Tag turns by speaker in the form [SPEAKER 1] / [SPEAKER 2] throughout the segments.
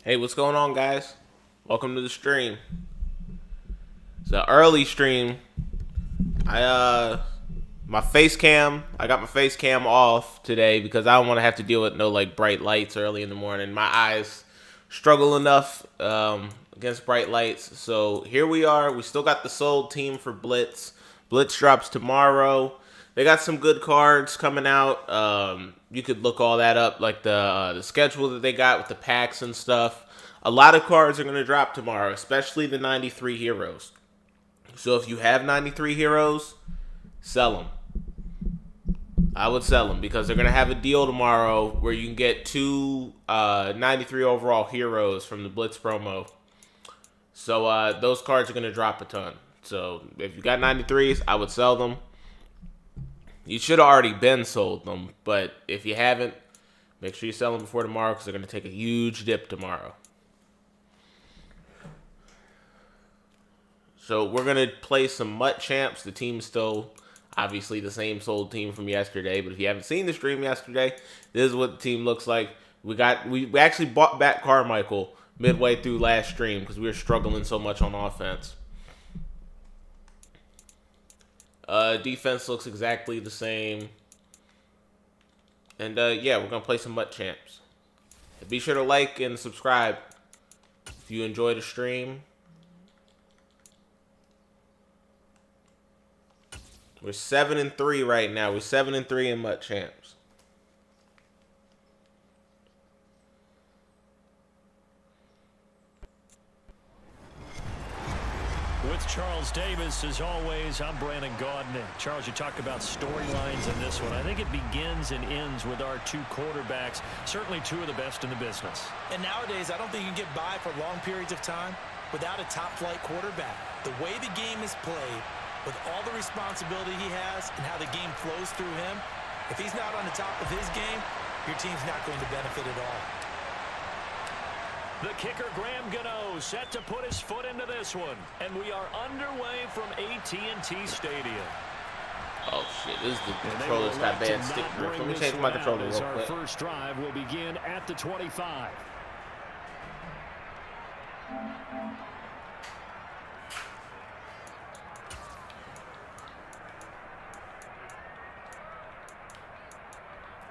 [SPEAKER 1] Hey, what's going on, guys? Welcome to the stream. It's an early stream. I got my face cam off today because I don't want to have to deal with no like bright lights early in the morning. My eyes struggle enough against bright lights. So here we are. We still got the sold team for Blitz. Blitz drops tomorrow. They got some good cards coming out. You could look all that up, like the schedule that they got with the packs and stuff. A lot of cards are going to drop tomorrow, especially the 93 heroes. So if you have 93 heroes, sell them. I would sell them because they're going to have a deal tomorrow where you can get two 93 overall heroes from the Blitz promo. So those cards are going to drop a ton. So if you got 93s, I would sell them. You should have already been sold them, but if you haven't, make sure you sell them before tomorrow because they're going to take a huge dip tomorrow. So we're going to play some MUT champs. The team's still obviously the same sold team from yesterday, but if you haven't seen the stream yesterday, this is what the team looks like. We actually bought back Carmichael midway through last stream because we were struggling so much on offense. Defense looks exactly the same. And yeah, we're going to play some MUT champs. Be sure to like and subscribe if you enjoy the stream. We're 7-3 right now. We're 7-3 in MUT champs.
[SPEAKER 2] With Charles Davis, as always, I'm Brandon Gaudin. Charles, you talked about storylines in this one. I think it begins and ends with our two quarterbacks, certainly two of the best in the business.
[SPEAKER 3] And nowadays, I don't think you can get by for long periods of time without a top-flight quarterback. The way the game is played, with all the responsibility he has and how the game flows through him, if he's not on the top of his game, your team's not going to benefit at all.
[SPEAKER 2] The kicker, Graham Gano, set to put his foot into this one. And we are underway from AT&T Stadium.
[SPEAKER 1] Oh, shit. This is the controller's got bad stick grip. Let me change my controller real quick.
[SPEAKER 2] Our first drive will begin at the 25.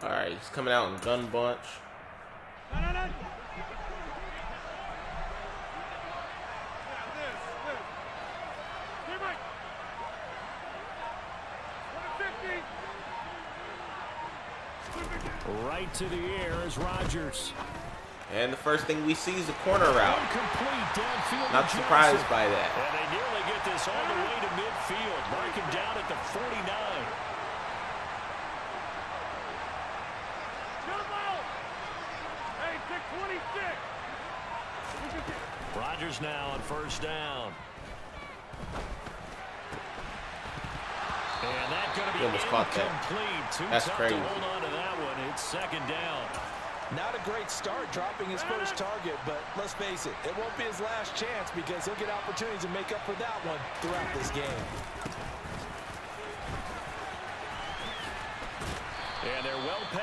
[SPEAKER 1] All right, he's coming out in gun bunch.
[SPEAKER 2] Right to the air is Rodgers.
[SPEAKER 1] And the first thing we see is a corner route. Not surprised by that.
[SPEAKER 2] And they nearly get this all the way to midfield. Mark him down at the 49. Rodgers now on first down. And that's going to be
[SPEAKER 1] almost caught that.
[SPEAKER 2] Too
[SPEAKER 1] That's
[SPEAKER 2] tough
[SPEAKER 1] crazy.
[SPEAKER 2] to hold on to that one. It's second down.
[SPEAKER 3] Not a great start dropping his first target, but let's face it, it won't be his last chance because he'll get opportunities to make up for that one throughout this game.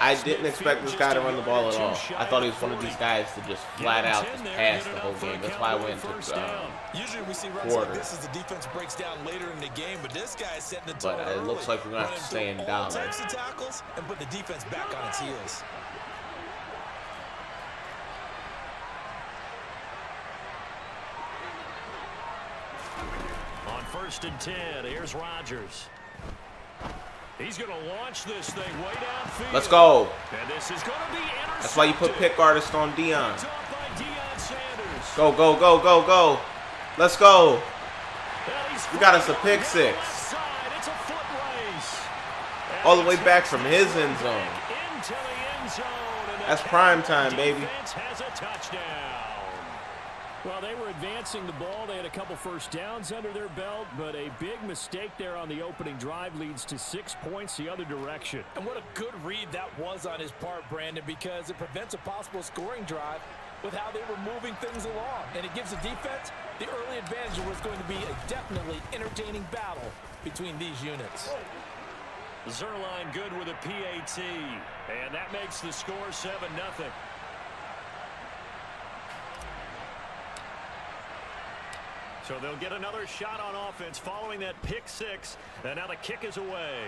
[SPEAKER 1] I didn't expect this guy to run the ball at all. I thought he was one of these guys to just flat out just pass the whole game. That's why I went to
[SPEAKER 3] usually we see runs like this as the defense breaks down later in the game, but this guy is setting the tone
[SPEAKER 1] But it looks like we're going to have to stay in dollar.
[SPEAKER 3] Types of tackles and put the defense back on its heels.
[SPEAKER 2] On first and 10, here's Rodgers. He's going to launch this thing way downfield.
[SPEAKER 1] Let's go.
[SPEAKER 2] And this is going to be intercepted.
[SPEAKER 1] That's why you put pick artist on Dion.
[SPEAKER 2] Sanders.
[SPEAKER 1] Go, go, go, go, go. Let's go. We got us a pick six.
[SPEAKER 2] It's a foot race.
[SPEAKER 1] All the way back from his end zone.
[SPEAKER 2] Into the end zone.
[SPEAKER 1] That's prime time, baby.
[SPEAKER 2] Defense has a touchdown. Well, they were advancing the ball. They had a couple first downs under their belt, but a big mistake there on the opening drive leads to 6 points the other direction.
[SPEAKER 3] And what a good read that was on his part, Brandon, because it prevents a possible scoring drive with how they were moving things along. And it gives the defense the early advantage of what's going to be a definitely entertaining battle between these units.
[SPEAKER 2] Zerline good with a PAT, and that makes the score 7-0. So they'll get another shot on offense following that pick six. And now the kick is away.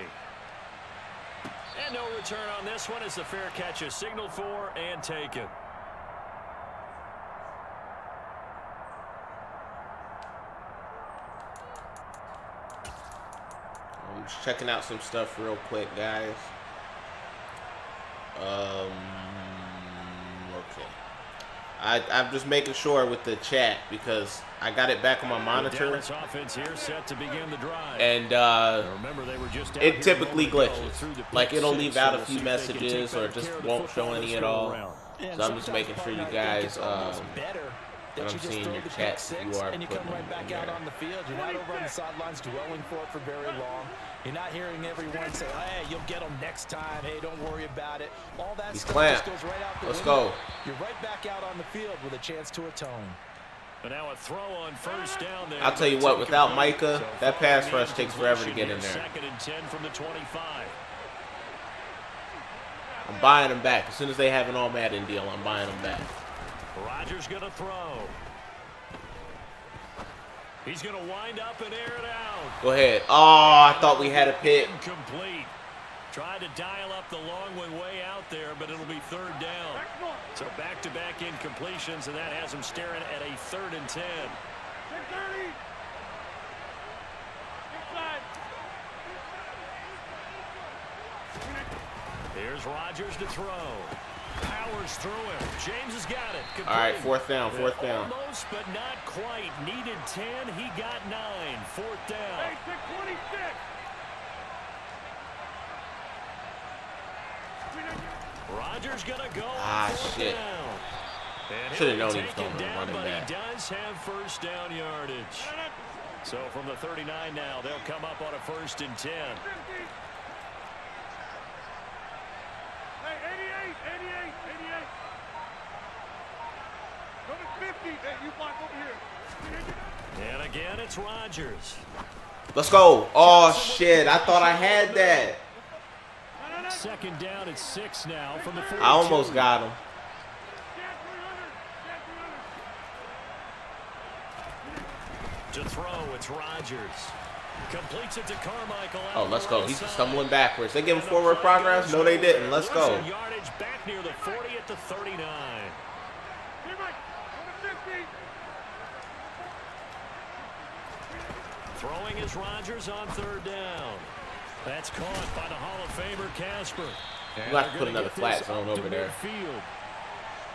[SPEAKER 2] And no return on this one as the fair catch is signaled for and taken.
[SPEAKER 1] I'm just checking out some stuff real quick, guys. Okay. I'm just making sure with the chat because I got it back on my monitor.
[SPEAKER 2] Offense here set to begin the drive.
[SPEAKER 1] And
[SPEAKER 2] remember, they were just
[SPEAKER 1] it typically glitches. Like it'll leave out a few messages or just won't show any at all. So I'm just making sure you guys and I'm seeing your chat, you are
[SPEAKER 3] and you come right back out on the field. You're not over on the sidelines dwelling for it for very long. You're not hearing everyone say, hey, you'll get them next time. Hey, don't worry about it. All that stuff just goes right out the window.
[SPEAKER 1] Let's go.
[SPEAKER 3] You're right back out on the field with a chance to atone.
[SPEAKER 2] But now a throw on first down there.
[SPEAKER 1] I'll tell you what, without Micah, that pass rush takes forever to get in there.
[SPEAKER 2] Second and 10 from the 25.
[SPEAKER 1] I'm buying them back. As soon as they have an all Madden deal, I'm buying them back.
[SPEAKER 2] Rodgers going to throw. He's going to wind up and air it out.
[SPEAKER 1] Go ahead. Oh, I thought we had a pick.
[SPEAKER 2] Incomplete. Tried to dial up the long one way out there, but it'll be third down. So back-to-back incompletions, and that has him staring at a 3rd and 10. Here's Rodgers to throw. Powers through him. James has got it. Complete.
[SPEAKER 1] All right, fourth down.
[SPEAKER 2] Almost, but not quite. Needed 10. He got 9. 4th down. Hey, 26. Rodgers gonna go.
[SPEAKER 1] Shit. Should have known he was going to run it back.
[SPEAKER 2] He does have first down yardage. So from the 39 now, they'll come up on a 1st and 10. And again, it's Rodgers.
[SPEAKER 1] Let's go. Oh, shit. I thought I had that.
[SPEAKER 2] 2nd down at 6 now from the 42.
[SPEAKER 1] I almost got him.
[SPEAKER 2] To throw, it's Rodgers. Completes it to Carmichael.
[SPEAKER 1] Oh, let's go. He's stumbling backwards. They give him forward progress? No, they didn't. Let's go.
[SPEAKER 2] Yardage back near the 40 at the 39. Throwing is Rodgers on 3rd down. That's caught by the Hall of Famer Casper.
[SPEAKER 1] You have to put another flat zone over there.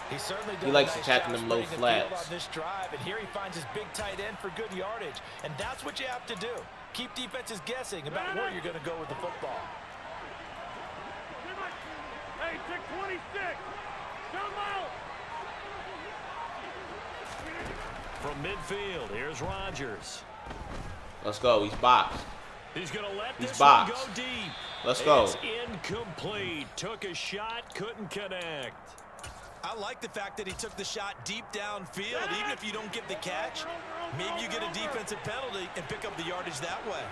[SPEAKER 1] He likes attacking them low flats.
[SPEAKER 3] On this drive, and here he finds his big tight end for good yardage, and that's what you have to do. Keep defenses guessing about where you're going to go with the football.
[SPEAKER 2] Hey, 26. From midfield, here's Rodgers.
[SPEAKER 1] Let's go. He's boxed.
[SPEAKER 2] He's going to let
[SPEAKER 1] He's
[SPEAKER 2] this
[SPEAKER 1] boxed.
[SPEAKER 2] one go deep.
[SPEAKER 1] Let's go.
[SPEAKER 2] It's incomplete. Took a shot, couldn't connect.
[SPEAKER 3] I like the fact that he took the shot deep downfield. Even if you don't get the catch, maybe you get a defensive penalty and pick up the yardage that way.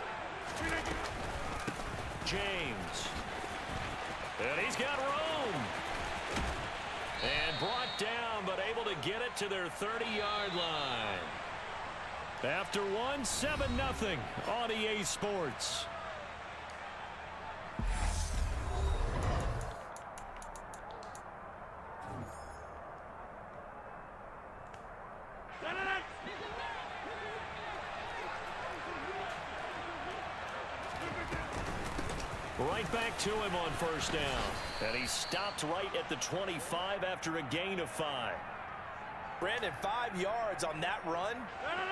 [SPEAKER 2] James. And he's got room. And brought down, but able to get it to their 30-yard line. After one, 7-0 on EA Sports. Right back to him on 1st down. And he stopped right at the 25 after a gain of 5.
[SPEAKER 3] Brandon, 5 yards on that run.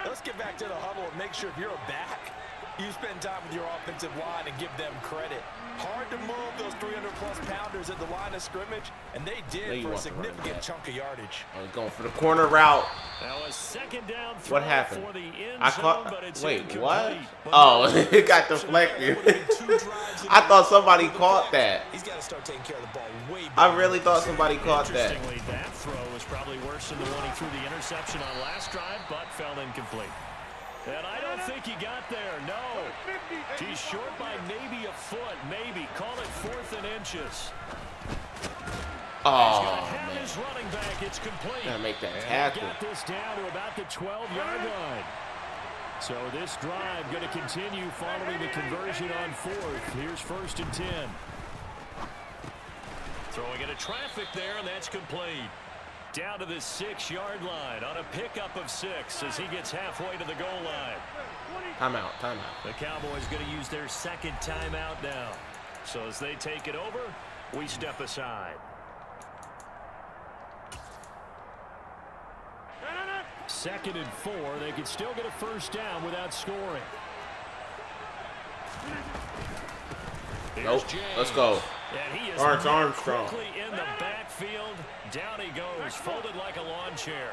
[SPEAKER 3] Let's get back to the huddle and make sure if you're a back, you spend time with your offensive line and give them credit. Hard to move those 300-plus pounders at the line of scrimmage, and they did for a significant chunk of yardage.
[SPEAKER 1] I was going for the corner route.
[SPEAKER 2] Now a 2nd down throw.
[SPEAKER 1] What happened?
[SPEAKER 2] For the end
[SPEAKER 1] I
[SPEAKER 2] zone,
[SPEAKER 1] caught.
[SPEAKER 2] but it's
[SPEAKER 1] Wait,
[SPEAKER 2] incomplete.
[SPEAKER 1] what? Oh, it got deflected. I thought somebody caught that.
[SPEAKER 3] He's got to start taking care of the ball way better.
[SPEAKER 1] I really thought somebody caught that.
[SPEAKER 2] Interestingly, that throw was probably worse than the one he threw the interception on last drive, but fell incomplete. And I don't think he got there, no. He's short by maybe a foot, maybe. Call it 4th and inches.
[SPEAKER 1] Oh,
[SPEAKER 2] He's going to have
[SPEAKER 1] man.
[SPEAKER 2] his running back. It's complete.
[SPEAKER 1] Gotta make that
[SPEAKER 2] And
[SPEAKER 1] tackle.
[SPEAKER 2] got this down to about the 12-yard line. So this drive going to continue following the conversion on fourth. Here's 1st and 10. Throwing into traffic there, and that's complete. Down to the 6-yard line on a pickup of 6 as he gets halfway to the goal line.
[SPEAKER 1] Timeout.
[SPEAKER 2] The Cowboys going to use their second timeout now. So as they take it over, we step aside. 2nd and 4. They can still get a first down without scoring.
[SPEAKER 1] Nope. Let's go.
[SPEAKER 2] And he is
[SPEAKER 1] Armstrong.
[SPEAKER 2] quickly in the backfield. Down he goes, folded like a lawn chair.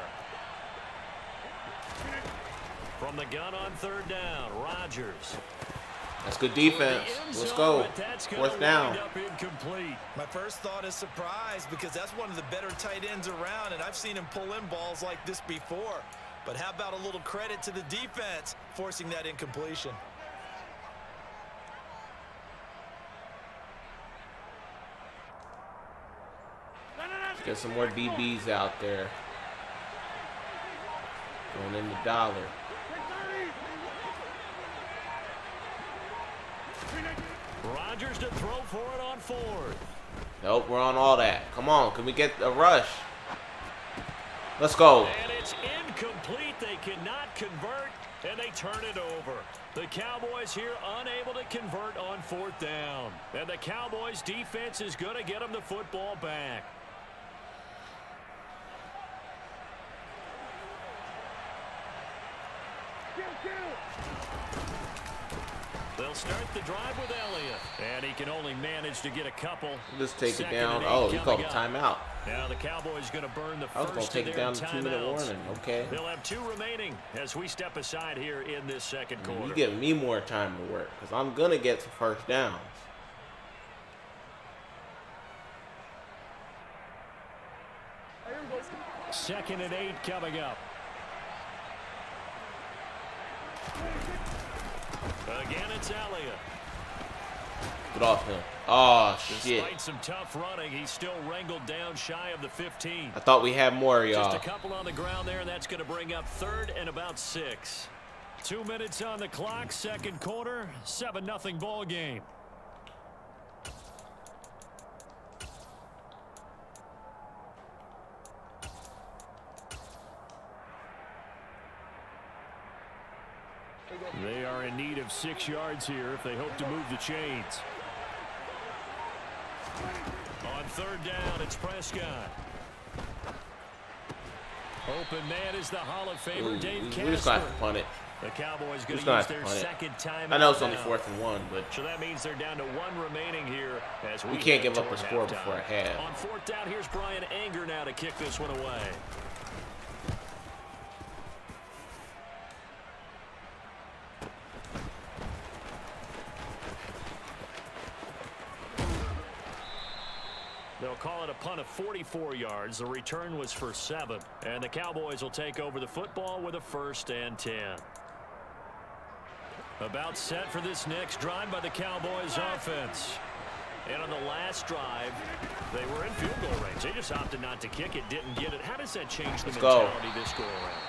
[SPEAKER 2] From the gun on 3rd down, Rodgers.
[SPEAKER 1] That's good defense. Let's go. 4th down.
[SPEAKER 3] My first thought is surprise because that's one of the better tight ends around, and I've seen him pull in balls like this before. But how about a little credit to the defense forcing that incompletion?
[SPEAKER 1] Let's get some more DBs out there. Going in the dollar.
[SPEAKER 2] Rodgers to throw for it on 4th.
[SPEAKER 1] Nope, we're on all that. Come on, can we get a rush? Let's go.
[SPEAKER 2] And it's incomplete. They cannot convert, and they turn it over. The Cowboys here unable to convert on 4th down. And the Cowboys defense is going to get them the football back. They'll start the drive with Elliott. And he can only manage to get a couple.
[SPEAKER 1] Just take it down. Oh, he called a timeout.
[SPEAKER 2] Now the Cowboys going to burn the
[SPEAKER 1] I was going to take it down to 2-minute warning. Okay.
[SPEAKER 2] They'll have 2 remaining as we step aside here in this second quarter.
[SPEAKER 1] You give me more time to work because I'm going to get some first downs.
[SPEAKER 2] Second and 8 coming up. Again, it's Elliott.
[SPEAKER 1] Get off him. Oh, shit.
[SPEAKER 2] Despite some tough running, he's still wrangled down shy of the 15.
[SPEAKER 1] I thought we had more, y'all.
[SPEAKER 2] Just a couple on the ground there, and that's going to bring up 3rd and about 6. 2 minutes on the clock, second quarter, 7-0 ball game. They are in need of 6 yards here if they hope to move the chains. On 3rd down, it's Prescott. Open man is the Hall of Famer, Dave Casper.
[SPEAKER 1] We just got to punt it.
[SPEAKER 2] The Cowboys going to use their second time.
[SPEAKER 1] I know it's only 4th and 1, but
[SPEAKER 2] so that means they're down to 1 remaining here as
[SPEAKER 1] we can't give up a score before a half.
[SPEAKER 2] On 4th down, here's Brian Anger now to kick this one away. They'll call it a punt of 44 yards. The return was for 7. And the Cowboys will take over the football with a 1st and 10. About set for this next drive by the Cowboys offense. And on the last drive, they were in field goal range. They just opted not to kick it, didn't get it. How does that change the mentality this go around?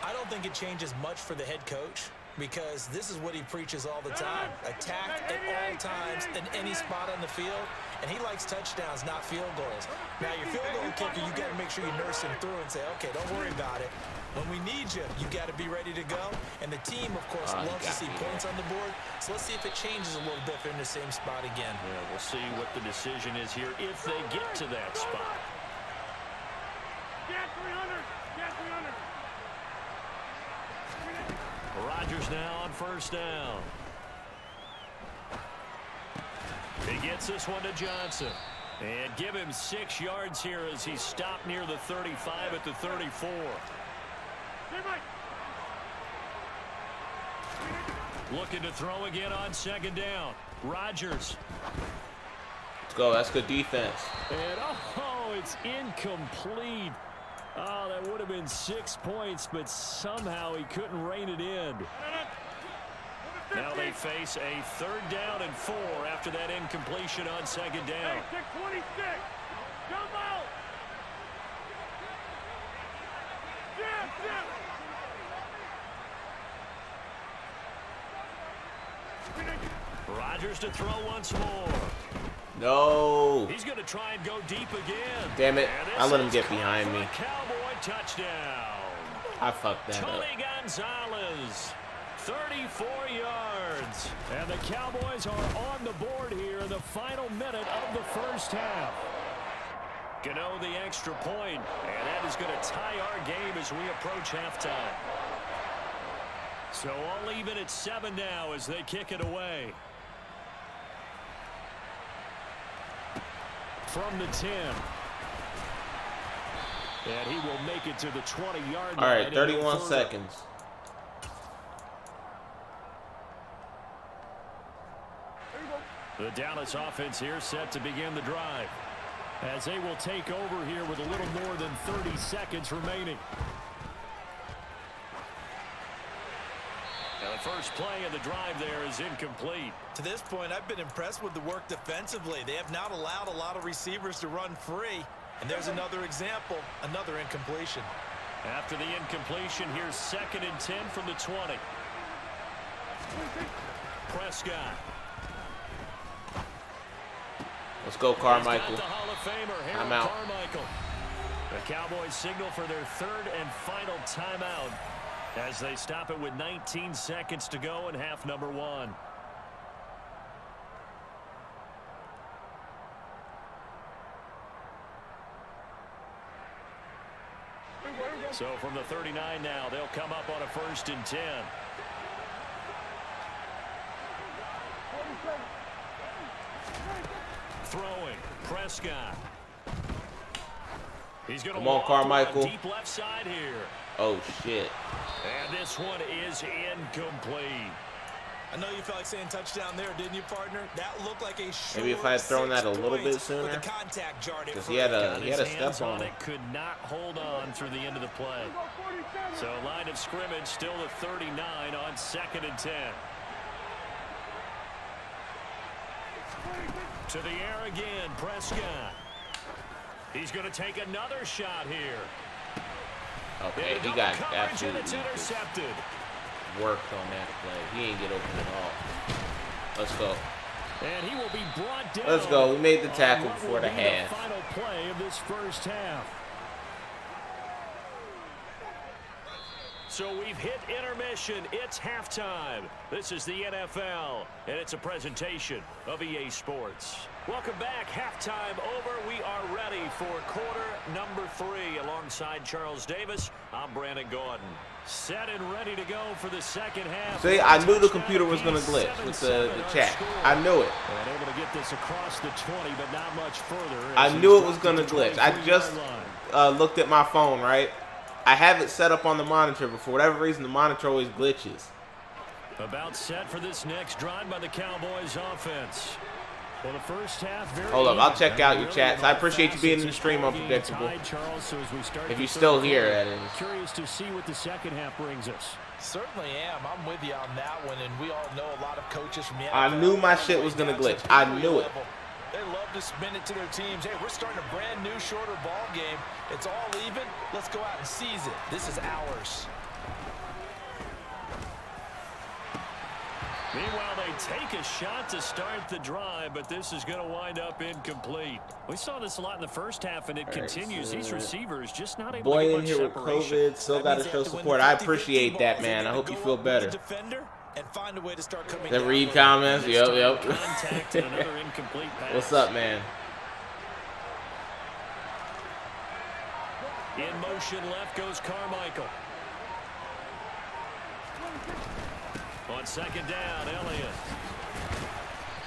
[SPEAKER 3] I don't think it changes much for the head coach because this is what he preaches all the time. Attack at all times in any spot on the field. And he likes touchdowns, not field goals. Now, your field goal kicker, you got to make sure you nurse him through and say, okay, don't worry about it. When we need you, you got to be ready to go. And the team, of course, loves to see points on the board. So let's see if it changes a little bit if they're in the same spot again.
[SPEAKER 2] Yeah, we'll see what the decision is here if they get to that spot.
[SPEAKER 4] Get 300! Get 300!
[SPEAKER 2] Rodgers now on 1st down. He gets this one to Johnson. And give him 6 yards here as he stopped near the 35 at the 34. Looking to throw again on 2nd down. Rodgers.
[SPEAKER 1] Let's go. That's good defense.
[SPEAKER 2] And oh, it's incomplete. Oh, that would have been 6 points, but somehow he couldn't rein it in. Now they face a 3rd down and 4 after that incompletion on 2nd down.
[SPEAKER 4] 26. Jump out.
[SPEAKER 2] Rodgers to throw once more.
[SPEAKER 1] No.
[SPEAKER 2] He's going to try and go deep again.
[SPEAKER 1] Damn it.
[SPEAKER 2] And
[SPEAKER 1] I let him
[SPEAKER 2] this
[SPEAKER 1] get
[SPEAKER 2] is
[SPEAKER 1] behind
[SPEAKER 2] caught
[SPEAKER 1] me.
[SPEAKER 2] for a Cowboy touchdown.
[SPEAKER 1] I fucked that up.
[SPEAKER 2] Tony Gonzalez, 34 yards. And the Cowboys are on the board here in the final minute of the first half. Gano the extra point, and that is going to tie our game as we approach halftime. So all even at 7 now as they kick it away. From the 10. And he will make it to the 20-yard line.
[SPEAKER 1] All right, 31 seconds.
[SPEAKER 2] The Dallas offense here set to begin the drive as they will take over here with a little more than 30 seconds remaining. And the first play of the drive there is incomplete.
[SPEAKER 3] To this point, I've been impressed with the work defensively. They have not allowed a lot of receivers to run free. And there's another example, another incompletion.
[SPEAKER 2] After the incompletion, here's 2nd and 10 from the 20. Prescott.
[SPEAKER 1] Let's go, Carmichael.
[SPEAKER 2] He's got the Hall of Famer,
[SPEAKER 1] I'm
[SPEAKER 2] Harold
[SPEAKER 1] out.
[SPEAKER 2] Carmichael. The Cowboys signal for their 3rd and final timeout as they stop it with 19 seconds to go in half number 1. So from the 39 now, they'll come up on a 1st and 10. Throwing, Prescott. He's going to
[SPEAKER 1] Come on, Carmichael.
[SPEAKER 2] Deep left side here.
[SPEAKER 1] Oh, shit.
[SPEAKER 2] And this one is incomplete.
[SPEAKER 3] I know you felt like saying touchdown there, didn't you, partner? That looked like a short
[SPEAKER 1] Maybe if I had thrown that a little bit sooner. Because he had a step on it.
[SPEAKER 2] Could not hold on through the end of the play. So line of scrimmage still the 39 on 2nd and 10. To the air again, Prescott. He's going to take another shot here.
[SPEAKER 1] Okay, he got
[SPEAKER 2] and
[SPEAKER 1] absolutely
[SPEAKER 2] it's intercepted.
[SPEAKER 1] worked on that play. He ain't get open at all. Let's go.
[SPEAKER 2] And he will be brought down.
[SPEAKER 1] Let's go. We made the tackle before the half.
[SPEAKER 2] Final play of this first half. So we've hit intermission. It's halftime. This is the NFL, and it's a presentation of EA Sports. Welcome back. Halftime over. We are ready for quarter number 3. Alongside Charles Davis, I'm Brandon Gordon. Set and ready to go for the second half.
[SPEAKER 1] See, I knew the computer was going to glitch with the chat. I knew it.
[SPEAKER 2] And able to get this across the 20, but not much further.
[SPEAKER 1] I knew it was going to glitch. I just looked at my phone, right? I have it set up on the monitor, but for whatever reason, the monitor always glitches.
[SPEAKER 2] About set for this next drive by the Cowboys offense. Well, the first half,
[SPEAKER 1] hold up, I'll check out your chats. I appreciate you being in the stream, Unpredictable. If you're still here, that is.
[SPEAKER 2] Curious to see what the second half brings us.
[SPEAKER 3] Certainly am. I'm with you on that one, and we all know a lot of coaches from the NFL.
[SPEAKER 1] I knew my shit was going to glitch. I knew it.
[SPEAKER 3] They love to spin it to their teams. Hey, we're starting a brand new, shorter ball game. It's all even. Let's go out and seize it. This is ours.
[SPEAKER 2] Meanwhile, they take a shot to start the drive, but this is going to wind up incomplete. We saw this a lot in the first half, and it continues. These receivers just not able to get much separation.
[SPEAKER 1] Boy in here with COVID, still got to show support. I appreciate that, man. I hope you feel better.
[SPEAKER 3] And find a way to start coming
[SPEAKER 1] the read comments, yep.
[SPEAKER 2] Contact and another incomplete pass.
[SPEAKER 1] What's up, man?
[SPEAKER 2] In motion left goes Carmichael. On second down, Elliott.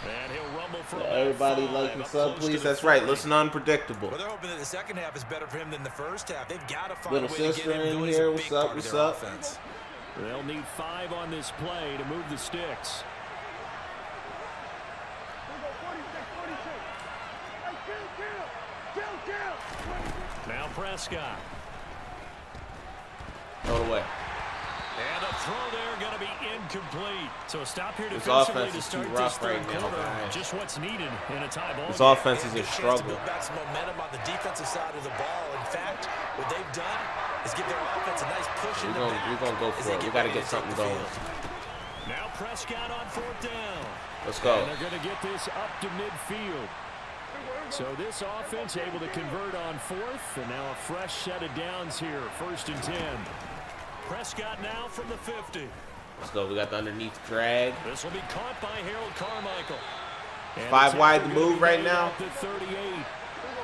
[SPEAKER 2] And he'll rumble for
[SPEAKER 1] everybody like and sub, please. That's right. Listen, Unpredictable.
[SPEAKER 3] Well, they're hoping that the second half is better for him than the first half. They've got to find
[SPEAKER 1] Little
[SPEAKER 3] a way
[SPEAKER 1] sister
[SPEAKER 3] to get him
[SPEAKER 1] in here. What's up? What's up?
[SPEAKER 3] Offense.
[SPEAKER 2] They'll need 5 on this play to move the sticks. Now Prescott.
[SPEAKER 1] Throw it away.
[SPEAKER 2] And the throw there going to be incomplete. So stop here
[SPEAKER 1] this
[SPEAKER 2] defensively
[SPEAKER 1] offense
[SPEAKER 2] to
[SPEAKER 1] is
[SPEAKER 2] start
[SPEAKER 1] too
[SPEAKER 2] this
[SPEAKER 1] rough
[SPEAKER 2] third
[SPEAKER 1] right now,
[SPEAKER 2] quarter.
[SPEAKER 1] man.
[SPEAKER 2] Just what's needed in a tie ball.
[SPEAKER 1] This offense is a struggle.
[SPEAKER 3] Build back some momentum on the defensive side of the ball. In fact, what they've done is give their offense a nice push in the back.
[SPEAKER 1] We're gonna go for it. We got to get something going.
[SPEAKER 2] Now Prescott on 4th down.
[SPEAKER 1] Let's go.
[SPEAKER 2] And they're going to get this up to midfield. So this offense able to convert on 4th, and now a fresh set of downs here, 1st and 10. Prescott now from the 50.
[SPEAKER 1] Let's go. We got the underneath drag.
[SPEAKER 2] This will be caught by Harold Carmichael. And
[SPEAKER 1] 5 wide to move right now.
[SPEAKER 2] The 38.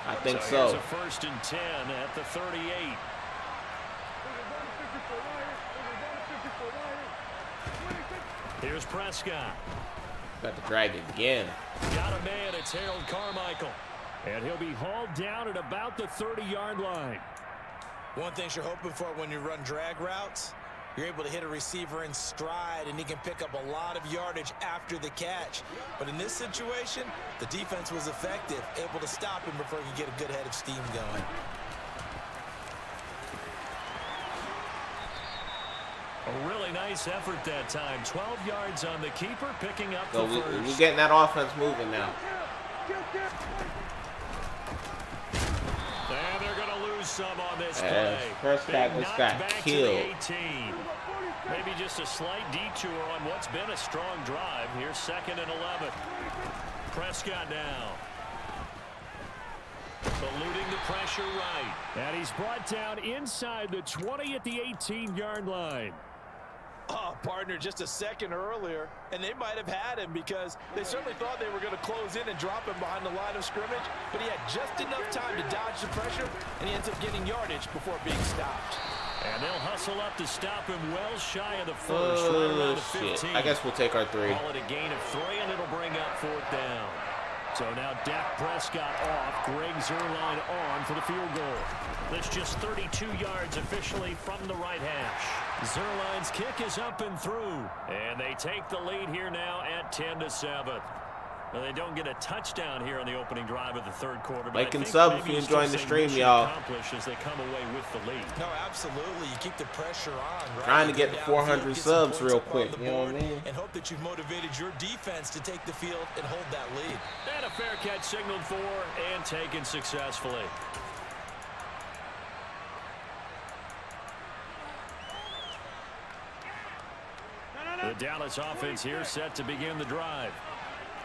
[SPEAKER 1] I think
[SPEAKER 2] so.
[SPEAKER 1] so.
[SPEAKER 2] Here's a 1st and 10 at the 38. Here's Prescott.
[SPEAKER 1] Got the drag again.
[SPEAKER 2] Got a man. It's Harold Carmichael. And he'll be hauled down at about the 30-yard line.
[SPEAKER 3] One thing you're hoping for when you run drag routes, you're able to hit a receiver in stride, and he can pick up a lot of yardage after the catch. But in this situation, the defense was effective, able to stop him before he could get a good head of steam going.
[SPEAKER 2] A really nice effort that time. 12 yards on the keeper, picking up
[SPEAKER 1] So
[SPEAKER 2] the first.
[SPEAKER 1] we're getting that offense moving now.
[SPEAKER 2] And they're going to lose some on this play.
[SPEAKER 1] Prescott
[SPEAKER 2] Big
[SPEAKER 1] just
[SPEAKER 2] knock
[SPEAKER 1] got
[SPEAKER 2] back
[SPEAKER 1] killed.
[SPEAKER 2] To the 18. Maybe just a slight detour on what's been a strong drive. Here's 2nd and 11. Prescott now. Eluding the pressure right. And he's brought down inside the 20 at the 18-yard line.
[SPEAKER 3] Oh, partner, just a second earlier, and they might have had him because they certainly thought they were going to close in and drop him behind the line of scrimmage, but he had just enough time to dodge the pressure, and he ends up getting yardage before being stopped.
[SPEAKER 2] And they'll hustle up to stop him well shy of the first, right around the 15.
[SPEAKER 1] I guess we'll take our 3.
[SPEAKER 2] Call it a gain of 3, and it'll bring up 4th down. So now Dak Prescott off, Greg Zuerlein on for the field goal. That's just 32 yards officially from the right hash. Zuerlein's kick is up and through, and they take the lead here now at 10-7. Well, they don't get a touchdown here on the opening drive of the 3rd quarter.
[SPEAKER 1] Like and sub if you're enjoying the stream, y'all.
[SPEAKER 2] As they come away with the lead.
[SPEAKER 3] No, absolutely. You keep the pressure on. Right?
[SPEAKER 1] Trying to get to 400 subs real quick. You know what I mean?
[SPEAKER 3] And hope that you've motivated your defense to take the field and hold that lead.
[SPEAKER 2] And a fair catch signaled for and taken successfully. The Dallas offense here set to begin the drive.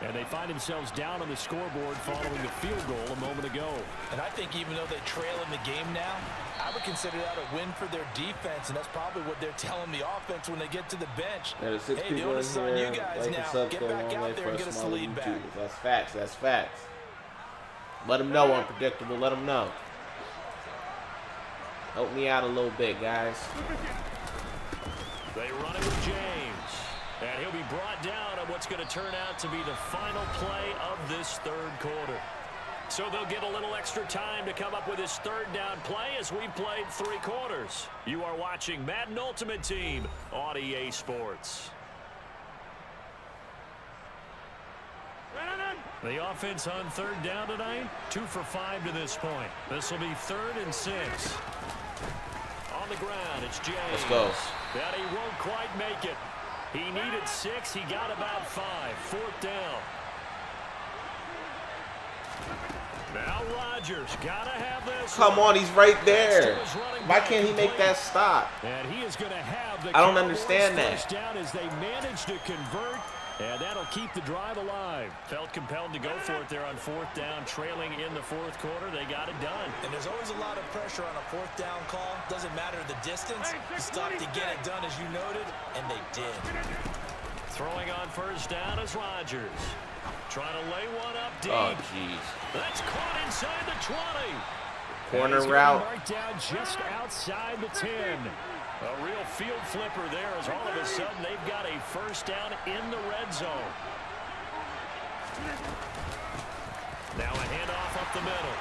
[SPEAKER 2] And they find themselves down on the scoreboard following the field goal a moment ago.
[SPEAKER 3] And I think even though they trail in the game now, I would consider that a win for their defense, and that's probably what they're telling the offense when they get to the bench.
[SPEAKER 1] There's 6
[SPEAKER 3] hey, the
[SPEAKER 1] people in
[SPEAKER 3] onus is on you
[SPEAKER 1] here.
[SPEAKER 3] guys
[SPEAKER 1] Like
[SPEAKER 3] now.
[SPEAKER 1] subs
[SPEAKER 3] Get
[SPEAKER 1] go a
[SPEAKER 3] back
[SPEAKER 1] long way
[SPEAKER 3] out there
[SPEAKER 1] for
[SPEAKER 3] and
[SPEAKER 1] a
[SPEAKER 3] get us the
[SPEAKER 1] smaller
[SPEAKER 3] lead back.
[SPEAKER 1] YouTubers. That's facts. That's facts. Let them know, unpredictable. Let them know. Help me out a little bit, guys.
[SPEAKER 2] They run it with James. And he'll be brought down on what's going to turn out to be the final play of this 3rd quarter. So they'll get a little extra time to come up with his 3rd down play as we've played 3 quarters. You are watching Madden Ultimate Team on EA Sports. The offense on 3rd down tonight, 2 for 5 to this point. This will be 3rd and 6. On the ground, it's James.
[SPEAKER 1] Let's go.
[SPEAKER 2] That he won't quite make it. He needed 6. He got about 5. 4th down. Now Rodgers got to have this.
[SPEAKER 1] Come on, he's right there. Why can't he make that stop?
[SPEAKER 2] And he is going to have the
[SPEAKER 1] I don't understand that.
[SPEAKER 2] first down as they manage to convert. And that'll keep the drive alive. Felt compelled to go for it there on 4th down, trailing in the 4th quarter. They got it done.
[SPEAKER 3] And there's always a lot of pressure on a 4th down call. Doesn't matter the distance. You stop to get it done, as you noted, and they did.
[SPEAKER 2] Throwing on 1st down is Rodgers. Trying to lay one up deep.
[SPEAKER 1] Oh, jeez.
[SPEAKER 2] That's caught inside the 20.
[SPEAKER 1] Corner route.
[SPEAKER 2] Marked down just outside the 10. A real field flipper there as all of a sudden they've got a 1st down in the red zone. Now a handoff up the middle.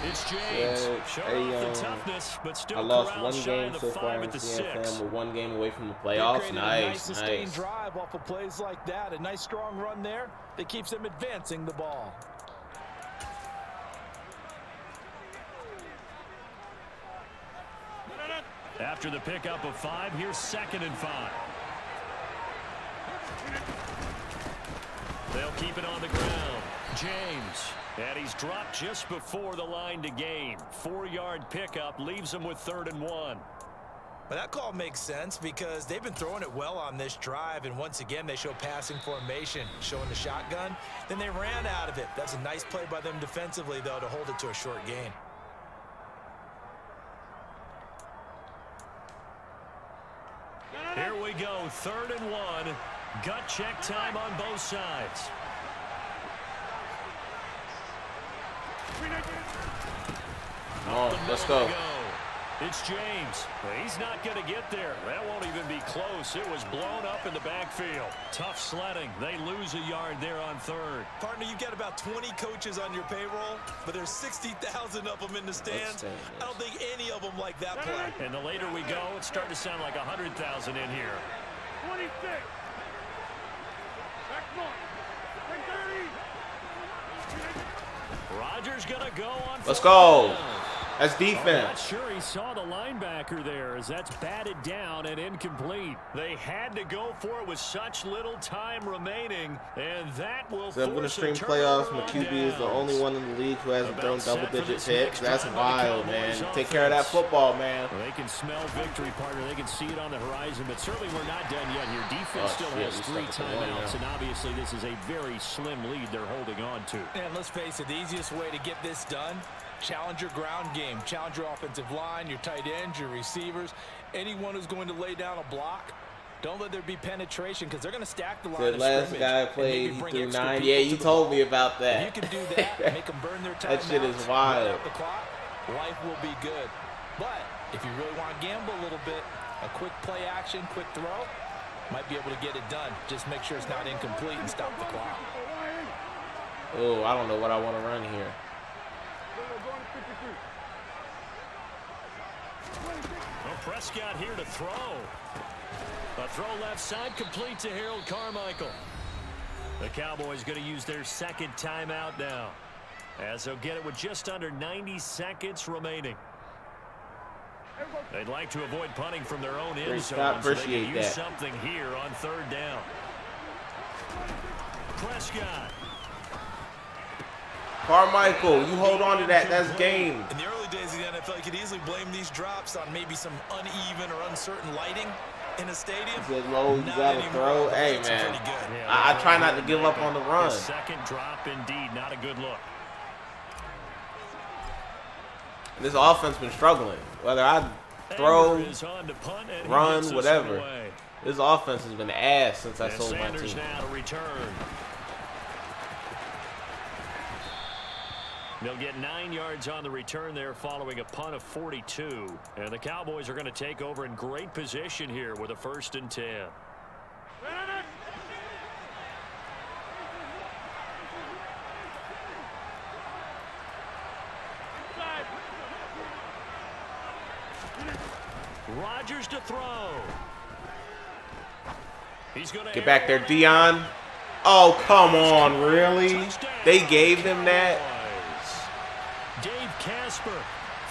[SPEAKER 2] It's James. Showing off the toughness, but still
[SPEAKER 1] I lost
[SPEAKER 2] corralled
[SPEAKER 1] one
[SPEAKER 2] shy
[SPEAKER 1] game
[SPEAKER 2] of the
[SPEAKER 1] so far
[SPEAKER 2] 5
[SPEAKER 1] in
[SPEAKER 2] at the
[SPEAKER 1] CFM.
[SPEAKER 2] 6.
[SPEAKER 1] We're 1 game away from the
[SPEAKER 3] They're
[SPEAKER 1] playoffs.
[SPEAKER 3] creating a
[SPEAKER 1] Nice,
[SPEAKER 3] sustained
[SPEAKER 1] nice.
[SPEAKER 3] drive off of plays like that. A nice strong run there that keeps them advancing the ball.
[SPEAKER 2] After the pickup of 5, here's 2nd and 5. They'll keep it on the ground. James. And he's dropped just before the line to gain. 4-yard pickup leaves him with 3rd and 1.
[SPEAKER 3] But that call makes sense because they've been throwing it well on this drive, and once again, they show passing formation, showing the shotgun. Then they ran out of it. That's a nice play by them defensively, though, to hold it to a short gain.
[SPEAKER 2] Here we go, 3rd and 1. Gut check time on both sides.
[SPEAKER 1] Come on, let's go.
[SPEAKER 2] It's James. He's not going to get there. That won't even be close. It was blown up in the backfield. Tough sledding. They lose a yard there on 3rd.
[SPEAKER 3] Partner, you've got about 20 coaches on your payroll, but there's 60,000 of them in the stands. I don't think any of them like that play.
[SPEAKER 2] And the later we go, it's starting to sound like 100,000 in here.
[SPEAKER 4] 26. Back one. 30.
[SPEAKER 2] Rodgers going to go on.
[SPEAKER 1] Let's go.
[SPEAKER 2] down.
[SPEAKER 1] That's
[SPEAKER 2] Not
[SPEAKER 1] defense.
[SPEAKER 2] sure he saw the linebacker there as that's batted down and incomplete. They had to go for it with such little time remaining, and that will
[SPEAKER 1] So I'm going to
[SPEAKER 2] force
[SPEAKER 1] stream
[SPEAKER 2] a
[SPEAKER 1] playoffs.
[SPEAKER 2] turnover on
[SPEAKER 1] McCubey is the only
[SPEAKER 2] downs.
[SPEAKER 1] one in the league who hasn't thrown
[SPEAKER 2] About set for
[SPEAKER 1] double-digit
[SPEAKER 2] this
[SPEAKER 1] picks.
[SPEAKER 2] next
[SPEAKER 1] That's
[SPEAKER 2] drive on the
[SPEAKER 1] wild,
[SPEAKER 2] Cowboys
[SPEAKER 1] man. Take care of that
[SPEAKER 2] offense.
[SPEAKER 1] football, man.
[SPEAKER 2] They can smell victory, partner. They can see it on the horizon, but certainly we're not done yet here. Defense
[SPEAKER 1] Oh,
[SPEAKER 2] still
[SPEAKER 1] shit,
[SPEAKER 2] has
[SPEAKER 1] we
[SPEAKER 2] 3
[SPEAKER 1] stuck at the one
[SPEAKER 2] timeouts,
[SPEAKER 1] now.
[SPEAKER 2] and obviously this is a very slim lead they're holding on to.
[SPEAKER 3] And let's face it, the easiest way to get this done, challenge your ground game, challenge your offensive line, your tight ends, your receivers, anyone who's going to lay down a block. Don't let there be penetration because they're going to stack the line
[SPEAKER 1] The
[SPEAKER 3] of
[SPEAKER 1] last
[SPEAKER 3] scrimmage
[SPEAKER 1] guy
[SPEAKER 3] and
[SPEAKER 1] played,
[SPEAKER 3] maybe
[SPEAKER 1] he
[SPEAKER 3] bring
[SPEAKER 1] threw
[SPEAKER 3] extra
[SPEAKER 1] 9.
[SPEAKER 3] people
[SPEAKER 1] Yeah,
[SPEAKER 3] to
[SPEAKER 1] you
[SPEAKER 3] the
[SPEAKER 1] told
[SPEAKER 3] ball.
[SPEAKER 1] me about
[SPEAKER 3] If
[SPEAKER 1] that.
[SPEAKER 3] you can do that, make them burn their time.
[SPEAKER 1] That shit is wild.
[SPEAKER 3] Out the clock, life will be good. But if you really want to gamble a little bit, a quick play action, quick throw, might be able to get it done. Just make sure it's not incomplete and stop the clock.
[SPEAKER 1] Oh, I don't know what I want to run here.
[SPEAKER 2] Well, Prescott here to throw. A throw left side complete to Harold Carmichael. The Cowboys going to use their 2nd timeout now, as they'll get it with just under 90 seconds remaining. They'd like to avoid punting from their own end
[SPEAKER 1] Great
[SPEAKER 2] zone,
[SPEAKER 1] stop.
[SPEAKER 2] so they
[SPEAKER 1] Appreciate
[SPEAKER 2] can use
[SPEAKER 1] that.
[SPEAKER 2] something here on 3rd down. Prescott.
[SPEAKER 1] Carmichael, you hold on to that. That's game.
[SPEAKER 3] In the early days of the NFL, you could easily blame these drops on maybe some uneven or uncertain lighting in a stadium.
[SPEAKER 1] Good low, you
[SPEAKER 3] Not
[SPEAKER 1] got to
[SPEAKER 3] anymore.
[SPEAKER 1] throw.
[SPEAKER 3] The
[SPEAKER 1] Hey,
[SPEAKER 3] lights are
[SPEAKER 1] man.
[SPEAKER 3] pretty good.
[SPEAKER 2] Yeah,
[SPEAKER 1] I try not to give up on the run.
[SPEAKER 2] His 2nd drop, indeed, not a good look.
[SPEAKER 1] This offense been struggling. Whether I throw,
[SPEAKER 2] Anger is on to punt, and he
[SPEAKER 1] run,
[SPEAKER 2] gets us
[SPEAKER 1] whatever.
[SPEAKER 2] away.
[SPEAKER 1] This offense has been ass since I
[SPEAKER 2] And
[SPEAKER 1] sold my
[SPEAKER 2] Sanders
[SPEAKER 1] team.
[SPEAKER 2] now to return. They'll get 9 yards on the return there following a punt of 42. And the Cowboys are going to take over in great position here with a 1st and 10. Rodgers to throw. He's going to
[SPEAKER 1] Get back there, Dion. Oh, come on, really? They gave him that?
[SPEAKER 2] Dave Casper,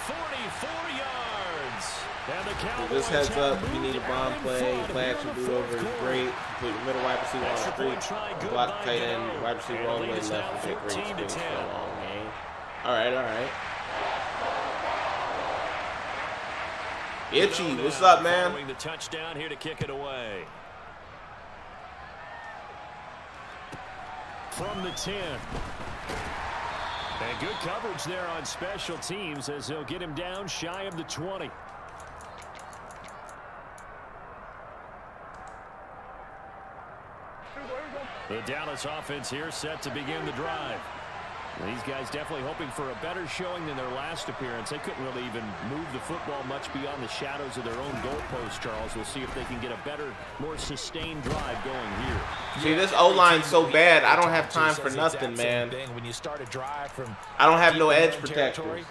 [SPEAKER 2] 44 yards. And the Cowboys
[SPEAKER 1] This heads
[SPEAKER 2] have
[SPEAKER 1] up. If you need a
[SPEAKER 2] moved
[SPEAKER 1] bomb
[SPEAKER 2] out in
[SPEAKER 1] play,
[SPEAKER 2] front
[SPEAKER 1] play
[SPEAKER 2] here
[SPEAKER 1] action
[SPEAKER 2] in the
[SPEAKER 1] boot over
[SPEAKER 2] fourth
[SPEAKER 1] is
[SPEAKER 2] quarter.
[SPEAKER 1] great. Put your middle wide receiver on the
[SPEAKER 2] Extra point
[SPEAKER 1] street.
[SPEAKER 2] try, good
[SPEAKER 1] Block
[SPEAKER 2] by
[SPEAKER 1] the tight end,
[SPEAKER 2] Gano.
[SPEAKER 1] wide receiver
[SPEAKER 2] And
[SPEAKER 1] all
[SPEAKER 2] the
[SPEAKER 1] the way
[SPEAKER 2] lead is
[SPEAKER 1] left.
[SPEAKER 2] now
[SPEAKER 1] Great
[SPEAKER 2] 14 to
[SPEAKER 1] space for
[SPEAKER 2] 10.
[SPEAKER 1] a long game. All right, all right. Itchy, what's up, man?
[SPEAKER 2] Following the touchdown here to kick it away. From the 10. And good coverage there on special teams as they'll get him down shy of the 20. The Dallas offense here set to begin the drive. These guys definitely hoping for a better showing than their last appearance. They couldn't really even move the football much beyond the shadows of their own goalpost, Charles. We'll see if they can get a better, more sustained drive going here.
[SPEAKER 1] See, this O-line's so bad, I don't have time for nothing, man.
[SPEAKER 3] When you start a drive from
[SPEAKER 1] I don't have no
[SPEAKER 3] deep in
[SPEAKER 1] edge
[SPEAKER 3] their
[SPEAKER 1] protectors.
[SPEAKER 3] territory,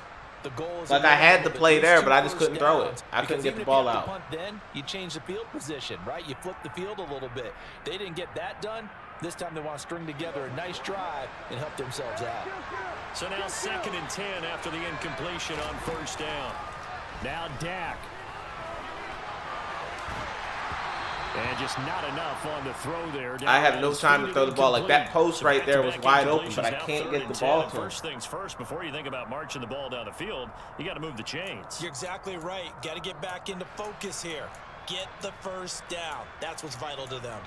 [SPEAKER 3] the goal is
[SPEAKER 1] Like, I had the play there, but I just couldn't throw it.
[SPEAKER 3] downs,
[SPEAKER 1] I couldn't
[SPEAKER 3] because
[SPEAKER 1] get
[SPEAKER 3] even
[SPEAKER 1] the
[SPEAKER 3] if
[SPEAKER 1] ball
[SPEAKER 3] you have
[SPEAKER 1] out.
[SPEAKER 3] to punt, then you change the field position, right? You flip the field a little bit. They didn't get that done. This time they want to string together a nice drive and help themselves out.
[SPEAKER 2] So now 2nd and 10 after the incompletion on 1st down. Now Dak. And just not enough on the throw there.
[SPEAKER 1] I have no time to throw the ball. Like, that post right there was wide open, but I can't get the ball to him.
[SPEAKER 2] First things first, before you think about marching the ball down the field, you got to move the chains.
[SPEAKER 3] You're exactly right. Got to get back into focus here. Get the first down. That's what's vital to them.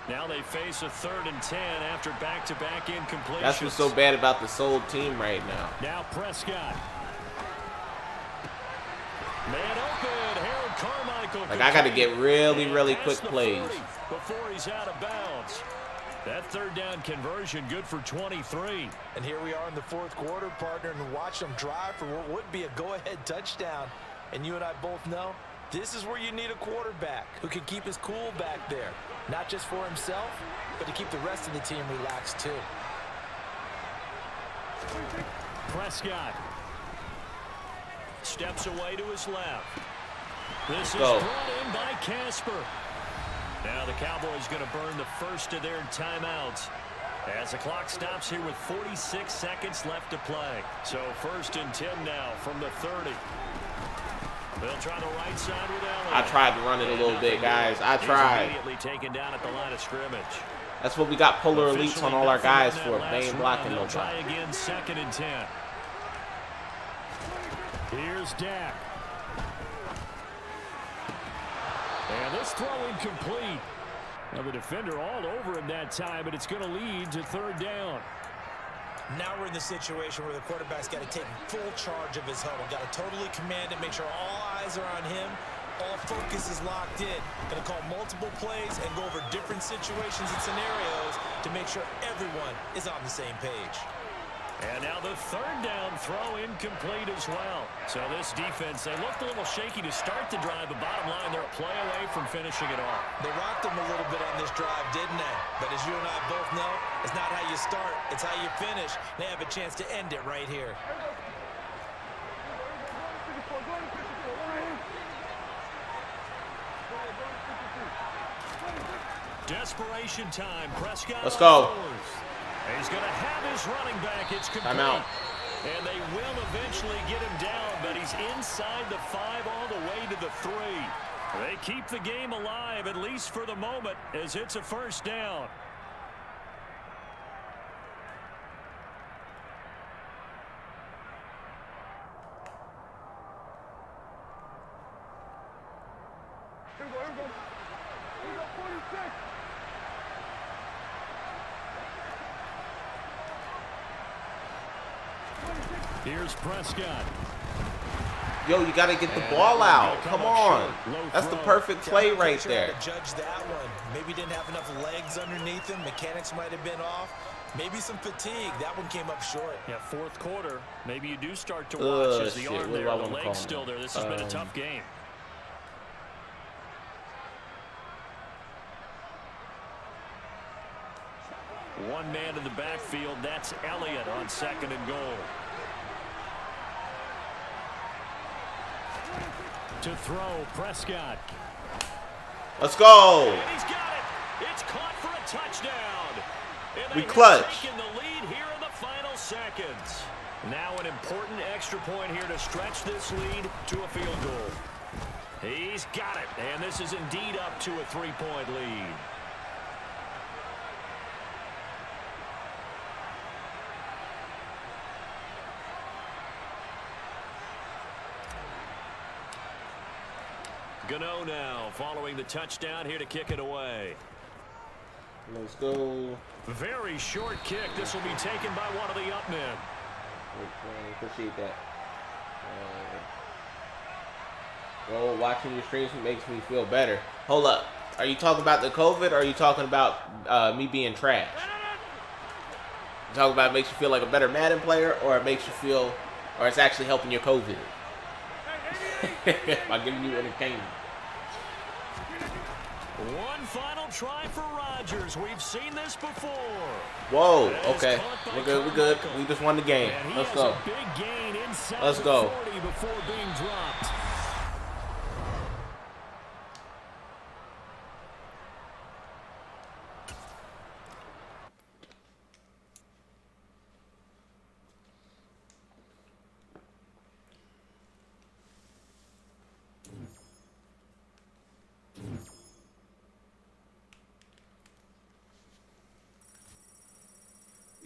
[SPEAKER 2] Now they face a 3rd and 10 after back-to-back incompletions.
[SPEAKER 1] That's what's so bad about the sold team right now.
[SPEAKER 2] Now Prescott. Man open. Harold Carmichael.
[SPEAKER 1] Like, I got to get really quick plays.
[SPEAKER 2] Before he's out of bounds. That 3rd down conversion good for 23.
[SPEAKER 3] And here we are in the 4th quarter, partner, and watch them drive for what would be a go-ahead touchdown. And you and I both know this is where you need a quarterback who can keep his cool back there. Not just for himself, but to keep the rest of the team relaxed too.
[SPEAKER 2] Prescott steps away to his left. This is
[SPEAKER 1] Go.
[SPEAKER 2] brought in by Casper. Now the Cowboys going to burn the first of their timeouts as the clock stops here with 46 seconds left to play. So 1st and 10 now from the 30. They'll try the right side with Elliott.
[SPEAKER 1] I tried to run it a little bit, guys. I tried.
[SPEAKER 2] Immediately taken down at the line of scrimmage.
[SPEAKER 1] That's what we got polar elites on all our guys for. They ain't blocking
[SPEAKER 2] They'll
[SPEAKER 1] nobody.
[SPEAKER 2] try again, 2nd and 10. Here's Dak. And this throw incomplete. Now the defender all over him that time, but it's going to lead to 3rd down.
[SPEAKER 3] Now we're in the situation where the quarterback's got to take full charge of his huddle. Got to totally command it, make sure all eyes are on him. All focus is locked in. Going to call multiple plays and go over different situations and scenarios to make sure everyone is on the same page.
[SPEAKER 2] And now the 3rd down throw incomplete as well. So this defense, they looked a little shaky to start the drive, but bottom line, they're a play away from finishing it off.
[SPEAKER 3] They rocked them a little bit on this drive, didn't they? But as you and I both know, it's not how you start, it's how you finish. They have a chance to end it right here.
[SPEAKER 2] Desperation time. Prescott.
[SPEAKER 1] Let's go.
[SPEAKER 2] He's going to have his running back. It's complete.
[SPEAKER 1] I'm out.
[SPEAKER 2] And they will eventually get him down, but he's inside the 5 all the way to the 3. They keep the game alive, at least for the moment, as it's a 1st down.
[SPEAKER 4] Here we go. Here we go, 46.
[SPEAKER 2] Here's Prescott.
[SPEAKER 1] Yo, you got to get the ball out. Come on. That's the perfect play right there.
[SPEAKER 3] To judge that one. Maybe didn't have enough legs underneath him. Mechanics might have been off. Maybe some fatigue. That one came up short.
[SPEAKER 2] Yeah, 4th quarter. Maybe you do start to watch as the
[SPEAKER 1] shit.
[SPEAKER 2] arm
[SPEAKER 1] What do
[SPEAKER 2] there,
[SPEAKER 1] I
[SPEAKER 2] the
[SPEAKER 1] wanna call
[SPEAKER 2] leg's
[SPEAKER 1] him?
[SPEAKER 2] still there. This has been a tough game. One man in the backfield. That's Elliott on 2nd and goal. To throw, Prescott.
[SPEAKER 1] Let's go.
[SPEAKER 2] And he's got it. It's caught for a touchdown. And
[SPEAKER 1] We
[SPEAKER 2] they have
[SPEAKER 1] clutch.
[SPEAKER 2] taken the lead here in the final seconds. Now an important extra point here to stretch this lead to a field goal. He's got it. And this is indeed up to a 3-point lead. Gano now following the touchdown here to kick it away.
[SPEAKER 1] Let's go.
[SPEAKER 2] Very short kick. This will be taken by one of the up men.
[SPEAKER 1] Appreciate that. Bro, watching your streams makes me feel better. Hold up. Are you talking about the COVID or are you talking about me being trash? You talking about it makes you feel like a better Madden player or it makes you feel, or it's actually helping your COVID? By giving you entertainment.
[SPEAKER 2] One final try for Rodgers. We've seen this before.
[SPEAKER 1] Whoa, okay. We're good, we're good. We just won the game. Let's go.
[SPEAKER 2] Big gain inside
[SPEAKER 1] Let's go.
[SPEAKER 2] 40 before being dropped.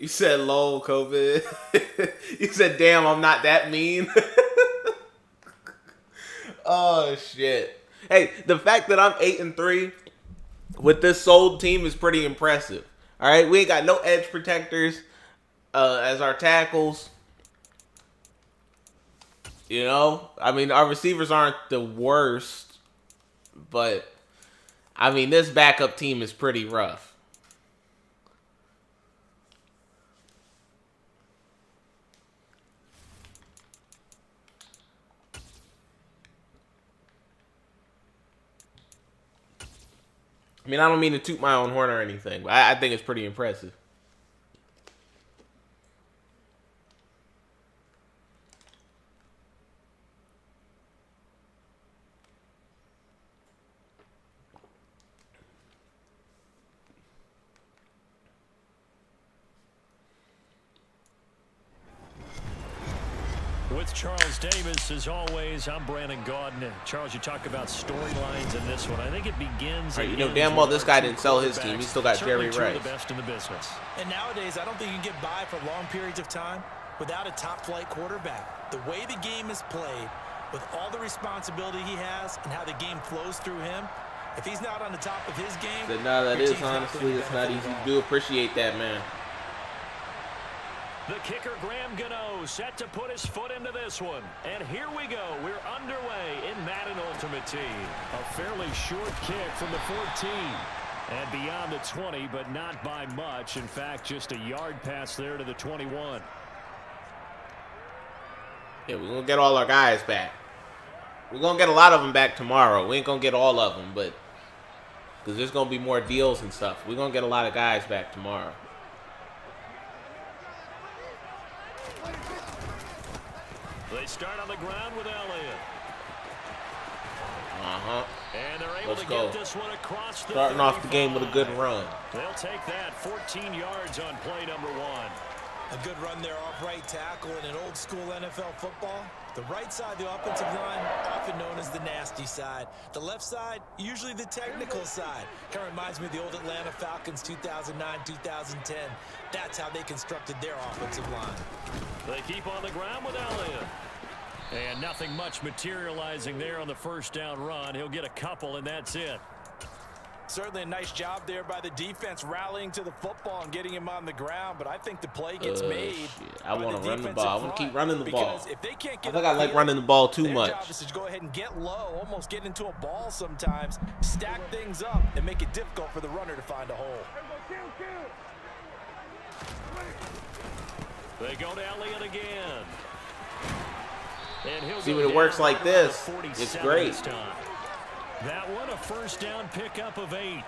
[SPEAKER 1] You said lol, COVID. You said, damn, I'm not that mean. Oh, shit. Hey, the fact that I'm 8-3 with this sold team is pretty impressive. All right, we ain't got no edge protectors as our tackles. You know, I mean, our receivers aren't the worst, but I mean, this backup team is pretty rough. I mean, I don't mean to toot my own horn or anything, but I think it's pretty impressive.
[SPEAKER 2] With Charles Davis, as always, I'm Brandon Gaudin. Charles, you talk about storylines in this one. I think it begins.
[SPEAKER 1] Right, you know damn well this guy didn't sell his team. He still got Jerry Rice.
[SPEAKER 2] The best in the business.
[SPEAKER 3] And nowadays, I don't think you can get by for long periods of time without a top-flight quarterback. The way the game is played, with all the responsibility he has and how the game flows through him, if he's not on the top of his game...
[SPEAKER 1] No, that is honestly, it's not easy to do. Appreciate that, man.
[SPEAKER 2] The kicker, Graham Gano, set to put his foot into this one. And here we go. We're underway in Madden Ultimate Team. A fairly short kick from the 14. And beyond the 20, but not by much. In fact, just a yard pass there to the 21.
[SPEAKER 1] Yeah, we're going to get all our guys back. We're going to get a lot of them back tomorrow. We ain't going to get all of them, but... because there's going to be more deals and stuff. We're going to get a lot of guys back tomorrow.
[SPEAKER 2] They start on the ground with Elliott. And they're able to get this one across the
[SPEAKER 1] Starting off the game with a good run.
[SPEAKER 2] They'll take that 14 yards on play number 1.
[SPEAKER 3] A good run there off right tackle in an old school NFL football. The right side of the offensive line, often known as the nasty side. The left side, usually the technical side. Kind of reminds me of the old Atlanta Falcons 2009, 2010. That's how they constructed their offensive line.
[SPEAKER 2] They keep on the ground with Elliott. And nothing much materializing there on the first down run. He'll get a couple, and that's it.
[SPEAKER 3] Certainly a nice job there by the defense rallying to the football and getting him on the ground, but I think the play gets made.
[SPEAKER 1] I want to run the ball. I want to keep running the ball.
[SPEAKER 3] If they can't get
[SPEAKER 1] I think I like running the ball too much.
[SPEAKER 3] Their job is to go ahead and get low, almost get into a ball sometimes, stack things up, and make it difficult for the runner to find a hole.
[SPEAKER 2] They go to Elliott again. And he'll
[SPEAKER 1] see, when it works like this, it's great.
[SPEAKER 2] That one, a first down pickup of 8.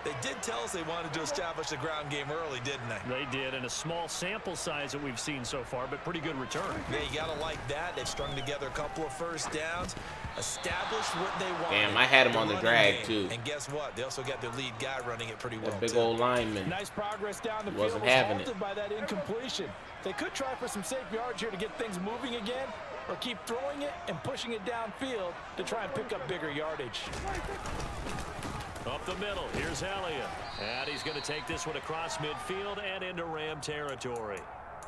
[SPEAKER 3] They did tell us they wanted to establish the ground game early, didn't they?
[SPEAKER 2] They did, and a small sample size that we've seen so far, but pretty good return.
[SPEAKER 3] Yeah, you got to like that. They've strung together a couple of first downs, established what they want.
[SPEAKER 1] Damn, I had him on the drag, too.
[SPEAKER 3] And guess what? They also got their lead guy running it pretty well,
[SPEAKER 1] that big old lineman.
[SPEAKER 3] Nice progress down the field.
[SPEAKER 1] Wasn't having it.
[SPEAKER 3] By that incompletion. They could try for some safe yards here to get things moving again, or keep throwing it and pushing it downfield to try and pick up bigger yardage.
[SPEAKER 2] Up the middle, here's Elliott. And he's going to take this one across midfield and into Ram territory.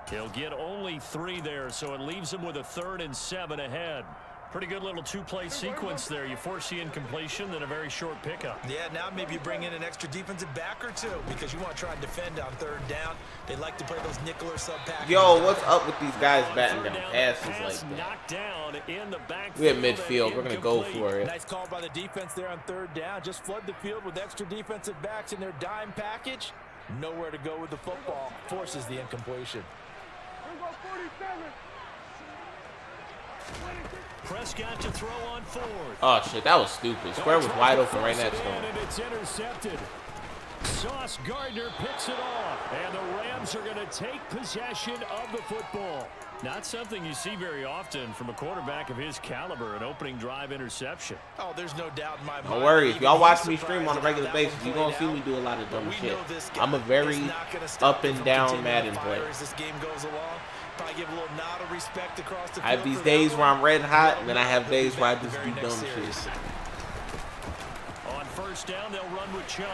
[SPEAKER 2] He'll get only 3 there, so it leaves him with a 3rd and 7 ahead. Pretty good little 2-play sequence there. You force the incompletion, then a very short pickup.
[SPEAKER 3] Yeah, now maybe you bring in an extra defensive back or 2 because you want to try and defend on 3rd down. They like to play those nickel or sub packages.
[SPEAKER 1] Yo, what's up with these guys batting down passes like that?
[SPEAKER 2] Knocked down in the backfield.
[SPEAKER 1] We're at midfield. We're going to go for it.
[SPEAKER 3] Nice call by the defense there on 3rd down. Just flood the field with extra defensive backs in their dime package. Nowhere to go with the football. Forces the incompletion.
[SPEAKER 2] Prescott to throw on 4th.
[SPEAKER 1] Oh, shit, that was stupid. Square was wide open right next to him.
[SPEAKER 2] And it's intercepted. Sauce Gardner picks it off. And the Rams are going to take possession of the football. Not something you see very often from a quarterback of his caliber, an opening drive interception.
[SPEAKER 3] Oh, there's no doubt in my mind.
[SPEAKER 1] Don't worry. If y'all watch me stream on a regular basis, you're going to see me do a lot of dumb shit. I'm a very up and down Madden player.
[SPEAKER 3] This game goes along. Probably give a little nod of respect across the field.
[SPEAKER 1] I have these days where I'm red hot, and then I have days where I just do dumb shit.
[SPEAKER 2] On 1st first down, they'll run with Chubb.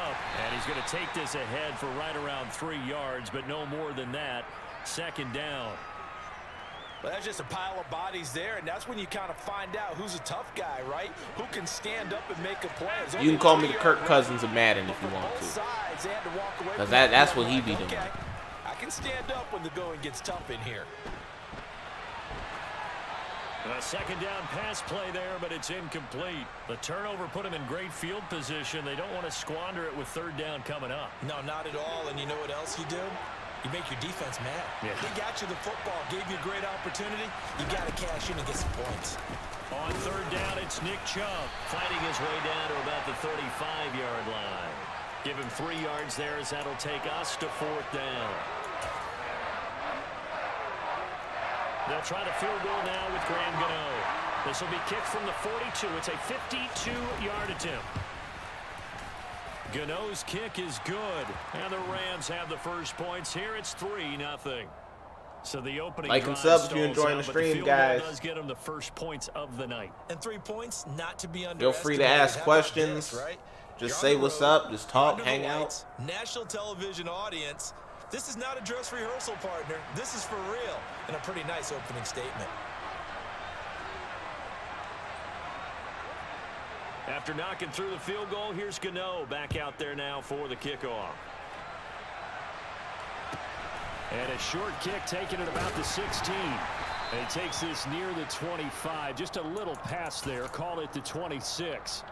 [SPEAKER 2] And he's going to take this ahead for right around 3 yards, but no more than that. Second down.
[SPEAKER 3] Well, that's just a pile of bodies there, and that's when you kind of find out who's a tough guy, right? Who can stand up and make a play.
[SPEAKER 1] You can call me the Kirk Cousins of Madden if you want to. Because that's what he be doing.
[SPEAKER 3] I can stand up when the going gets tough in here.
[SPEAKER 2] A second down pass play there, but it's incomplete. The turnover put him in great field position. They don't want to squander it with third down coming up.
[SPEAKER 3] No, not at all. And you know what else you do? You make your defense mad. Yeah. They got you the football, gave you a great opportunity. You got to cash in and get some points.
[SPEAKER 2] On third down, it's Nick Chubb fighting his way down to about the 35-yard line. Give him 3 yards there as that'll take us to fourth down. They'll try the field goal now with Graham Gano. This will be kicked from the 42. It's a 52-yard attempt. Gano's kick is good, and the Rams have the first points here. It's 3-0. So the opening
[SPEAKER 1] like and sub if you're enjoying the stream, guys.
[SPEAKER 2] Does get them the first points of the night.
[SPEAKER 3] And 3 points, not to be underestimated.
[SPEAKER 1] Feel free to ask questions.
[SPEAKER 3] This, right?
[SPEAKER 1] Just say what's up. Just talk, hang out.
[SPEAKER 3] National television audience. This is not a dress rehearsal, partner. This is for real, and a pretty nice opening statement.
[SPEAKER 2] After knocking through the field goal, here's Gano back out there now for the kickoff. And a short kick taken at about the 16. And he takes this near the 25. Just a little pass there. Call it the 26.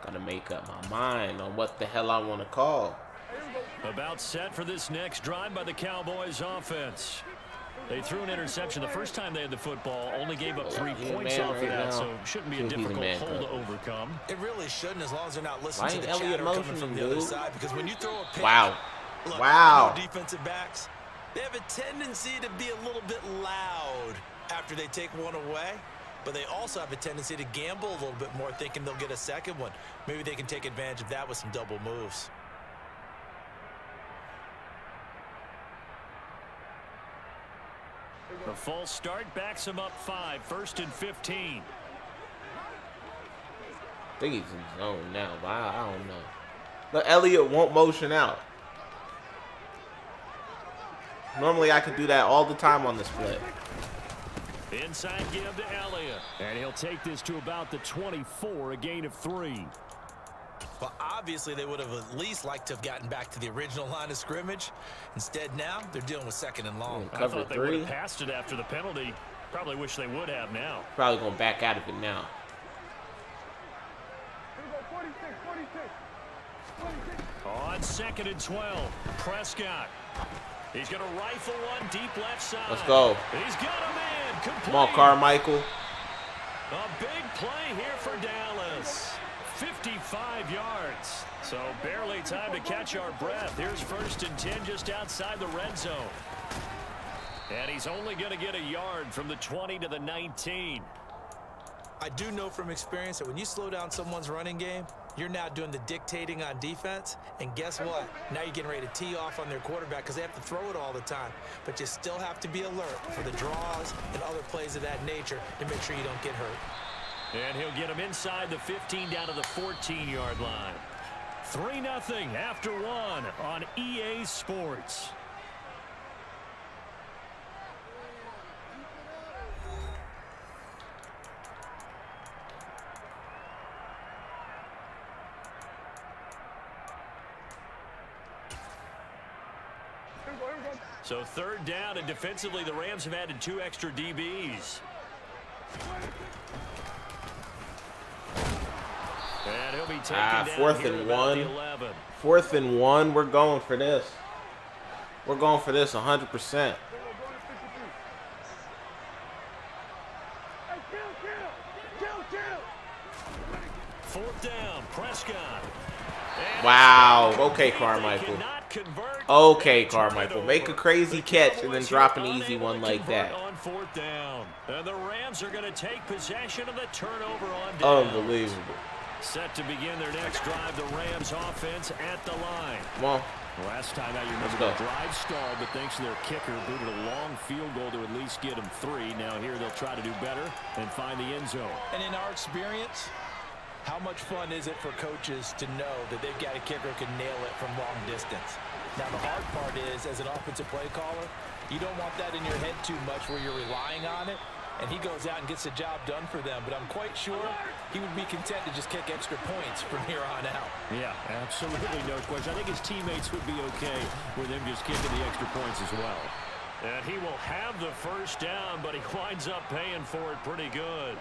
[SPEAKER 1] Gotta make up my mind on what the hell I want to call.
[SPEAKER 2] About set for this next drive by the Cowboys offense. They threw an interception the first time they had the football, only gave up 3 points off of that, so shouldn't be a difficult hole to overcome.
[SPEAKER 3] It really shouldn't, as long as they're not listening to the
[SPEAKER 1] Elliott
[SPEAKER 3] chatter coming from the other side, because when you throw a pick,
[SPEAKER 1] wow.
[SPEAKER 3] Defensive backs, they have a tendency to be a little bit loud after they take one away, but they also have a tendency to gamble a little bit more, thinking they'll get a second one. Maybe they can take advantage of that with some double moves.
[SPEAKER 2] The false start backs him up 5, 1st and 15.
[SPEAKER 1] I think he's in zone now, but I don't know. But Elliott won't motion out. Normally I could do that all the time on this play.
[SPEAKER 2] Inside give to Elliott. And he'll take this to about the 24, a gain of 3.
[SPEAKER 3] Well, obviously, they would have at least liked to have gotten back to the original line of scrimmage. Instead, now, they're dealing with 2nd and long.
[SPEAKER 2] I thought they would have passed it after the penalty. Probably wish they would have now.
[SPEAKER 1] Probably going back out of it now.
[SPEAKER 2] On 2nd and 12, Prescott. He's going to rifle one deep left side.
[SPEAKER 1] Let's go.
[SPEAKER 2] He's got a man. Complete.
[SPEAKER 1] Come on, Carmichael.
[SPEAKER 2] A big play here for Dallas. 55 yards. So barely time to catch our breath. Here's 1st and 10 just outside the red zone. And he's only going to get a yard from the 20 to the 19.
[SPEAKER 3] I do know from experience that when you slow down someone's running game, you're now doing the dictating on defense. And guess what? Now you're getting ready to tee off on their quarterback because they have to throw it all the time. But you still have to be alert for the draws and other plays of that nature to make sure you don't get hurt.
[SPEAKER 2] And he'll get him inside the 15 down to the 14-yard line. 3-0 after 1 on EA Sports. So 3rd down, and defensively the Rams have added 2 extra DBs. And he'll be taken down
[SPEAKER 1] 4th and 1. 4th and 1. We're going for this. We're going for this 100%.
[SPEAKER 2] Fourth down, Prescott.
[SPEAKER 1] Wow. Okay, Carmichael. Okay, Carmichael. Make a crazy catch and then drop an easy one like that.
[SPEAKER 2] On 4th down. And the Rams are going to take possession of the turnover on down.
[SPEAKER 1] Unbelievable.
[SPEAKER 2] Set to begin their next drive, the Rams offense at the line.
[SPEAKER 1] Come on.
[SPEAKER 2] Last time out, you remember the drive stalled, but thanks to their kicker, booted a long field goal to at least get them 3. Now here they'll try to do better and find the end zone.
[SPEAKER 3] And in our experience, how much fun is it for coaches to know that they've got a kicker who can nail it from long distance? Now the hard part is, as an offensive play caller, you don't want that in your head too much where you're relying on it. And he goes out and gets the job done for them. But I'm quite sure he would be content to just kick extra points from here on out.
[SPEAKER 2] Yeah, absolutely no question. I think his teammates would be okay with him just kicking the extra points as well. And he will have the first down, but he winds up paying for it pretty good.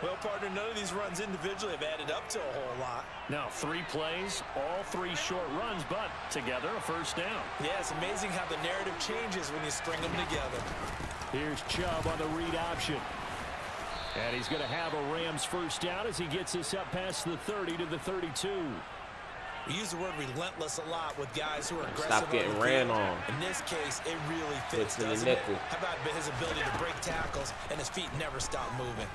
[SPEAKER 3] Well, partner, none of these runs individually have added up to a whole lot.
[SPEAKER 2] Now 3 plays, all 3 short runs, but together a first down.
[SPEAKER 3] Yeah, it's amazing how the narrative changes when you string them together.
[SPEAKER 2] Here's Chubb on the read option. And he's going to have a Rams first down as he gets this up past the 30 to the 32.
[SPEAKER 3] We use the word relentless a lot with guys who are aggressive.
[SPEAKER 1] Stop getting ran on.
[SPEAKER 3] In this case, it really fits, doesn't it? How about his ability to break tackles and his feet never stop moving?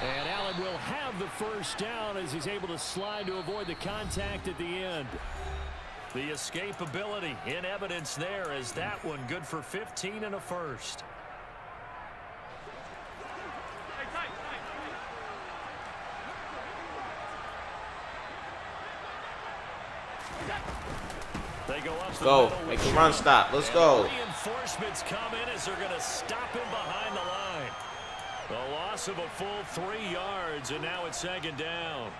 [SPEAKER 2] And Allen will have the first down as he's able to slide to avoid the contact at the end. The escapability in evidence there as that one good for 15 and a first. They go up the
[SPEAKER 1] go. Make the run stop. Let's go.
[SPEAKER 2] Reinforcements come in as they're going to stop him behind the line. The loss of a full 3 yards, and now it's second down.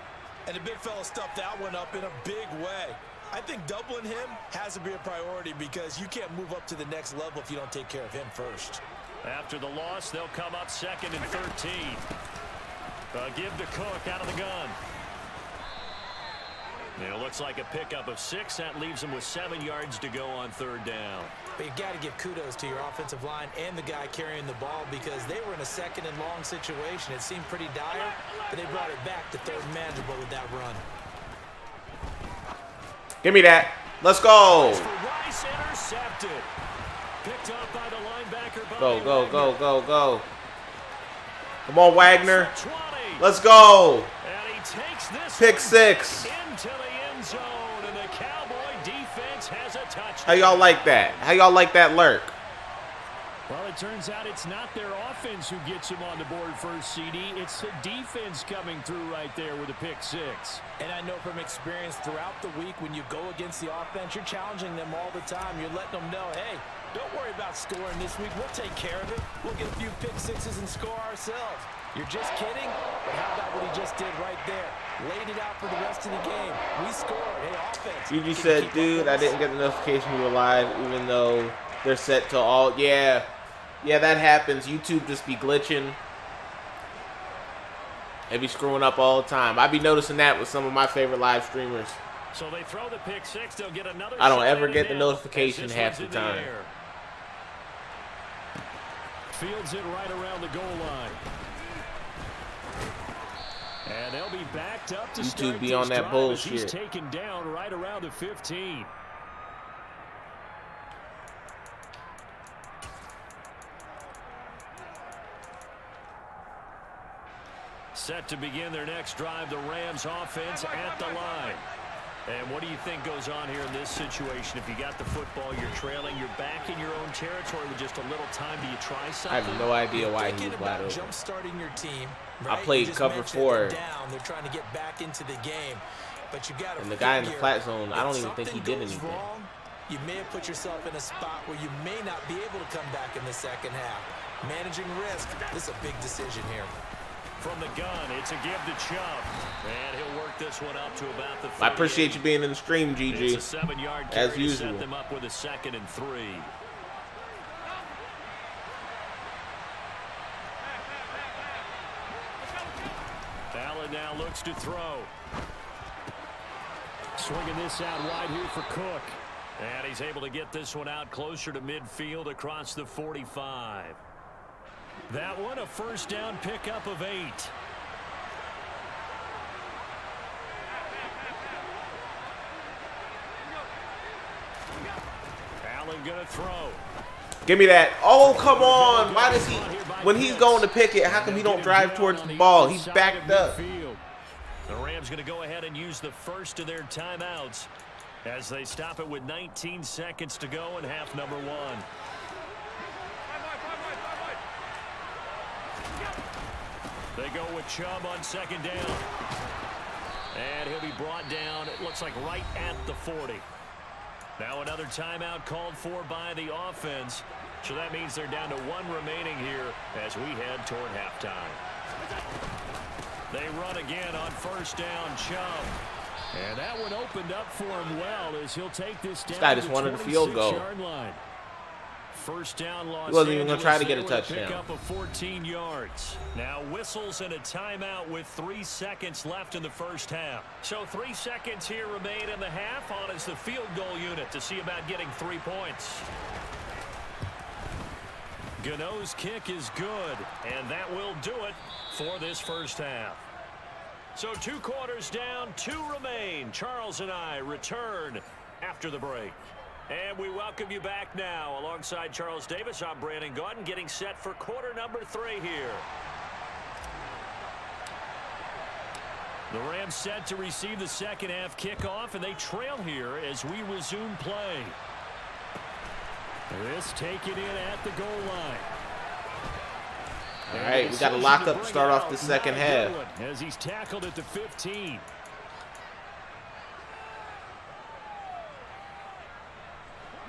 [SPEAKER 3] And the big fella stuffed that one up in a big way. I think doubling him has to be a priority because you can't move up to the next level if you don't take care of him first.
[SPEAKER 2] After the loss, they'll come up 2nd and 13. Give to Cook out of the gun. And it looks like a pickup of 6. That leaves them with 7 yards to go on 3rd down.
[SPEAKER 3] But you got to give kudos to your offensive line and the guy carrying the ball because they were in a 2nd and long situation. It seemed pretty dire, but they brought it back to 3rd and manageable with that run.
[SPEAKER 1] Give me that. Let's go.
[SPEAKER 2] Rice intercepted. Picked up by the linebacker.
[SPEAKER 1] Go. Come on, Wagner.
[SPEAKER 2] 20.
[SPEAKER 1] Let's go.
[SPEAKER 2] And he takes this
[SPEAKER 1] Pick 6.
[SPEAKER 2] into the end zone, and the Cowboy defense has a touchdown.
[SPEAKER 1] How y'all like that? How y'all like that lurk?
[SPEAKER 2] Well, it turns out it's not their offense who gets him on the board first, CD. It's the defense coming through right there with a pick 6.
[SPEAKER 3] And I know from experience throughout the week when you go against the offense, you're challenging them all the time. You're letting them know, hey, don't worry about scoring this week. We'll take care of it. We'll get a few pick 6s and score ourselves. You're just kidding? But how about what he just did right there? Laid it out for the rest of the game. We scored. Hey, offense.
[SPEAKER 1] You said, dude, I didn't get the notification we were live, even though they're set to all. Yeah, that happens. YouTube just be glitching. They be screwing up all the time. I be noticing that with some of my favorite live streamers.
[SPEAKER 2] So they throw the pick 6. They'll get another.
[SPEAKER 1] I don't ever get the notification half the time.
[SPEAKER 2] Fields it right around the goal line. And they'll be backed up to
[SPEAKER 1] YouTube be on that bullshit.
[SPEAKER 2] He's taken down right around the 15. Set to begin their next drive, the Rams offense at the line. And what do you think goes on here in this situation? If you got the football, you're trailing, you're back in your own territory with just a little time. Do you try something?
[SPEAKER 1] I have no idea why he was wide open.
[SPEAKER 3] Jump starting your team. Right?
[SPEAKER 1] I played cover 4.
[SPEAKER 3] They're trying to get back into the game. But you got to.
[SPEAKER 1] And the guy in the flat zone, I don't even think he did anything.
[SPEAKER 3] Wrong, you may have put yourself in a spot where you may not be able to come back in the second half. Managing risk, this is a big decision here.
[SPEAKER 2] From the gun, it's a give to Chubb. And he'll work this one up to about the 38.
[SPEAKER 1] I appreciate you being in the stream, GG.
[SPEAKER 2] It's a 7-yard carry
[SPEAKER 1] as usual.
[SPEAKER 2] To set them up with a 2nd and 3. Allen now looks to throw. Swinging this out wide here for Cook. And he's able to get this one out closer to midfield across the 45. That one, a first down pickup of 8. Allen gonna throw.
[SPEAKER 1] Give me that. Oh, come on. Why does he, when he's going to pick it, how come he don't drive towards the ball? He's backed up.
[SPEAKER 2] The Rams going to go ahead and use the first of their timeouts as they stop it with 19 seconds to go in half number 1. They go with Chubb on second down. And he'll be brought down, it looks like right at the 40. Now another timeout called for by the offense. So that means they're down to 1 remaining here as we head toward halftime. They run again on first down, Chubb. And that one opened up for him well as he'll take this down.
[SPEAKER 1] This guy just wanted a field goal.
[SPEAKER 2] Line. First down, Los
[SPEAKER 1] He wasn't even going to try to get a
[SPEAKER 2] Angeles
[SPEAKER 1] touchdown.
[SPEAKER 2] pick up of 14 yards. Now whistles and a timeout with 3 seconds left in the first half. So 3 seconds here remain in the half on as the field goal unit to see about getting 3 points. Gano's kick is good, and that will do it for this first half. So 2 quarters down, 2 remain. Charles and I return after the break. And we welcome you back now. Alongside Charles Davis, I'm Brandon Gaudin, getting set for quarter number 3 here. The Rams set to receive the second half kickoff, and they trail here as we resume play. This taken in at the goal line.
[SPEAKER 1] All right, we got to lock up to start off the second half.
[SPEAKER 2] As he's tackled at the 15.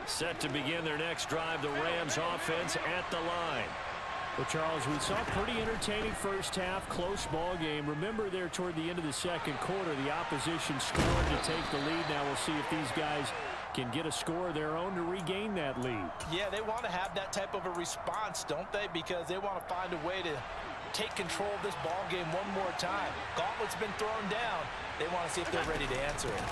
[SPEAKER 2] Set to begin their next drive, the Rams offense at the line.
[SPEAKER 5] Well, Charles, we saw a pretty entertaining first half, close ball game. Remember there toward the end of the second quarter, the opposition scored to take the lead. Now we'll see if these guys can get a score of their own to regain that lead.
[SPEAKER 3] Yeah, they want to have that type of a response, don't they? Because they want to find a way to take control of this ball game one more time. Gauntlet's been thrown down. They want to see if they're ready to answer it.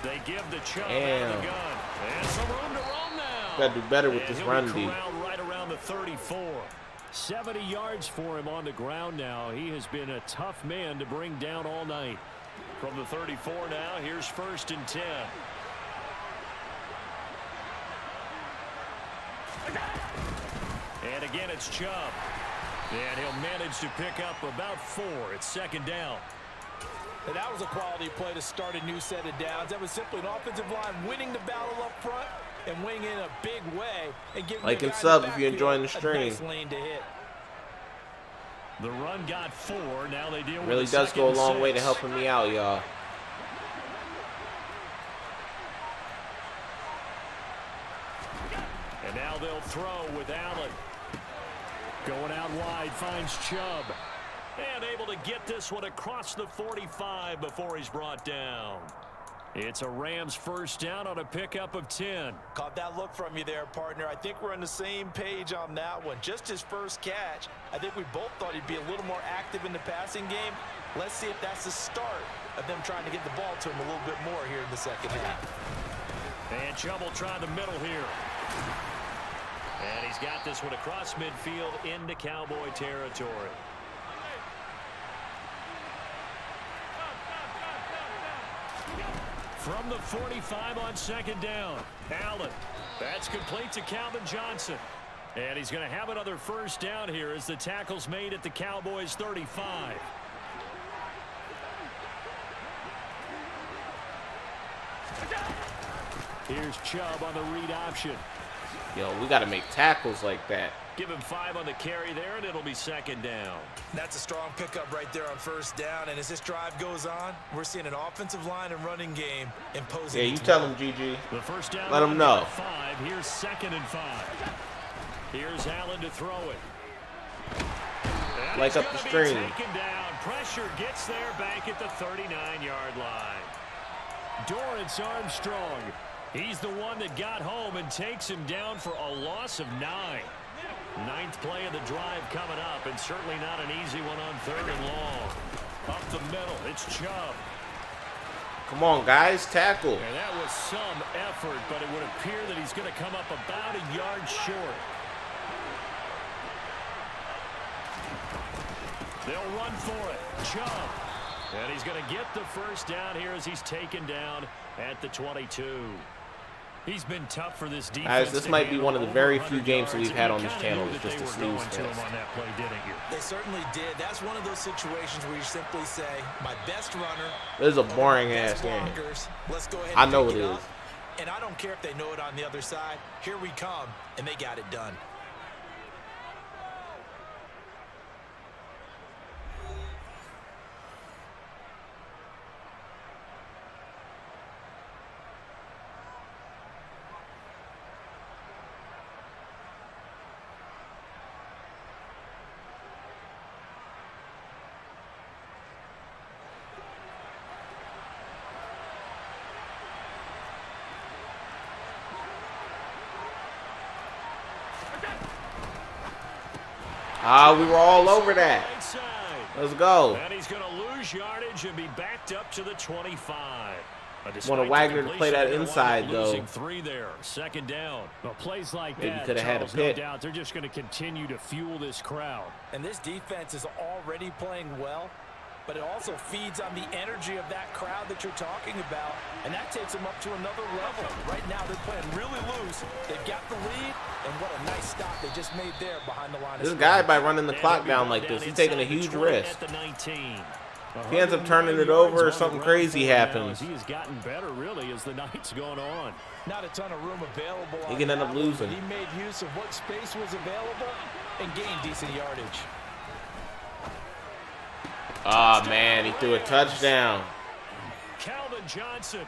[SPEAKER 2] They give the Chubb out of the gun. And some room to roam now.
[SPEAKER 1] Got to do better with this run D.
[SPEAKER 2] Right around the 34.
[SPEAKER 5] 70 yards for him on the ground now. He has been a tough man to bring down all night.
[SPEAKER 2] From the 34 now, here's 1st and 10. And again, it's Chubb. And he'll manage to pick up about 4. It's 2nd down.
[SPEAKER 3] And that was a quality play to start a new set of downs. That was simply an offensive line winning the battle up front and winning in a big way. And giving
[SPEAKER 1] like and sub if you're enjoying the stream.
[SPEAKER 3] Nice lane to hit.
[SPEAKER 2] The run got 4. Now they deal with
[SPEAKER 1] Really does go a long way to helping me out, y'all.
[SPEAKER 2] And now they'll throw with Allen.
[SPEAKER 5] Going out wide, finds Chubb.
[SPEAKER 2] And able to get this one across the 45 before he's brought down. It's a Rams first down on a pickup of 10.
[SPEAKER 3] Caught that look from you there, partner. I think we're on the same page on that one. Just his first catch. I think we both thought he'd be a little more active in the passing game. Let's see if that's the start of them trying to get the ball to him a little bit more here in the second half.
[SPEAKER 2] And Chubb will try the middle here. And he's got this one across midfield into Cowboy territory. From the 45 on 2nd down, Allen. That's complete to Calvin Johnson. And he's going to have another first down here as the tackle's made at the Cowboys 35.
[SPEAKER 5] Here's Chubb on the read option.
[SPEAKER 1] Yo, we got to make tackles like that.
[SPEAKER 2] Give him 5 on the carry there, and it'll be 2nd down.
[SPEAKER 3] That's a strong pickup right there on first down. And as this drive goes on, we're seeing an offensive line and running game imposing.
[SPEAKER 1] Yeah, you tell him, GG.
[SPEAKER 2] The first down.
[SPEAKER 1] Let him know.
[SPEAKER 2] 5. Here's 2nd and 5. Here's Allen to throw it. And
[SPEAKER 1] like up the stream.
[SPEAKER 2] Taken down. Pressure gets there back at the 39-yard line.
[SPEAKER 5] Dorrance Armstrong.
[SPEAKER 2] He's the one that got home and takes him down for a loss of 9. 9th play of the drive coming up, and certainly not an easy one on 3rd and long. Up the middle, it's Chubb.
[SPEAKER 1] Come on, guys, tackle.
[SPEAKER 2] And that was some effort, but it would appear that he's going to come up about a yard short. They'll run for it. Chubb. And he's going to get the first down here as he's taken down at the 22. He's been tough for this defense.
[SPEAKER 1] Guys, this might be one of the very few games that we've had on this channel. It's just a snooze fest.
[SPEAKER 2] On that play, didn't you?
[SPEAKER 3] They certainly did. That's one of those situations where you simply say, my best runner.
[SPEAKER 1] This is a boring ass game.
[SPEAKER 3] Let's go ahead.
[SPEAKER 1] I know it is.
[SPEAKER 3] And I don't care if they know it on the other side. Here we come, and they got it done.
[SPEAKER 1] We were all over that. Let's go.
[SPEAKER 2] And he's going to lose yardage and be backed up to the 25.
[SPEAKER 1] Want Wagner to play that inside, though.
[SPEAKER 2] Losing 3 there. Second down.
[SPEAKER 5] Well, plays like
[SPEAKER 1] Maybe
[SPEAKER 5] that,
[SPEAKER 1] could have had a
[SPEAKER 5] Charles,
[SPEAKER 1] pick.
[SPEAKER 5] no doubt, they're just going to continue to fuel this crowd.
[SPEAKER 3] And this defense is already playing well, but it also feeds on the energy of that crowd that you're talking about, and that takes them up to another level. Right now, they're playing really loose. They've got the lead, and what a nice stop they just made there behind the line of
[SPEAKER 1] This
[SPEAKER 3] scrimmage.
[SPEAKER 1] guy, by running the clock down like this, he's taking a huge risk. If he ends up turning it over or something crazy happens,
[SPEAKER 5] He has gotten better, really, as the night's gone on.
[SPEAKER 3] Not a ton of room available.
[SPEAKER 1] he
[SPEAKER 3] on
[SPEAKER 1] can end up
[SPEAKER 3] that one,
[SPEAKER 1] losing.
[SPEAKER 3] but he made use of what space was available and gained decent yardage.
[SPEAKER 1] Oh man, he threw a touchdown.
[SPEAKER 2] Calvin Johnson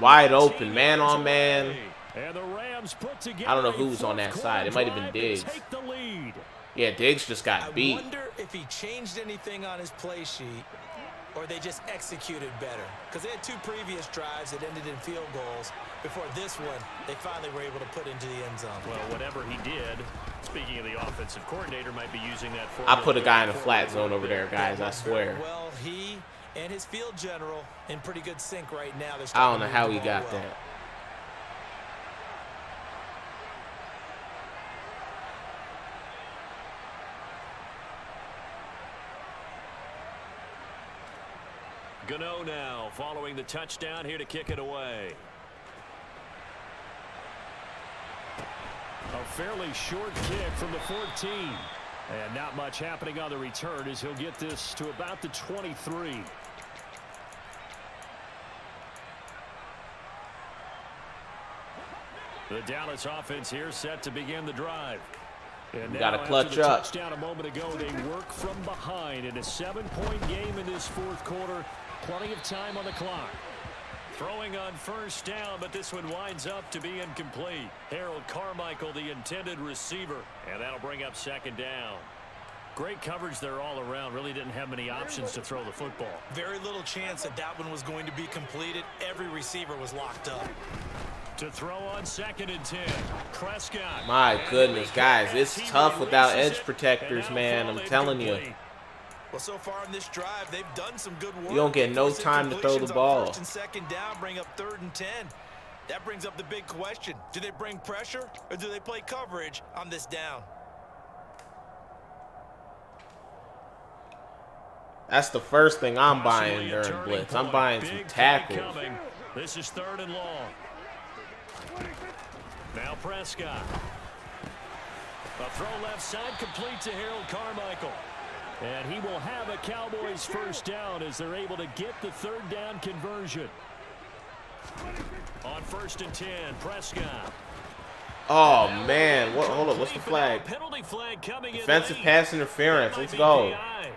[SPEAKER 1] Wide open, man on man.
[SPEAKER 2] And the Rams put together
[SPEAKER 1] I don't know who was on that side. It might have been Diggs.
[SPEAKER 2] take the lead.
[SPEAKER 1] Yeah, Diggs just got
[SPEAKER 3] I
[SPEAKER 1] beat.
[SPEAKER 3] wonder if he changed anything on his play sheet or they just executed better. Because they had 2 previous drives that ended in field goals. Before this one, they finally were able to put into the end zone.
[SPEAKER 2] Well, whatever he did, speaking of the offensive coordinator, might be using that for.
[SPEAKER 1] I put a guy in a flat zone over there, guys. I swear.
[SPEAKER 3] Well, he and his field general in pretty good sync right now. They're
[SPEAKER 1] I don't know
[SPEAKER 3] starting to
[SPEAKER 1] how
[SPEAKER 3] move
[SPEAKER 1] he
[SPEAKER 3] the ball
[SPEAKER 1] got
[SPEAKER 3] well.
[SPEAKER 1] that.
[SPEAKER 2] Gano now following the touchdown here to kick it away.
[SPEAKER 5] A fairly short kick from the 14. And not much happening on the return as he'll get this to about the 23. The Dallas offense here set to begin the drive. And
[SPEAKER 1] Gotta
[SPEAKER 5] now,
[SPEAKER 1] clutch
[SPEAKER 5] after the
[SPEAKER 1] up.
[SPEAKER 5] touchdown a moment ago, they work from behind in a 7-point game in this 4th quarter. Plenty of time on the clock.
[SPEAKER 2] Throwing on first down, but this one winds up to be incomplete. Harold Carmichael, the intended receiver, and that'll bring up second down.
[SPEAKER 5] Great coverage there all around. Really didn't have many options to throw the football.
[SPEAKER 3] Very little chance that that one was going to be completed. Every receiver was locked up.
[SPEAKER 2] To throw on 2nd and 10, Prescott.
[SPEAKER 1] My goodness, guys, it's tough without edge protectors, man. I'm telling you.
[SPEAKER 3] Well, so far in this drive, they've done some good work.
[SPEAKER 1] You don't get no
[SPEAKER 3] Forcing
[SPEAKER 1] time to throw the
[SPEAKER 3] completions on
[SPEAKER 1] ball.
[SPEAKER 3] 1st and 2nd down, bring up 3rd and 10. That brings up the big question. Do they bring pressure or do they play coverage on this down?
[SPEAKER 1] That's the first thing I'm buying during blitz. I'm buying some tackles.
[SPEAKER 2] This is 3rd and long. Now Prescott. A throw left side complete to Harold Carmichael.
[SPEAKER 5] And he will have a Cowboys first down as they're able to get the 3rd down conversion.
[SPEAKER 2] On 1st and 10, Prescott.
[SPEAKER 1] Oh man, what? Hold up, what's the flag?
[SPEAKER 2] Penalty flag coming in
[SPEAKER 1] Defensive
[SPEAKER 2] late.
[SPEAKER 1] pass interference.
[SPEAKER 2] That
[SPEAKER 1] Let's
[SPEAKER 2] might be
[SPEAKER 1] go.
[SPEAKER 2] PI.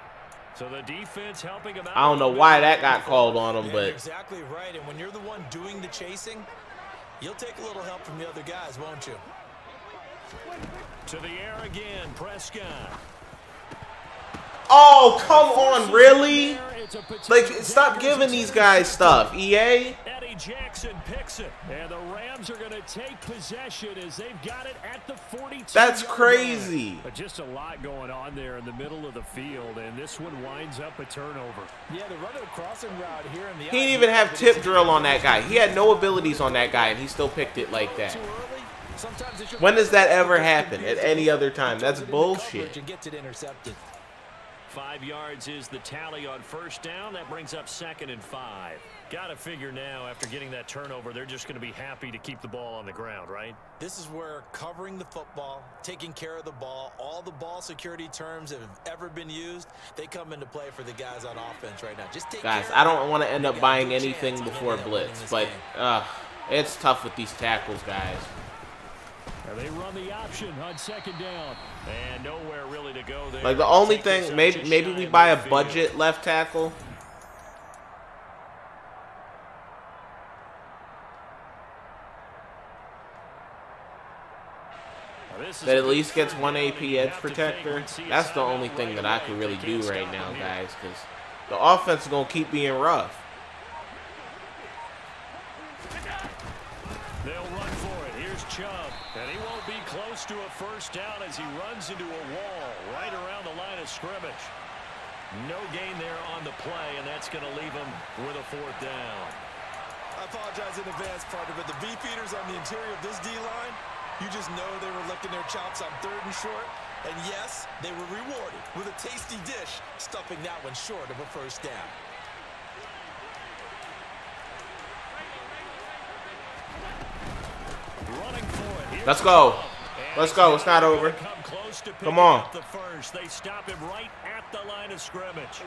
[SPEAKER 2] So the defense helping him out.
[SPEAKER 1] I don't know why that got called on him,
[SPEAKER 3] Yeah,
[SPEAKER 1] but
[SPEAKER 3] you're exactly right. And when you're the one doing the chasing, you'll take a little help from the other guys, won't you?
[SPEAKER 2] To the air again, Prescott.
[SPEAKER 1] oh, come on, really? Like, stop giving these guys stuff, EA.
[SPEAKER 5] Eddie Jackson picks it. And the Rams are going to take possession as they've got it at the 42.
[SPEAKER 1] That's crazy.
[SPEAKER 5] But just a lot going on there in the middle of the field, and this one winds up a turnover.
[SPEAKER 3] Yeah, they're running a crossing route here in the.
[SPEAKER 1] He didn't even have tip drill on that guy. He had no abilities on that guy, and he still picked it like that. When does that ever happen at any other time? That's bullshit.
[SPEAKER 3] And gets it intercepted.
[SPEAKER 2] 5 yards is the tally on first down. That brings up 2nd and 5. Got to figure now, after getting that turnover, they're just going to be happy to keep the ball on the ground, right?
[SPEAKER 3] This is where covering the football, taking care of the ball, all the ball security terms that have ever been used, they come into play for the guys on offense right now. Just take
[SPEAKER 1] Guys,
[SPEAKER 3] care
[SPEAKER 1] I
[SPEAKER 3] of
[SPEAKER 1] don't want to
[SPEAKER 3] it.
[SPEAKER 1] end
[SPEAKER 3] They
[SPEAKER 1] up
[SPEAKER 3] got a
[SPEAKER 1] buying
[SPEAKER 3] good
[SPEAKER 1] anything
[SPEAKER 3] chance of
[SPEAKER 1] before
[SPEAKER 3] ending up winning
[SPEAKER 1] blitz,
[SPEAKER 3] this
[SPEAKER 1] but
[SPEAKER 3] game.
[SPEAKER 1] it's tough with these tackles, guys.
[SPEAKER 5] And they run the option on second down.
[SPEAKER 2] And nowhere really to go there.
[SPEAKER 1] Like the only
[SPEAKER 2] Take this
[SPEAKER 1] thing,
[SPEAKER 2] out
[SPEAKER 1] maybe
[SPEAKER 2] just
[SPEAKER 1] maybe
[SPEAKER 2] shy
[SPEAKER 1] we
[SPEAKER 2] of
[SPEAKER 1] buy a
[SPEAKER 2] midfield.
[SPEAKER 1] budget left tackle. That at least gets one AP edge protector. That's the only thing that I could really do right now, guys, because the offense is going to keep being rough.
[SPEAKER 2] They'll run for it. Here's Chubb. And he won't be close to a first down as he runs into a wall right around the line of scrimmage. No gain there on the play, and that's going to leave him with a fourth down.
[SPEAKER 3] I apologize in advance, partner, but the beefeaters on the interior of this D-line, you just know they were licking their chops on 3rd and short. And yes, they were rewarded with a tasty dish, stuffing that one short of a first down.
[SPEAKER 2] Running for it. Here's
[SPEAKER 1] Let's go.
[SPEAKER 2] Chubb.
[SPEAKER 1] Let's go. It's not over.
[SPEAKER 2] Come close to
[SPEAKER 1] Come
[SPEAKER 2] picking
[SPEAKER 1] on.
[SPEAKER 2] up the first. They stop him right at the line of scrimmage.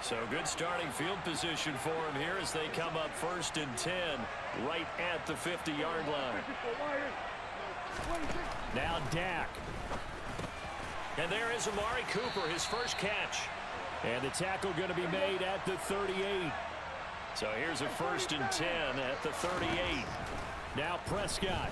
[SPEAKER 2] So good starting field position for him here as they come up 1st and 10 right at the 50-yard line.
[SPEAKER 5] Now Dak.
[SPEAKER 2] And there is Amari Cooper, his first catch.
[SPEAKER 5] And the tackle going to be made at the 38.
[SPEAKER 2] So here's a 1st and 10 at the 38.
[SPEAKER 5] Now Prescott.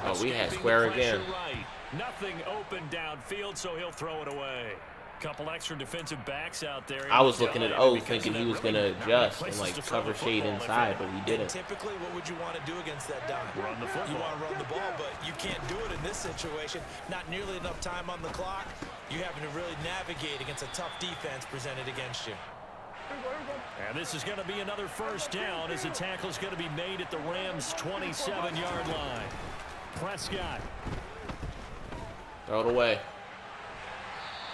[SPEAKER 1] Oh, we had
[SPEAKER 2] Escaping
[SPEAKER 1] square
[SPEAKER 2] the pressure
[SPEAKER 1] again.
[SPEAKER 2] right. Nothing open downfield, so he'll throw it away. Couple extra defensive backs out there.
[SPEAKER 1] I was looking at O
[SPEAKER 2] Because
[SPEAKER 1] thinking
[SPEAKER 2] of
[SPEAKER 1] he
[SPEAKER 2] that
[SPEAKER 1] was
[SPEAKER 2] really
[SPEAKER 1] going to
[SPEAKER 2] not
[SPEAKER 1] adjust
[SPEAKER 2] many
[SPEAKER 1] and
[SPEAKER 2] places
[SPEAKER 1] like
[SPEAKER 2] to throw
[SPEAKER 1] cover
[SPEAKER 2] the
[SPEAKER 1] shade
[SPEAKER 2] football,
[SPEAKER 1] inside,
[SPEAKER 2] my
[SPEAKER 1] but he
[SPEAKER 3] And
[SPEAKER 1] didn't.
[SPEAKER 3] typically, what would you want to do against that dime?
[SPEAKER 2] Run the football.
[SPEAKER 3] You want to run the ball, but you can't do it in this situation. Not nearly enough time on the clock. You're having to really navigate against a tough defense presented against you.
[SPEAKER 2] And this is going to be another first down as the tackle is going to be made at the Rams' 27-yard line.
[SPEAKER 5] Prescott.
[SPEAKER 1] Throw it away.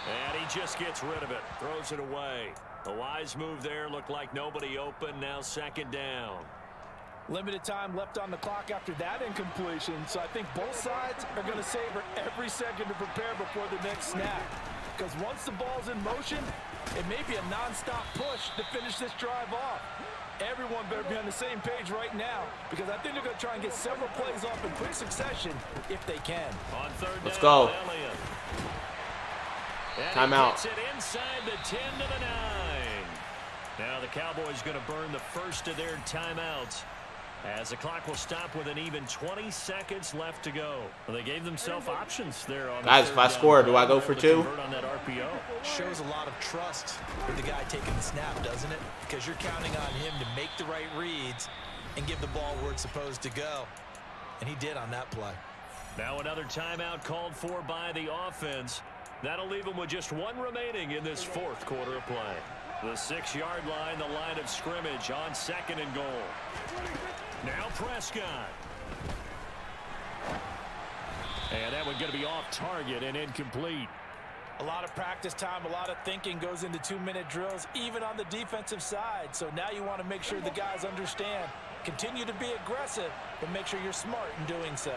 [SPEAKER 2] And he just gets rid of it. Throws it away. A wise move there. Looked like nobody open. Now 2nd down.
[SPEAKER 6] Limited time left on the clock after that incompletion, so I think both sides are going to savor every second to prepare before the next snap. Because once the ball's in motion, it may be a non-stop push to finish this drive off. Everyone better be on the same page right now, because I think they're going to try and get several plays off in quick succession if they can.
[SPEAKER 2] On 3rd
[SPEAKER 1] Let's
[SPEAKER 2] down,
[SPEAKER 1] go.
[SPEAKER 2] Elliott. And
[SPEAKER 1] Timeout.
[SPEAKER 2] he gets it inside the 10 to the 9. Now the Cowboys going to burn the first of their timeouts as the clock will stop with an even 20 seconds left to go. Well, they gave themselves options there on
[SPEAKER 1] Guys,
[SPEAKER 2] the
[SPEAKER 1] if I
[SPEAKER 2] 3rd down
[SPEAKER 1] score, do I
[SPEAKER 2] drive.
[SPEAKER 1] go
[SPEAKER 2] They're
[SPEAKER 1] for
[SPEAKER 2] able to
[SPEAKER 1] 2?
[SPEAKER 2] convert on that RPO.
[SPEAKER 3] Shows a lot of trust with the guy taking the snap, doesn't it? Because you're counting on him to make the right reads and give the ball where it's supposed to go. And he did on that play.
[SPEAKER 2] Now another timeout called for by the offense. That'll leave them with just one remaining in this 4th quarter of play. The 6-yard line, the line of scrimmage on 2nd and goal. Now Prescott. And that one going to be off target and incomplete.
[SPEAKER 3] A lot of practice time, a lot of thinking goes into 2-minute drills, even on the defensive side. So now you want to make sure the guys understand. Continue to be aggressive, but make sure you're smart in doing so.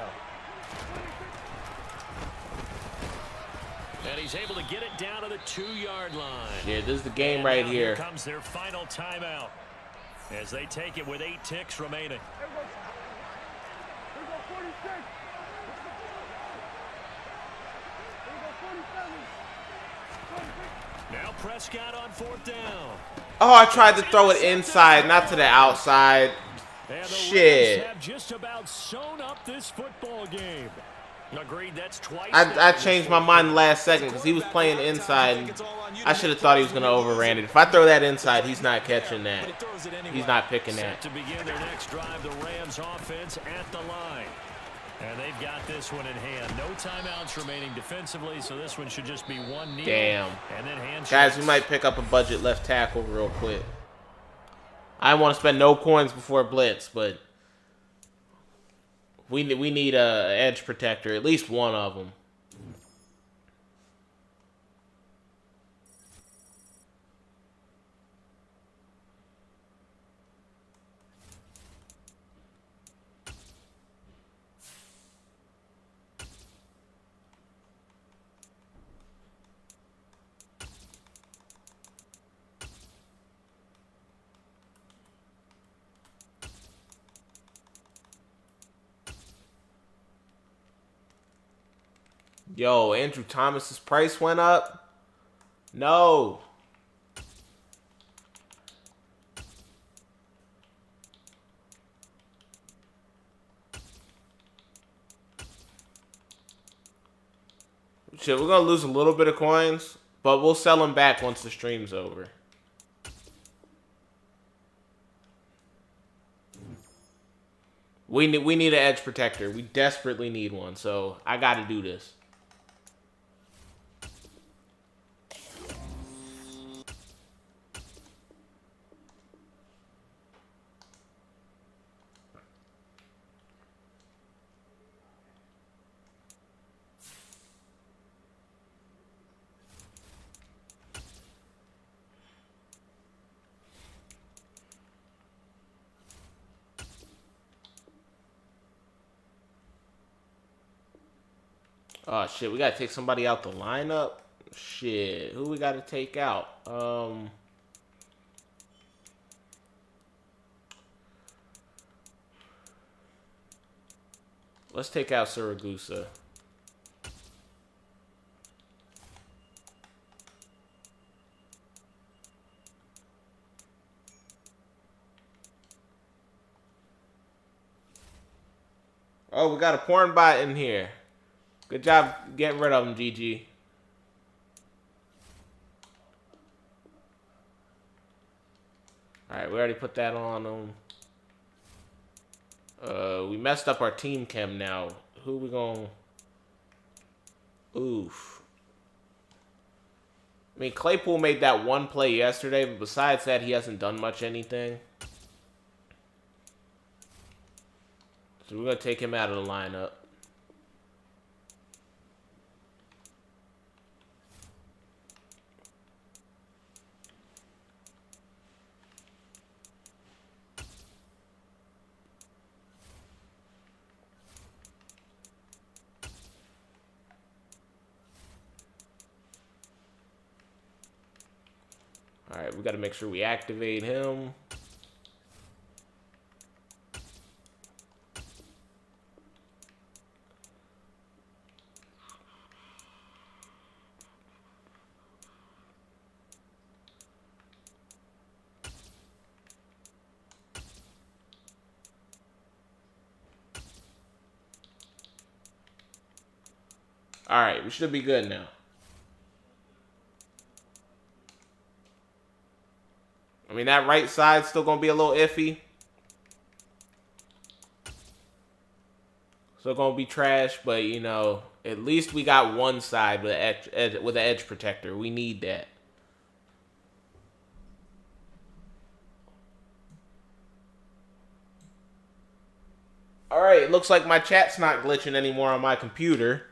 [SPEAKER 2] And he's able to get it down to the 2-yard line.
[SPEAKER 1] Yeah, this is the game
[SPEAKER 2] And
[SPEAKER 1] right
[SPEAKER 2] now
[SPEAKER 1] here.
[SPEAKER 2] Comes their final timeout as they take it with 8 ticks remaining.
[SPEAKER 4] Here we go 46. Here we go 47. 46.
[SPEAKER 2] Now Prescott on 4th down.
[SPEAKER 1] Oh, I tried to throw it inside, not to the outside.
[SPEAKER 5] And the
[SPEAKER 1] Shit.
[SPEAKER 5] Rams have just about sewn up this football game.
[SPEAKER 2] Agreed, that's twice.
[SPEAKER 1] I changed my mind last second because he was playing inside. And I should have thought he was going to overran it. If I throw that inside, he's not catching that. He's not picking that.
[SPEAKER 2] Set to begin their next drive, the Rams offense at the line. And they've got this one in hand. No timeouts remaining defensively, so this one should just be one kneel.
[SPEAKER 1] Damn.
[SPEAKER 2] And then handshakes.
[SPEAKER 1] Guys, we might pick up a budget left tackle real quick. I want to spend no coins before blitz, but we need a edge protector, at least one of them. Yo, Andrew Thomas's price went up. No. Shit, we're gonna lose a little bit of coins, but we'll sell them back once the stream's over. We need an edge protector. We desperately need one, so I gotta do this. Oh shit, we gotta take somebody out the lineup. Shit, who we gotta take out? Let's take out Siragusa. Oh, we got a porn bot in here. Good job getting rid of him, GG. Alright, we already put that on him. We messed up our team chem now. Who we gonna... Oof. I mean, Claypool made that one play yesterday, but besides that, he hasn't done much anything. So we're gonna take him out of the lineup. Alright, we got to make sure we activate him. Alright, we should be good now. I mean, that right side's still going to be a little iffy. Still going to be trash, but, you know, at least we got one side with an edge protector. We need that. Alright, it looks like my chat's not glitching anymore on my computer.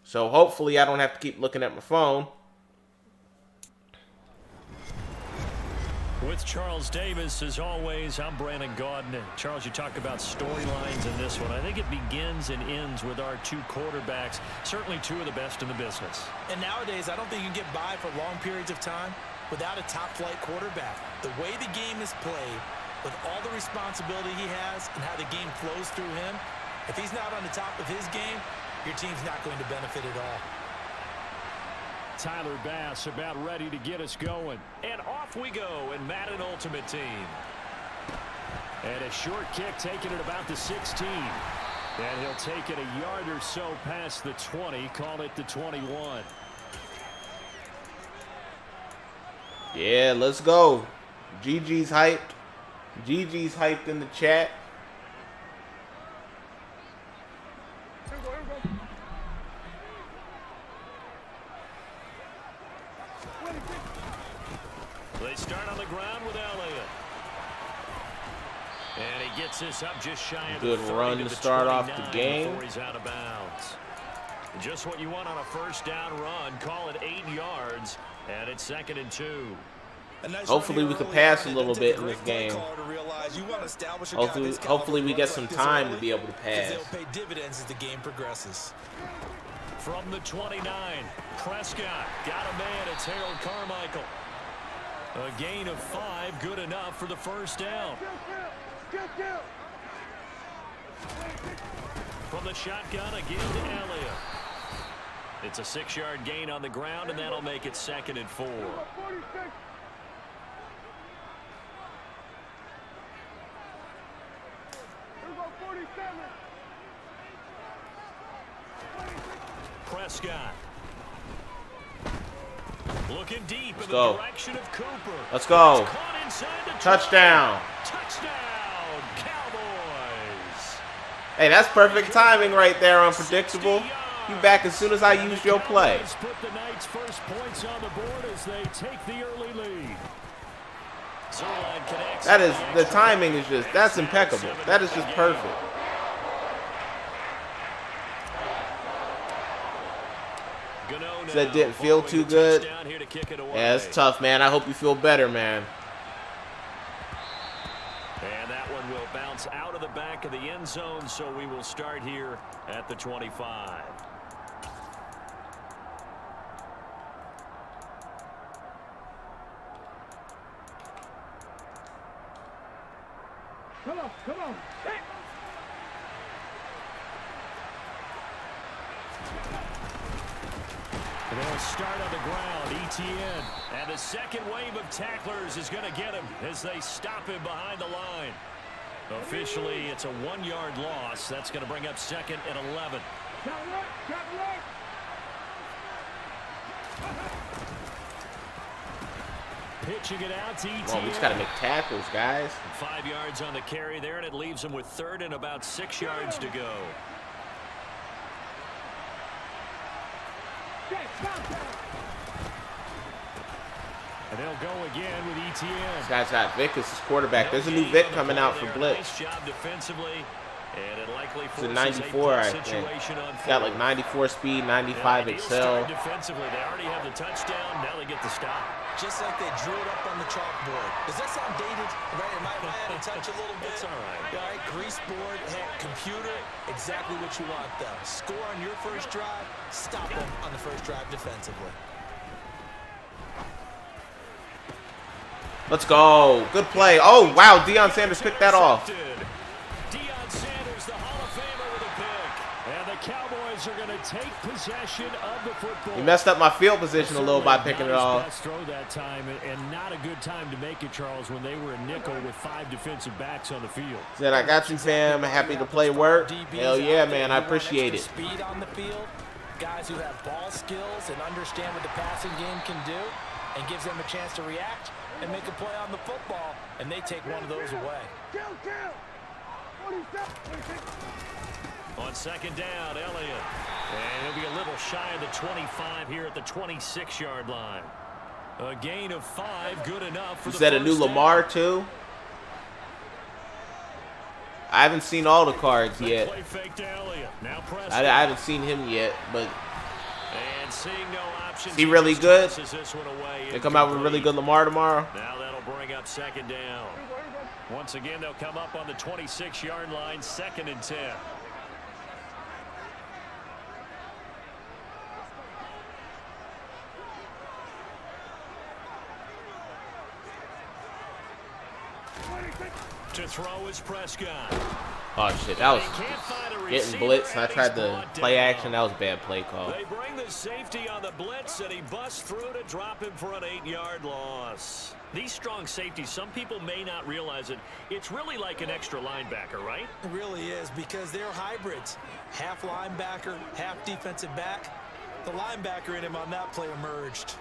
[SPEAKER 1] So hopefully I don't have to keep looking at my phone.
[SPEAKER 5] With Charles Davis, as always, I'm Brandon Gaudin. And Charles, you talk about storylines in this one. I think it begins and ends with our two quarterbacks, certainly two of the best in the business.
[SPEAKER 3] And nowadays, I don't think you can get by for long periods of time without a top-flight quarterback. The way the game is played, with all the responsibility he has and how the game flows through him, if he's not on the top of his game, your team's not going to benefit at all.
[SPEAKER 5] Tyler Bass about ready to get us going. And off we go in Madden Ultimate Team. And a short kick taking it about the 16. And he'll take it a yard or so past the 20. Call it the 21.
[SPEAKER 1] Yeah, let's go. GG's hyped. GG's hyped in the chat.
[SPEAKER 2] They start on the ground with Elliott. And he gets this up just shy of
[SPEAKER 1] Good run to start off the game.
[SPEAKER 2] Before he's out of bounds. Just what you want on a first down run. Call it 8 yards. And it's 2nd and 2.
[SPEAKER 1] Hopefully we can pass a little bit in this game. Hopefully we get some time to be able to pass.
[SPEAKER 3] They'll pay dividends as the game progresses.
[SPEAKER 2] From the 29, Prescott got a man. It's Harold Carmichael. A gain of 5, good enough for the first down. From the shotgun again to Elliott. It's a 6-yard gain on the ground, and that'll make it 2nd and 4.
[SPEAKER 4] 46. Here we go, 47.
[SPEAKER 2] Prescott. Looking deep in
[SPEAKER 1] go.
[SPEAKER 2] the direction of Cooper.
[SPEAKER 1] Let's go.
[SPEAKER 2] It's caught inside the
[SPEAKER 1] Touchdown.
[SPEAKER 2] Touchdown, Cowboys.
[SPEAKER 1] Hey, that's perfect timing right there, Unpredictable. You back as soon as I used your play.
[SPEAKER 5] Cowboys put the Knights' first points on the board as they take the early lead.
[SPEAKER 2] Zerline connects.
[SPEAKER 1] That is, the timing is just, that's impeccable. That is just perfect. That didn't feel too good. Yeah, it's tough, man. I hope you feel better, man.
[SPEAKER 2] And that one will bounce out of the back of the end zone, so we will start here at the 25.
[SPEAKER 4] Come on, come on. Hey.
[SPEAKER 5] They'll start on the ground. ETN.
[SPEAKER 2] And the second wave of tacklers is going to get him as they stop him behind the line. Officially, it's a 1-yard loss. That's going to bring up 2nd and 11.
[SPEAKER 5] Pitching it out to ETN.
[SPEAKER 1] Well, we just got to make tackles, guys.
[SPEAKER 2] 5 yards on the carry there, and it leaves him with 3rd and about 6 yards to go.
[SPEAKER 5] And they'll go again with ETN.
[SPEAKER 1] This guy's got Vick as his quarterback. There's a new Vick coming out for blitz.
[SPEAKER 2] Nice job defensively, and it likely
[SPEAKER 1] It's a 94, I think. Got like 94 speed, 95 excel.
[SPEAKER 2] Defensively, they already have the touchdown. Now they get the stop.
[SPEAKER 3] Just like they drew it up on the chalkboard. Does that sound dated? Right? Am I out of touch a little bit?
[SPEAKER 2] It's all right.
[SPEAKER 3] All right, grease board, hey, computer, exactly what you want, though. Score on your first drive, stop them on the first drive defensively.
[SPEAKER 1] Let's go. Good play. Oh, wow. Deion Sanders picked that off.
[SPEAKER 2] Deion Sanders, the Hall of Famer, with a pick.
[SPEAKER 5] And the Cowboys are going to take possession of the football.
[SPEAKER 1] He messed up my field position a little by picking it off.
[SPEAKER 5] Best throw that time, and not a good time to make it, Charles, when they were a nickel with 5 defensive backs on the field.
[SPEAKER 1] Said, I got you, fam. Happy to play work. Hell yeah, man. I appreciate it.
[SPEAKER 3] Speed on the field, guys who have ball skills and understand what the passing game can do, and gives them a chance to react and make a play on the football, and they take one of those away.
[SPEAKER 4] Kill. 47.
[SPEAKER 2] On 2nd down, Elliott. And he'll be a little shy of the 25 here at the 26-yard line. A gain of 5, good enough for
[SPEAKER 1] Is
[SPEAKER 2] the
[SPEAKER 1] that a new
[SPEAKER 2] first
[SPEAKER 1] Lamar,
[SPEAKER 2] down.
[SPEAKER 1] too? I haven't seen all the cards yet.
[SPEAKER 2] Play fake to Elliott. Now Prescott.
[SPEAKER 1] I haven't seen him yet, but
[SPEAKER 2] And seeing no options.
[SPEAKER 1] is he really good?
[SPEAKER 2] Tosses this one away.
[SPEAKER 1] They come out with a really good Lamar tomorrow.
[SPEAKER 2] Now that'll bring up 2nd down. Once again, they'll come up on the 26-yard line, 2nd and 10. To throw is Prescott.
[SPEAKER 1] Oh, shit. That was
[SPEAKER 2] They can't find a
[SPEAKER 1] getting
[SPEAKER 2] receiver,
[SPEAKER 1] blitzed. I
[SPEAKER 2] and
[SPEAKER 1] tried
[SPEAKER 2] he's
[SPEAKER 1] to
[SPEAKER 2] brought
[SPEAKER 1] play
[SPEAKER 2] down.
[SPEAKER 1] action. That was a bad play call.
[SPEAKER 2] They bring the safety on the blitz, and he busts through to drop him for an 8-yard loss. These strong safeties, some people may not realize it. It's really like an extra linebacker, right?
[SPEAKER 3] It really is, because they're hybrids. Half linebacker, half defensive back. The linebacker in him on that play emerged.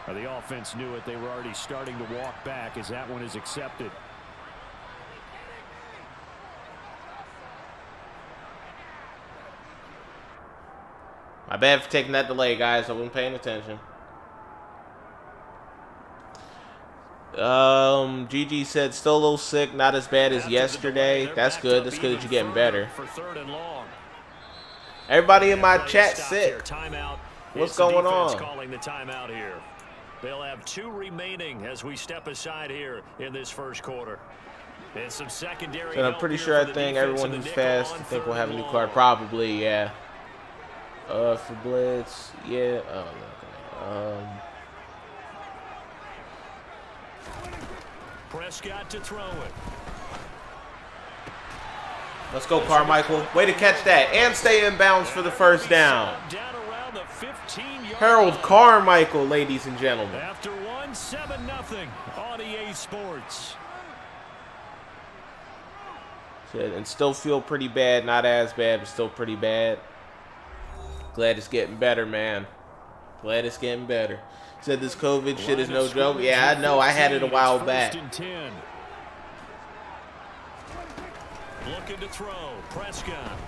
[SPEAKER 5] The offense knew it. They were already starting to walk back as that one is accepted.
[SPEAKER 1] My bad for taking that delay, guys. I wasn't paying attention. GG said still a little sick, not as bad as yesterday. That's good. That's good that you're getting better.
[SPEAKER 2] For 3rd and long.
[SPEAKER 1] Everybody in my
[SPEAKER 2] Play
[SPEAKER 1] chat
[SPEAKER 2] stopped
[SPEAKER 1] sick.
[SPEAKER 2] here. Timeout.
[SPEAKER 1] What's
[SPEAKER 2] It's the
[SPEAKER 1] going
[SPEAKER 2] defense
[SPEAKER 1] on?
[SPEAKER 2] calling the timeout here. They'll have 2 remaining as we step aside here in this first quarter. And some secondary.
[SPEAKER 1] And I'm
[SPEAKER 2] help
[SPEAKER 1] pretty
[SPEAKER 2] here
[SPEAKER 1] sure
[SPEAKER 2] for
[SPEAKER 1] I
[SPEAKER 2] the
[SPEAKER 1] think
[SPEAKER 2] defense
[SPEAKER 1] everyone
[SPEAKER 2] in the
[SPEAKER 1] who's
[SPEAKER 2] nickel
[SPEAKER 1] fast
[SPEAKER 2] on
[SPEAKER 1] I think
[SPEAKER 2] 3rd
[SPEAKER 1] will have a
[SPEAKER 2] and
[SPEAKER 1] new
[SPEAKER 2] long.
[SPEAKER 1] card. Probably, yeah. For blitz, yeah. Oh, no.
[SPEAKER 2] Prescott to throw it.
[SPEAKER 1] Let's go, Carmichael. Way to catch that and stay in bounds for the first down.
[SPEAKER 2] Down around the 15-yard
[SPEAKER 1] Harold
[SPEAKER 2] line.
[SPEAKER 1] Carmichael, ladies and gentlemen.
[SPEAKER 2] After 7-0 on EA Sports.
[SPEAKER 1] And still feel pretty bad. Not as bad, but still pretty bad. Glad it's getting better, man. Glad it's getting better. Said this COVID shit is no joke. Yeah, I know. I had it a while back.
[SPEAKER 2] Looking to throw. Prescott.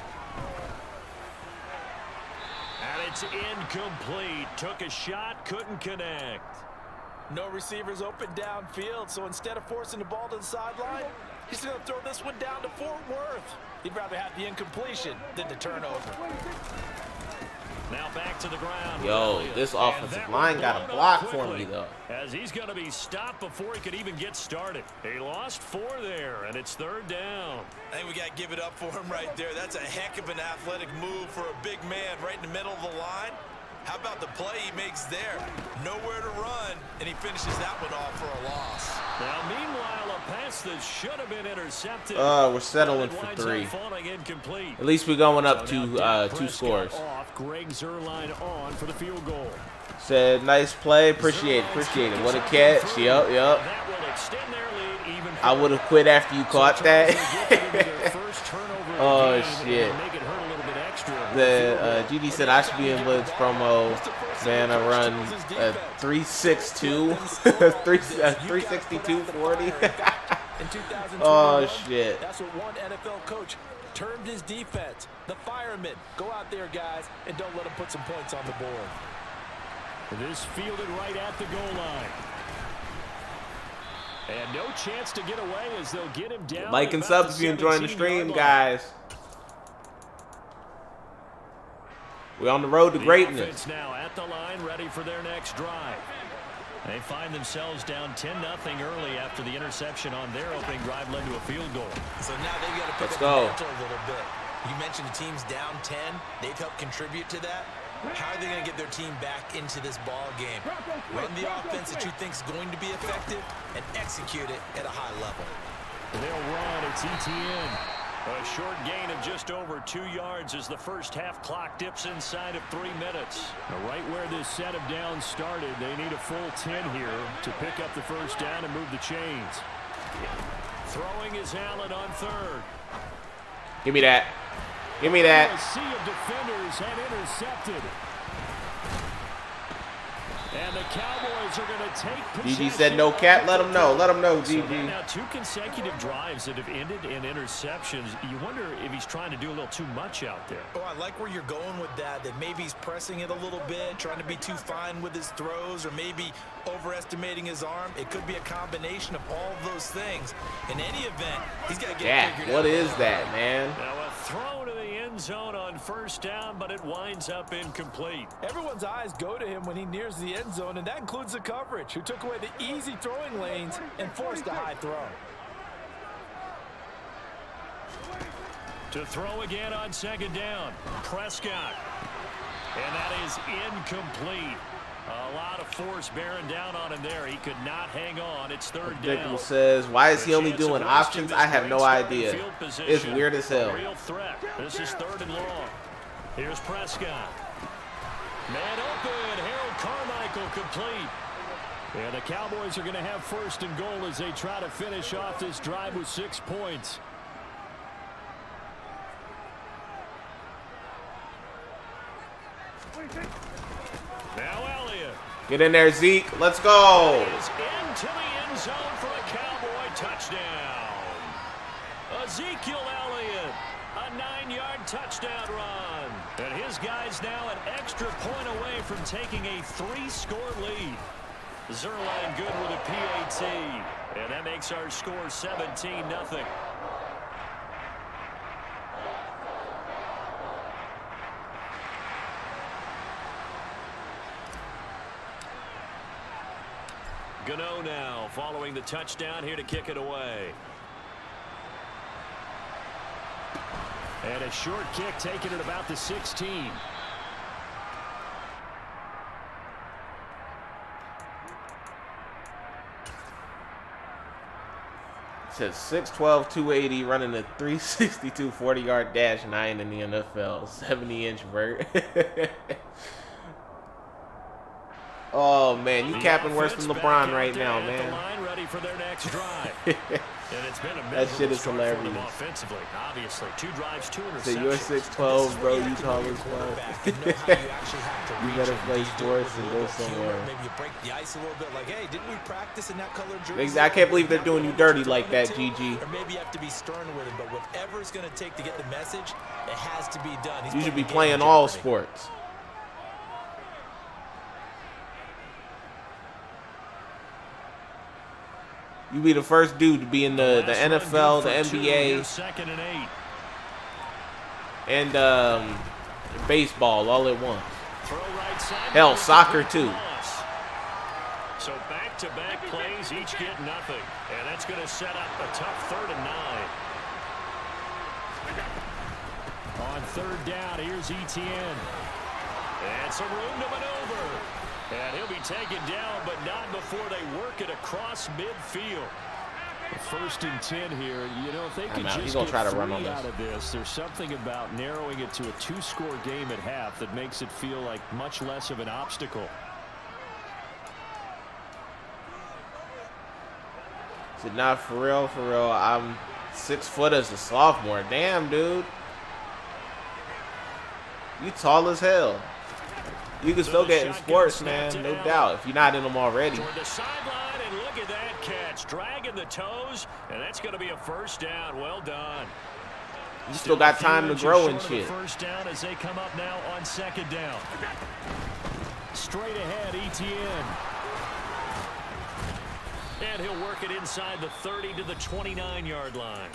[SPEAKER 2] And it's incomplete. Took a shot, couldn't connect.
[SPEAKER 6] No receivers open downfield, so instead of forcing the ball to the sideline, he's going to throw this one down to Fort Worth. He'd rather have the incompletion than the turnover.
[SPEAKER 2] Now back to the ground.
[SPEAKER 1] Yo, this offensive line got a block for me, though.
[SPEAKER 2] As he's going to be stopped before he could even get started. He lost 4 there, and it's 3rd down.
[SPEAKER 6] I think we got to give it up for him right there. That's a heck of an athletic move for a big man right in the middle of the line. How about the play he makes there? Nowhere to run, and he finishes that one off for a loss.
[SPEAKER 2] Now, meanwhile, a pass that should have been intercepted.
[SPEAKER 1] We're settling for 3. At least we're going up to 2 scores.
[SPEAKER 5] Off, Greg Zuerlein on for the field goal.
[SPEAKER 1] Said, nice play. Appreciate it. What a catch. Yup.
[SPEAKER 2] That will extend their lead even
[SPEAKER 1] I would have quit after you caught that. Oh, shit.
[SPEAKER 5] Make it hurt a little bit extra.
[SPEAKER 1] The GD said I should be in Blitz promo. Man, I run 3.62, 3.62.40. Oh shit!
[SPEAKER 6] That's what one NFL coach termed his defense. The firemen. Go out there, guys, and don't let them put some points on the board.
[SPEAKER 5] This fielded right at the goal line. And no chance to get away as they'll get him down.
[SPEAKER 1] Like and sub if you're enjoying the stream, guys. We're on the road to greatness.
[SPEAKER 2] Now at the line, ready for their next drive. They find themselves down 10-0 early after the interception on their opening drive led to a field goal.
[SPEAKER 6] So now they've got to pick up the mantle a little bit. You mentioned the team's down 10. They've helped contribute to that. How are they going to get their team back into this ball game? Run the offense that you think is going to be effective and execute it at a high level.
[SPEAKER 5] They'll run. It's ETN.
[SPEAKER 2] A short gain of just over 2 yards as the first half clock dips inside of 3 minutes.
[SPEAKER 5] Right where this set of downs started, they need a full 10 here to pick up the first down and move the chains.
[SPEAKER 2] Throwing is Allen on 3rd.
[SPEAKER 1] Give me that. Give me that.
[SPEAKER 5] A sea of defenders had intercepted. And the Cowboys are going to take possession.
[SPEAKER 1] GG said no cat. Let them know. Let them know, GG.
[SPEAKER 2] So now 2 consecutive drives that have ended in interceptions. You wonder if he's trying to do a little too much out there.
[SPEAKER 6] Oh, I like where you're going with that maybe he's pressing it a little bit, trying to be too fine with his throws, or maybe overestimating his arm. It could be a combination of all of those things. In any event, he's got to get it figured out.
[SPEAKER 1] What is that, man?
[SPEAKER 2] Now a throw to the end zone on first down, but it winds up incomplete.
[SPEAKER 6] Everyone's eyes go to him when he nears the end zone, and that includes the coverage, who took away the easy throwing lanes and forced a high throw.
[SPEAKER 2] To throw again on 2nd down, Prescott. And that is incomplete. A lot of force bearing down on him there. He could not hang on. It's 3rd down.
[SPEAKER 1] Says, why is he only doing options? I have no idea. It's weird as hell.
[SPEAKER 2] Real threat. This is 3rd and long. Here's Prescott. Man open. Harold Carmichael complete.
[SPEAKER 5] And the Cowboys are going to have 1st and goal as they try to finish off this drive with 6 points.
[SPEAKER 2] Now Elliott.
[SPEAKER 1] Get in there, Zeke. Let's go.
[SPEAKER 2] Is into the end zone for a Cowboy touchdown. Ezekiel Elliott, a 9-yard touchdown run. And his guys now an extra point away from taking a 3-score lead. Zuerlein good with a PAT. And that makes our score 17-0. Gano now following the touchdown here to kick it away.
[SPEAKER 5] And a short kick taken at about the 16.
[SPEAKER 1] says 6'12", 280, running a 362 40-yard dash, 9 in the NFL, 70-inch vert. Oh man, you capping worse than LeBron right now, man.
[SPEAKER 2] Ready for their next drive. And it's been a
[SPEAKER 1] that shit is hilarious.
[SPEAKER 2] Offensively, obviously, 2 drives, 2 interceptions.
[SPEAKER 1] So you're 6'12", bro. You tall as well. You better play sports and go somewhere.
[SPEAKER 3] Maybe you break the ice a little bit. Like, hey, didn't we practice in that colored jersey?
[SPEAKER 1] I can't believe they're doing you dirty like that, GG.
[SPEAKER 3] Or maybe you have to be stern with him. But whatever it's going to take to get the message, it has to be done.
[SPEAKER 1] You should be playing all sports. You be the first dude to be in the NFL, the NBA, and baseball all at once. Hell, soccer too.
[SPEAKER 2] So back-to-back plays, each get nothing. And that's going to set up a tough 3rd and 9.
[SPEAKER 5] On 3rd down, here's Etienne.
[SPEAKER 2] And some room to maneuver. And he'll be taken down, but not before they work it across midfield.
[SPEAKER 5] 1st and 10 here. You know, if they could just
[SPEAKER 1] get
[SPEAKER 5] try to run out of this, there's something about narrowing it to a 2-score game at half that makes it feel like much less of an obstacle.
[SPEAKER 1] So not for real, I'm 6 foot as a sophomore. Damn, dude. You tall as hell. You can still get in sports, man, no doubt, if you're not in them already.
[SPEAKER 2] Toward the sideline, and look at that catch. Dragging the toes, and that's going to be a 1st down. Well done.
[SPEAKER 1] You still got time to grow and shit.
[SPEAKER 5] 1st down as they come up now on 2nd down. Straight ahead, Etienne.
[SPEAKER 2] And he'll work it inside the 30 to the 29-yard line.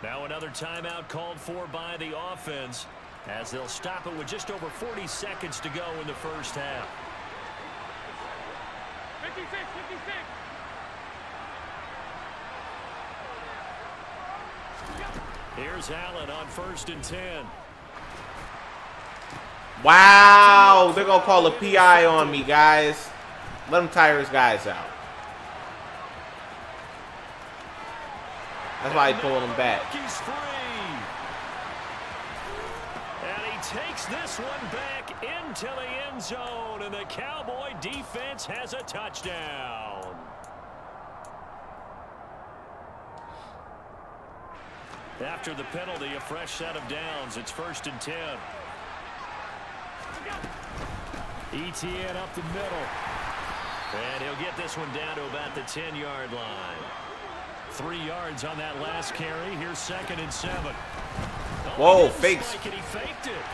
[SPEAKER 2] Now another timeout called for by the offense, as they'll stop it with just over 40 seconds to go in the 1st half.
[SPEAKER 4] 56, 56.
[SPEAKER 2] Here's Allen on 1st and 10.
[SPEAKER 1] Wow, they're going to call a PI on me, guys. Let them tire his guys out. That's why he's pulling them back.
[SPEAKER 2] He's free. And he takes this one back into the end zone, and the Cowboy defense has a touchdown. After the penalty, a fresh set of downs. It's 1st and 10.
[SPEAKER 5] Etienne up the middle.
[SPEAKER 2] And he'll get this one down to about the 10-yard line.
[SPEAKER 5] 3 yards on that last carry. Here's 2nd and 7.
[SPEAKER 1] Whoa, fake.
[SPEAKER 2] And he faked it.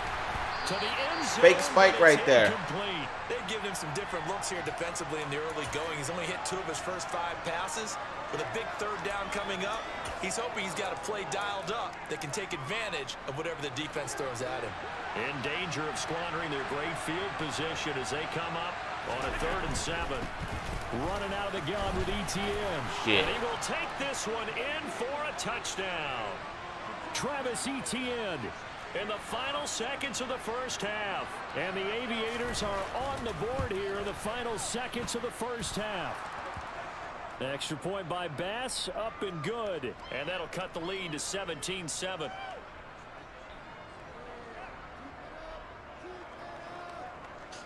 [SPEAKER 2] To the end zone,
[SPEAKER 1] Fake spike right there.
[SPEAKER 2] Incomplete.
[SPEAKER 3] They've given him some different looks here defensively in the early going. He's only hit 2 of his first 5 passes. With a big 3rd down coming up, he's hoping he's got a play dialed up that can take advantage of whatever the defense throws at him.
[SPEAKER 2] In danger of squandering their great field position as they come up on a 3rd and 7.
[SPEAKER 5] Running out of the gun with Etienne.
[SPEAKER 1] Shit.
[SPEAKER 2] And he will take this one in for a touchdown.
[SPEAKER 5] Travis Etienne.
[SPEAKER 2] In the final seconds of the 1st half.
[SPEAKER 5] And the Aviators are on the board here in the final seconds of the 1st half. The extra point by Bass, up and good.
[SPEAKER 2] And that'll cut the lead to 17-7.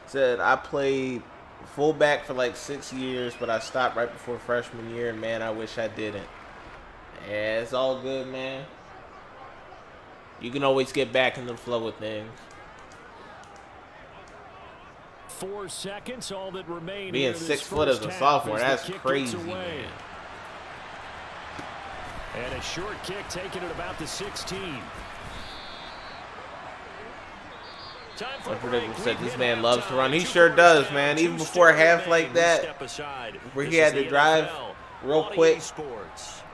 [SPEAKER 1] Said I played fullback for like 6 years, but I stopped right before freshman year, and man, I wish I didn't. Yeah, it's all good, man. You can always get back in the flow of things.
[SPEAKER 5] 4 seconds, all that remain.
[SPEAKER 1] Being 6 foot as a sophomore, that's crazy, man.
[SPEAKER 5] And a short kick taken at about the 16.
[SPEAKER 1] Some people said this man loves to run. He sure does, man. Even before a half like that, where he had to drive real quick.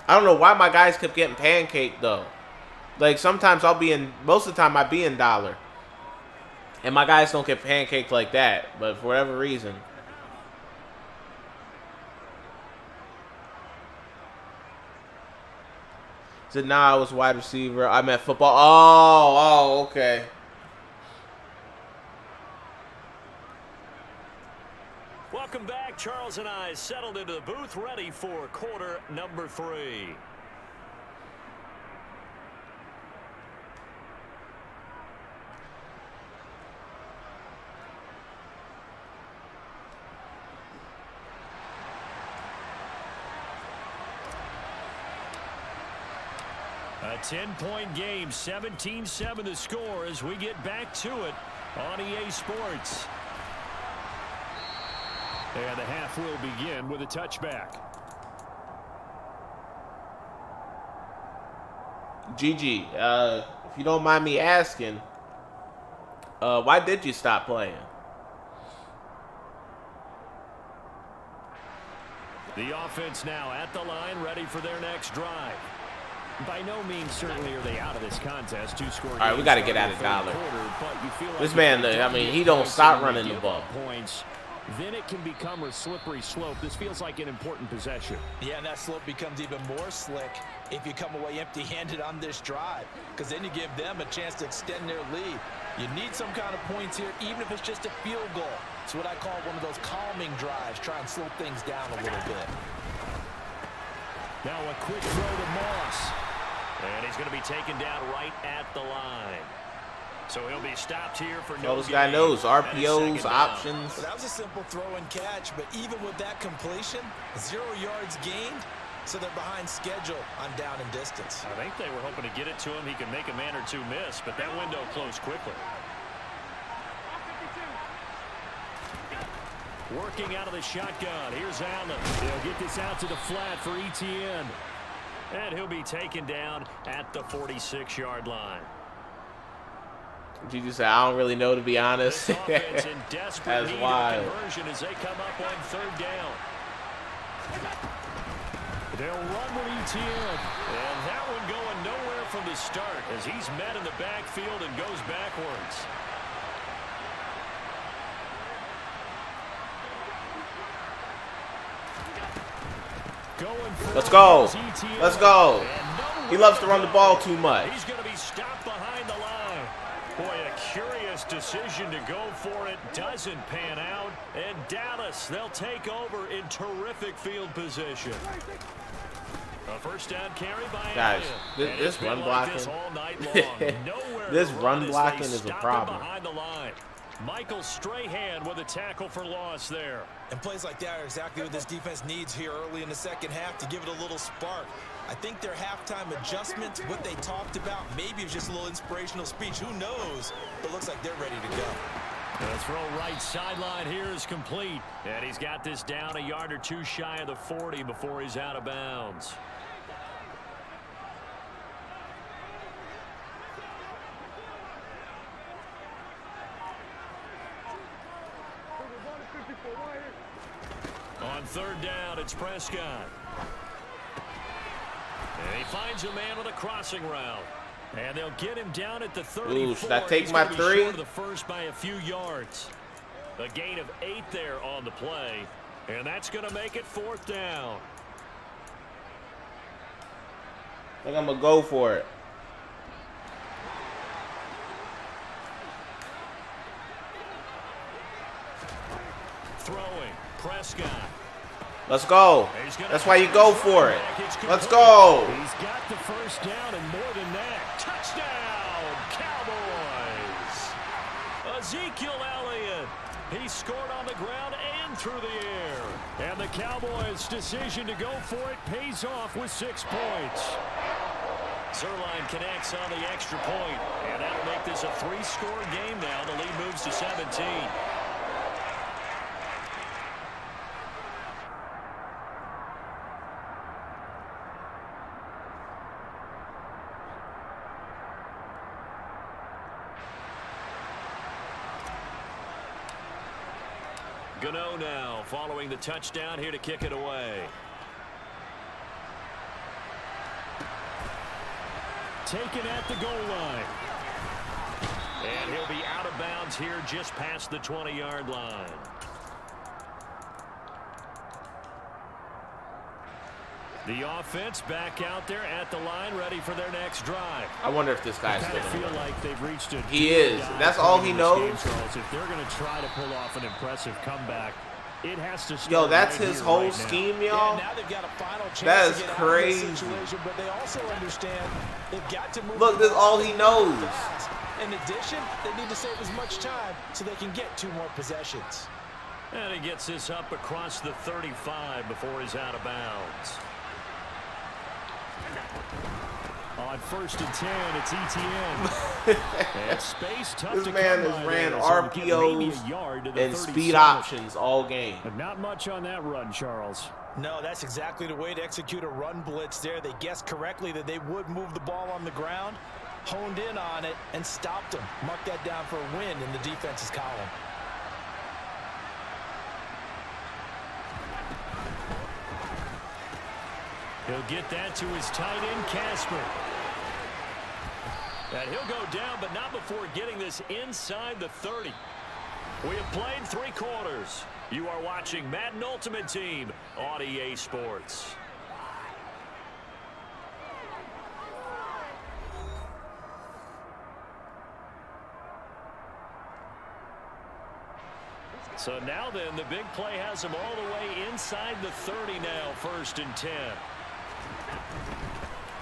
[SPEAKER 1] I don't know why my guys kept getting pancaked, though. Like, sometimes most of the time I be in dollar. And my guys don't get pancaked like that, but for whatever reason. So now I was wide receiver. I'm at football. Oh, okay.
[SPEAKER 2] Welcome back. Charles and I settled into the booth, ready for quarter number 3. A 10-point game, 17-7 the score as we get back to it on EA Sports. And the half will begin with a touchback.
[SPEAKER 1] Gigi, if you don't mind me asking, why did you stop playing?
[SPEAKER 2] The offense now at the line, ready for their next drive. By no means certainly are they out of this contest. Two-score.
[SPEAKER 1] All right, we got to get out of Dollar. This man, I mean, he don't stop running the ball.
[SPEAKER 5] Points, then it can become a slippery slope. This feels like an important possession.
[SPEAKER 3] Yeah, and that slope becomes even more slick if you come away empty-handed on this drive, because then you give them a chance to extend their lead. You need some kind of points here, even if it's just a field goal. It's what I call one of those calming drives. Try and slow things down a little bit.
[SPEAKER 2] Now a quick throw to Moss. And he's going to be taken down right at the line. So he'll be stopped here for no gain.
[SPEAKER 1] This guy knows RPOs, options.
[SPEAKER 3] Well, that was a simple throw and catch, but even with that completion, 0 yards gained, so they're behind schedule on down and distance.
[SPEAKER 2] I think they were hoping to get it to him. He could make a man or two miss, but that window closed quickly. Working out of the shotgun. Here's Allen.
[SPEAKER 5] They'll get this out to the flat for ETN.
[SPEAKER 2] And he'll be taken down at the 46-yard line.
[SPEAKER 1] Gigi said, I don't really know, to be honest.
[SPEAKER 2] Offense in desperate
[SPEAKER 1] That's
[SPEAKER 2] need
[SPEAKER 1] wild.
[SPEAKER 2] of conversion as they come up on 3rd down.
[SPEAKER 5] They'll run with ETN.
[SPEAKER 2] And that one going nowhere from the start as he's met in the backfield and goes backwards.
[SPEAKER 1] Let's go. Let's go. He loves to run the ball too much.
[SPEAKER 2] He's going to be stopped behind the line. Boy, a curious decision to go for it. Doesn't pan out. And Dallas, they'll take over in terrific field position. A first down carry by
[SPEAKER 1] Guys,
[SPEAKER 2] Allen.
[SPEAKER 1] this run blocking. This run blocking is a problem.
[SPEAKER 2] Behind the line. Michael Strahan with a tackle for loss there.
[SPEAKER 3] And plays like that are exactly what this defense needs here early in the second half to give it a little spark. I think their halftime adjustments, what they talked about, maybe it's just a little inspirational speech. Who knows? But looks like they're ready to go.
[SPEAKER 2] The throw right sideline here is complete. And he's got this down a yard or two shy of the 40 before he's out of bounds. On 3rd down, it's Prescott. And he finds a man with a crossing route. And they'll get him down at the 34.
[SPEAKER 1] Ooh, should I take
[SPEAKER 2] He's
[SPEAKER 1] my
[SPEAKER 2] gonna be
[SPEAKER 1] 3?
[SPEAKER 2] short of the first by a few yards. A gain of 8 there on the play. And that's going to make it 4th down.
[SPEAKER 1] I think I'm going to go for it.
[SPEAKER 2] Throwing. Prescott.
[SPEAKER 1] Let's go. That's why you go for it. Let's go.
[SPEAKER 5] He's got the first down and more than that.
[SPEAKER 2] Touchdown, Cowboys. Ezekiel Elliott. He scored on the ground and through the air.
[SPEAKER 5] And the Cowboys' decision to go for it pays off with 6 points.
[SPEAKER 2] Zerline connects on the extra point. And that'll make this a 3-score game now. The lead moves to 17. Gano now following the touchdown here to kick it away.
[SPEAKER 5] Taken at the goal line.
[SPEAKER 2] And he'll be out of bounds here just past the 20-yard line. The offense back out there at the line, ready for their next drive.
[SPEAKER 1] I wonder if this guy's still
[SPEAKER 5] I feel like they've reached a
[SPEAKER 1] He is. That's all he knows.
[SPEAKER 5] If they're going to try to pull off an impressive comeback, It has to start.
[SPEAKER 1] Yo, that's
[SPEAKER 5] right
[SPEAKER 1] his
[SPEAKER 5] here,
[SPEAKER 1] whole
[SPEAKER 5] right now.
[SPEAKER 1] scheme,
[SPEAKER 6] Yeah,
[SPEAKER 1] y'all.
[SPEAKER 6] now they've got a final chance
[SPEAKER 1] That is
[SPEAKER 6] to get
[SPEAKER 1] crazy.
[SPEAKER 6] out of this situation, but they also understand they've got to move.
[SPEAKER 1] Look, this is all he knows.
[SPEAKER 6] fast. In addition, they need to save as much time so they can get 2 more possessions.
[SPEAKER 2] And he gets this up across the 35 before he's out of bounds.
[SPEAKER 5] On 1st and 10, it's ETN. And space tough
[SPEAKER 1] This
[SPEAKER 5] to
[SPEAKER 1] man
[SPEAKER 5] come
[SPEAKER 1] has
[SPEAKER 5] by
[SPEAKER 1] ran
[SPEAKER 5] there, so he'll get maybe
[SPEAKER 1] RPOs
[SPEAKER 5] a yard to the
[SPEAKER 1] and speed
[SPEAKER 5] 37.
[SPEAKER 1] options all game.
[SPEAKER 5] But not much on that run, Charles.
[SPEAKER 3] No, that's exactly the way to execute a run blitz there. They guessed correctly that they would move the ball on the ground, honed in on it, and stopped them. Mark that down for a win in the defense's column.
[SPEAKER 5] He'll get that to his tight end, Casper.
[SPEAKER 2] And he'll go down, but not before getting this inside the 30. We have played 3 quarters. You are watching Madden Ultimate Team on EA Sports. So now then, the big play has him all the way inside the 30 now, 1st and 10.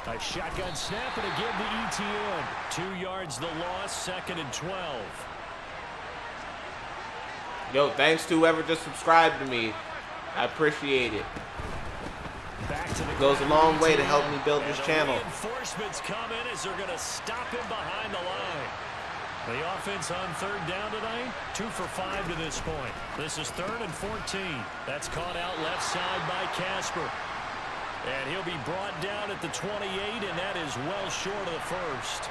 [SPEAKER 5] A shotgun snap and again to ETN.
[SPEAKER 2] 2 yards the loss, 2nd and 12.
[SPEAKER 1] Yo, thanks to whoever just subscribed to me. I appreciate it.
[SPEAKER 5] Back to the
[SPEAKER 1] It goes a long way to help me build this
[SPEAKER 2] And
[SPEAKER 1] channel.
[SPEAKER 2] Reinforcements come in as they're going to stop him behind the line. The offense on 3rd down tonight, 2 for 5 to this point. This is 3rd and 14. That's caught out left side by Casper. And he'll be brought down at the 28, and that is well short of the 1st.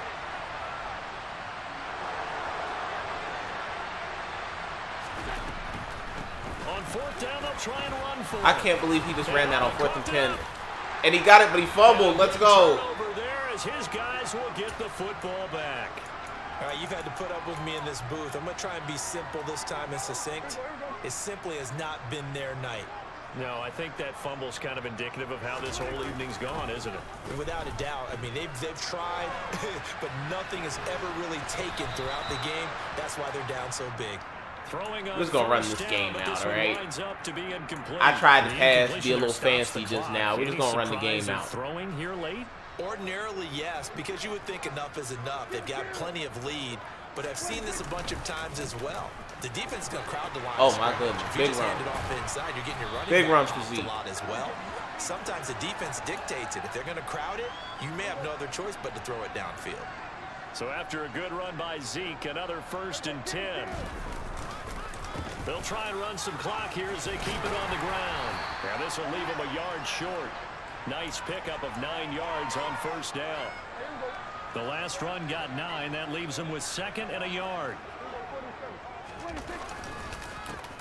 [SPEAKER 2] On 4th down, they'll try and run for it.
[SPEAKER 1] I can't believe he just ran that on 4th and 10. And he got it, but he fumbled. Let's go.
[SPEAKER 2] Over there as his guys will get the football back.
[SPEAKER 3] All right, you've had to put up with me in this booth. I'm going to try and be simple this time and succinct. It simply has not been their night.
[SPEAKER 2] No, I think that fumble's kind of indicative of how this whole evening's gone, isn't it?
[SPEAKER 3] Without a doubt. I mean, they've tried, but nothing has ever really taken throughout the game. That's why they're down so big.
[SPEAKER 2] Throwing on
[SPEAKER 1] We're just gonna run
[SPEAKER 2] 1st
[SPEAKER 1] this
[SPEAKER 2] down,
[SPEAKER 1] game
[SPEAKER 2] but
[SPEAKER 1] out,
[SPEAKER 2] this
[SPEAKER 1] all
[SPEAKER 2] one
[SPEAKER 1] right?
[SPEAKER 2] winds up to be incomplete.
[SPEAKER 1] I tried to
[SPEAKER 2] The
[SPEAKER 1] pass, be a
[SPEAKER 2] incompletion
[SPEAKER 1] little
[SPEAKER 2] stops the
[SPEAKER 1] fancy just
[SPEAKER 2] clock.
[SPEAKER 1] now. We're just
[SPEAKER 2] Any
[SPEAKER 1] gonna run the
[SPEAKER 2] surprise
[SPEAKER 1] game
[SPEAKER 2] of
[SPEAKER 1] out.
[SPEAKER 2] Throwing here late?
[SPEAKER 3] Ordinarily, yes, because you would think enough is enough. They've got plenty of lead, but I've seen this a bunch of times as well. The defense is going to crowd the line.
[SPEAKER 1] Oh, my
[SPEAKER 3] of scrimmage.
[SPEAKER 1] goodness.
[SPEAKER 3] If you
[SPEAKER 1] Big
[SPEAKER 3] just
[SPEAKER 1] run.
[SPEAKER 3] hand it off inside, you're getting your running
[SPEAKER 1] Big
[SPEAKER 3] back
[SPEAKER 1] run
[SPEAKER 3] chopped
[SPEAKER 1] physique.
[SPEAKER 3] a lot as well. Sometimes the defense dictates it. If they're going to crowd it, you may have no other choice but to throw it downfield.
[SPEAKER 2] So after a good run by Zeke, another 1st and 10. They'll try and run some clock here as they keep it on the ground. Now this will leave them a yard short. Nice pickup of 9 yards on 1st down. The last run got 9. That leaves them with 2nd and a yard.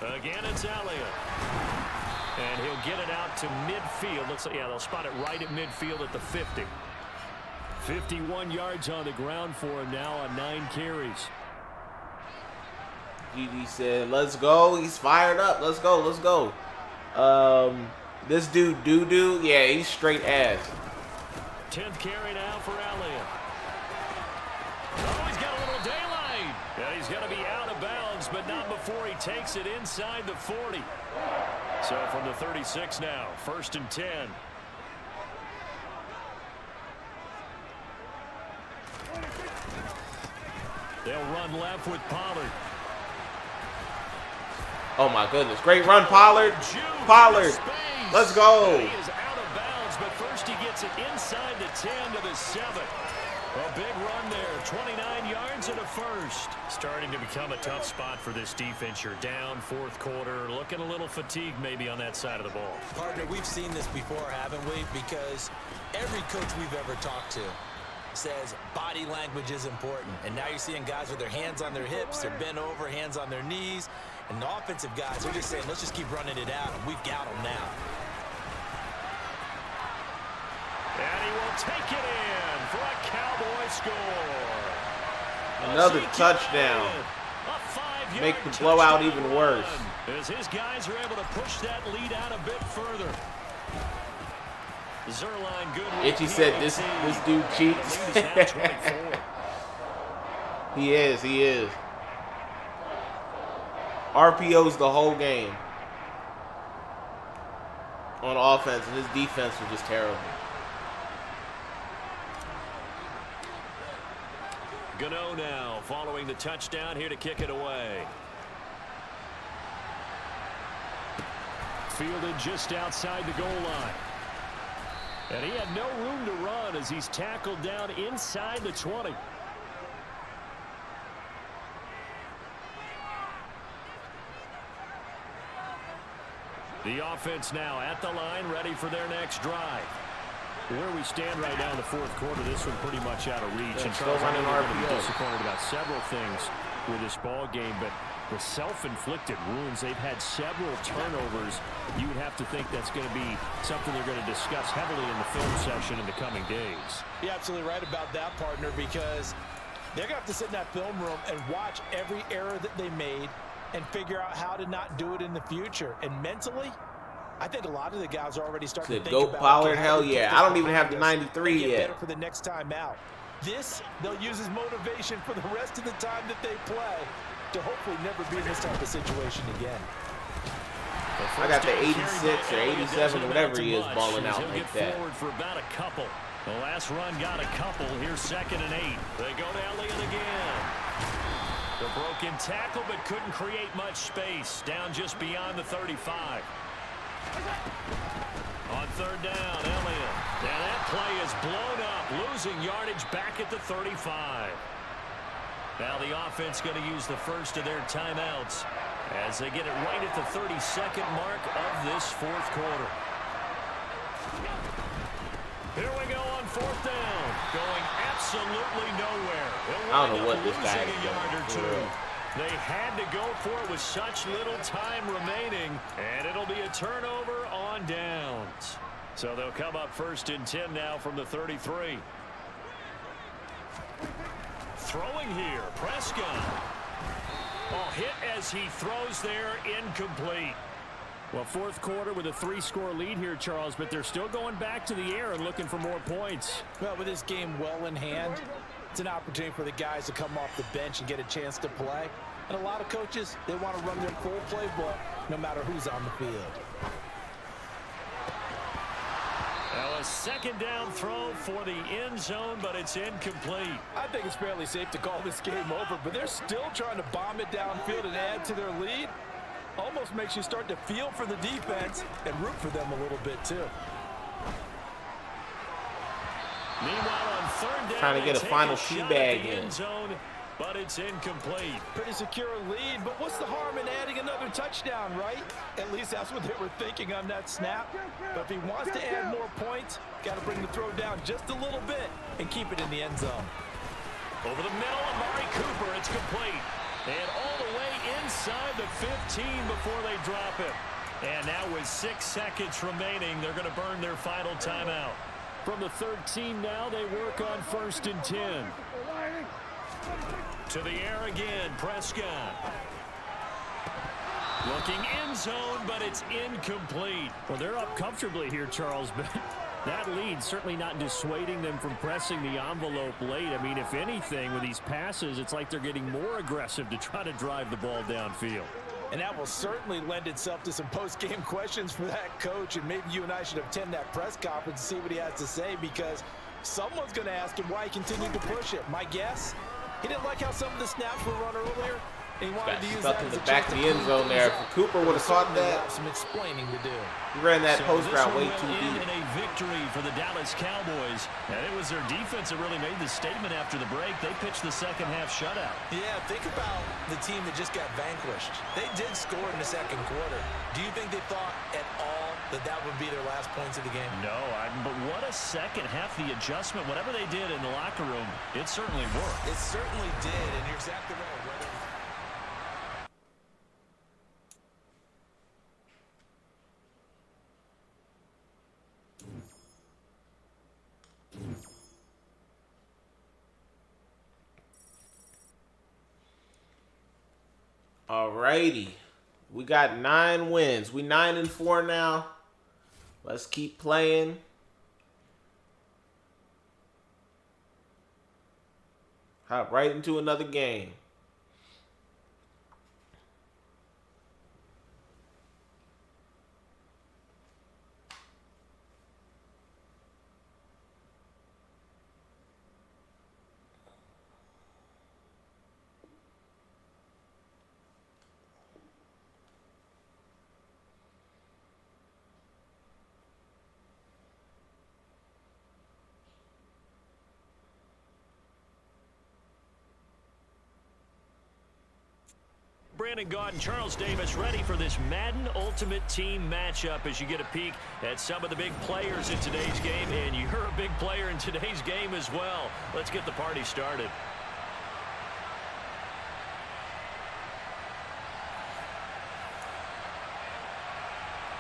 [SPEAKER 2] Again, it's Elliott. And he'll get it out to midfield. Looks like, yeah, they'll spot it right at midfield at the 50.
[SPEAKER 5] 51 yards on the ground for him now on 9 carries.
[SPEAKER 1] GG said, let's go. He's fired up. Let's go. Let's go. This dude, Doo-Doo, yeah, he's straight ass.
[SPEAKER 2] 10th carry now for Elliott. Oh, he's got a little daylight. And he's going to be out of bounds, but not before he takes it inside the 40. So from the 36 now, 1st and 10. They'll run left with Pollard.
[SPEAKER 1] Oh, my goodness. Great run, Pollard. Pollard. Let's go.
[SPEAKER 2] He is out of bounds, but first he gets it inside the 10 to the 7. A big run there, 29 yards and a 1st. Starting to become a tough spot for this defense. You're down 4th quarter, looking a little fatigued maybe on that side of the ball.
[SPEAKER 3] Partner, we've seen this before, haven't we? Because every coach we've ever talked to says body language is important. And now you're seeing guys with their hands on their hips, they're bent over, hands on their knees. And the offensive guys are just saying, let's just keep running it out, and we've got them now.
[SPEAKER 2] And he will take it in for a Cowboy score.
[SPEAKER 1] Another
[SPEAKER 2] Zeke
[SPEAKER 1] touchdown.
[SPEAKER 2] Elliott, a 5-yard
[SPEAKER 1] Make the blowout
[SPEAKER 2] touchdown
[SPEAKER 1] even worse.
[SPEAKER 2] run as his guys are able to push that lead out a bit further. Zerline good. with
[SPEAKER 1] Itchy said
[SPEAKER 2] the
[SPEAKER 1] this
[SPEAKER 2] 18.
[SPEAKER 1] dude
[SPEAKER 2] The
[SPEAKER 1] cheats.
[SPEAKER 2] lead is now 24.
[SPEAKER 1] He is. RPO's the whole game. on offense, and his defense was just terrible.
[SPEAKER 2] Gano now following the touchdown here to kick it away.
[SPEAKER 5] Fielded just outside the goal line. And he had no room to run as he's tackled down inside the 20. The offense now at the line, ready for their next drive. Where we stand right now in the fourth quarter, this one pretty much out of reach.
[SPEAKER 1] Yeah,
[SPEAKER 5] and Charles, I know you're going to be disappointed about several things with this ball game, but the self-inflicted wounds, they've had several turnovers. You would have to think that's going to be something they're going to discuss heavily in the film session in the coming days.
[SPEAKER 3] You're absolutely right about that, partner, because they're going to have to sit in that film room and watch every error that they made and figure out how to not do it in the future. And mentally, I think a lot of the guys are already starting to think
[SPEAKER 1] Goat
[SPEAKER 3] about
[SPEAKER 1] Pollard, hell yeah. I don't even have the 93 yet.
[SPEAKER 3] Better for the next time out. This, they'll use as motivation for the rest of the time that they play to hopefully never be in this type of situation again.
[SPEAKER 1] I got the 86 or 87, whatever he is, balling out like that.
[SPEAKER 2] Forward for about a couple. The last run got a couple. Here's 2nd and 8. They go to Elliott again. The broken tackle, but couldn't create much space. Down just beyond the 35. On 3rd down, Elliott. And that play is blown up, losing yardage back at the 35. Now the offense going to use the first of their timeouts as they get it right at the 32nd mark of this fourth quarter. Here we go on 4th down. Going absolutely nowhere.
[SPEAKER 1] I don't know what this guy
[SPEAKER 2] is
[SPEAKER 1] doing.
[SPEAKER 2] a yard or two. They had to go for it with such little time remaining, and it'll be a turnover on downs. So they'll come up 1st and 10 now from the 33. Throwing here, Prescott. Oh, hit as he throws there, incomplete.
[SPEAKER 5] Well, fourth quarter with a 3-score lead here, Charles, but they're still going back to the air and looking for more points.
[SPEAKER 3] Well, with this game well in hand, it's an opportunity for the guys to come off the bench and get a chance to play. And a lot of coaches, they want to run their full playbook no matter who's on the field.
[SPEAKER 2] Now a 2nd down throw for the end zone, but it's incomplete.
[SPEAKER 6] I think it's fairly safe to call this game over, but they're still trying to bomb it downfield and add to their lead. Almost makes you start to feel for the defense and root for them a little bit too.
[SPEAKER 2] Meanwhile, on 3rd down,
[SPEAKER 1] Trying to get a final teabag in.
[SPEAKER 2] End zone, but it's incomplete.
[SPEAKER 6] Pretty secure lead, but what's the harm in adding another touchdown, right? At least that's what they were thinking on that snap. But if he wants to add more points, got to bring the throw down just a little bit and keep it in the end zone.
[SPEAKER 2] Over the middle, Amari Cooper, it's complete. And all the way inside the 15 before they drop it. And now with 6 seconds remaining, they're going to burn their final timeout.
[SPEAKER 5] From the 13 now, they work on 1st and 10.
[SPEAKER 2] To the air again, Prescott. Looking end zone, but it's incomplete.
[SPEAKER 5] Well, they're up comfortably here, Charles, but that lead certainly not dissuading them from pressing the envelope late. I mean, if anything, with these passes, it's like they're getting more aggressive to try to drive the ball downfield.
[SPEAKER 3] And that will certainly lend itself to some post-game questions for that coach. And maybe you and I should attend that press conference and see what he has to say, because someone's going to ask him why he continued to push it. My guess, he didn't like how some of the snaps were run earlier. And he wanted to use that
[SPEAKER 1] in
[SPEAKER 3] as
[SPEAKER 1] the
[SPEAKER 3] a
[SPEAKER 1] back of
[SPEAKER 3] chance
[SPEAKER 1] the end zone there. If Cooper would have caught that,
[SPEAKER 3] some explaining to do.
[SPEAKER 1] he ran that
[SPEAKER 2] So
[SPEAKER 1] post
[SPEAKER 2] this
[SPEAKER 1] route
[SPEAKER 2] one
[SPEAKER 1] way
[SPEAKER 2] will
[SPEAKER 1] too
[SPEAKER 2] end
[SPEAKER 1] deep.
[SPEAKER 2] in a victory for the Dallas Cowboys. And it was their defense that really made the statement after the break. They pitched the second half shutout.
[SPEAKER 3] Yeah, think about the team that just got vanquished. They did score in the second quarter. Do you think they thought at all that that would be their last points of the game?
[SPEAKER 2] No, but what a second half. The adjustment, whatever they did in the locker room, it certainly worked.
[SPEAKER 3] It certainly did, and you're exactly right.
[SPEAKER 1] Alrighty, we got 9 wins. We 9-4 now. Let's keep playing. Hop right into another game.
[SPEAKER 2] Brandon Gaud and Charles Davis ready for this Madden Ultimate Team matchup as you get a peek at some of the big players in today's game, and you're a big player in today's game as well. Let's get the party started.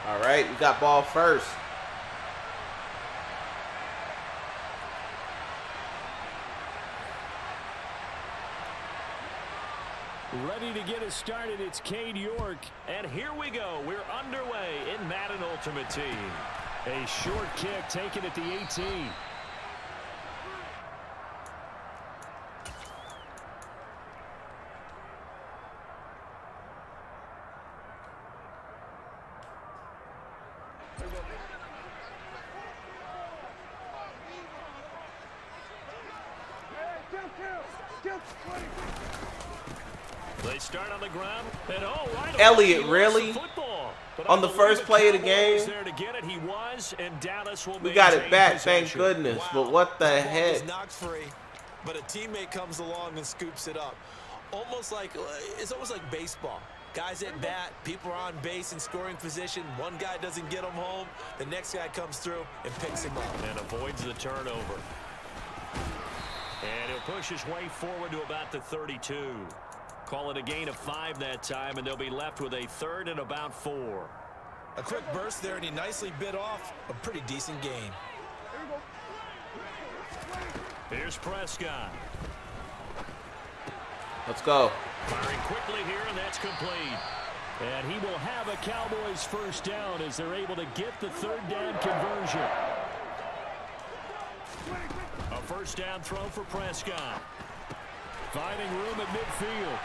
[SPEAKER 1] All right, we got ball first.
[SPEAKER 5] Ready to get us started, it's Cade York.
[SPEAKER 2] And here we go. We're underway in Madden Ultimate Team.
[SPEAKER 5] A short kick taken at the 18.
[SPEAKER 2] They start on the ground. And right
[SPEAKER 1] Elliott, really?
[SPEAKER 2] Football.
[SPEAKER 1] On the first play of the game?
[SPEAKER 2] There to get it. He was, and Dallas will
[SPEAKER 1] We got it
[SPEAKER 2] maintain
[SPEAKER 1] back,
[SPEAKER 2] possession.
[SPEAKER 1] thank goodness.
[SPEAKER 3] Wow.
[SPEAKER 1] But what the
[SPEAKER 3] Ball
[SPEAKER 1] heck?
[SPEAKER 3] is knocked free, but a teammate comes along and scoops it up. It's almost like baseball. Guys at bat, people are on base in scoring position. One guy doesn't get him home. The next guy comes through and picks him up.
[SPEAKER 2] And avoids the turnover. And he'll push his way forward to about the 32. Call it a gain of 5 that time, and they'll be left with a 3rd and about 4.
[SPEAKER 3] A quick burst there, and he nicely bit off a pretty decent gain.
[SPEAKER 2] Here's Prescott.
[SPEAKER 1] Let's go.
[SPEAKER 2] Firing quickly here, and that's complete.
[SPEAKER 5] And he will have a Cowboys first down as they're able to get the 3rd down conversion.
[SPEAKER 2] A first down throw for Prescott.
[SPEAKER 5] Finding room at midfield.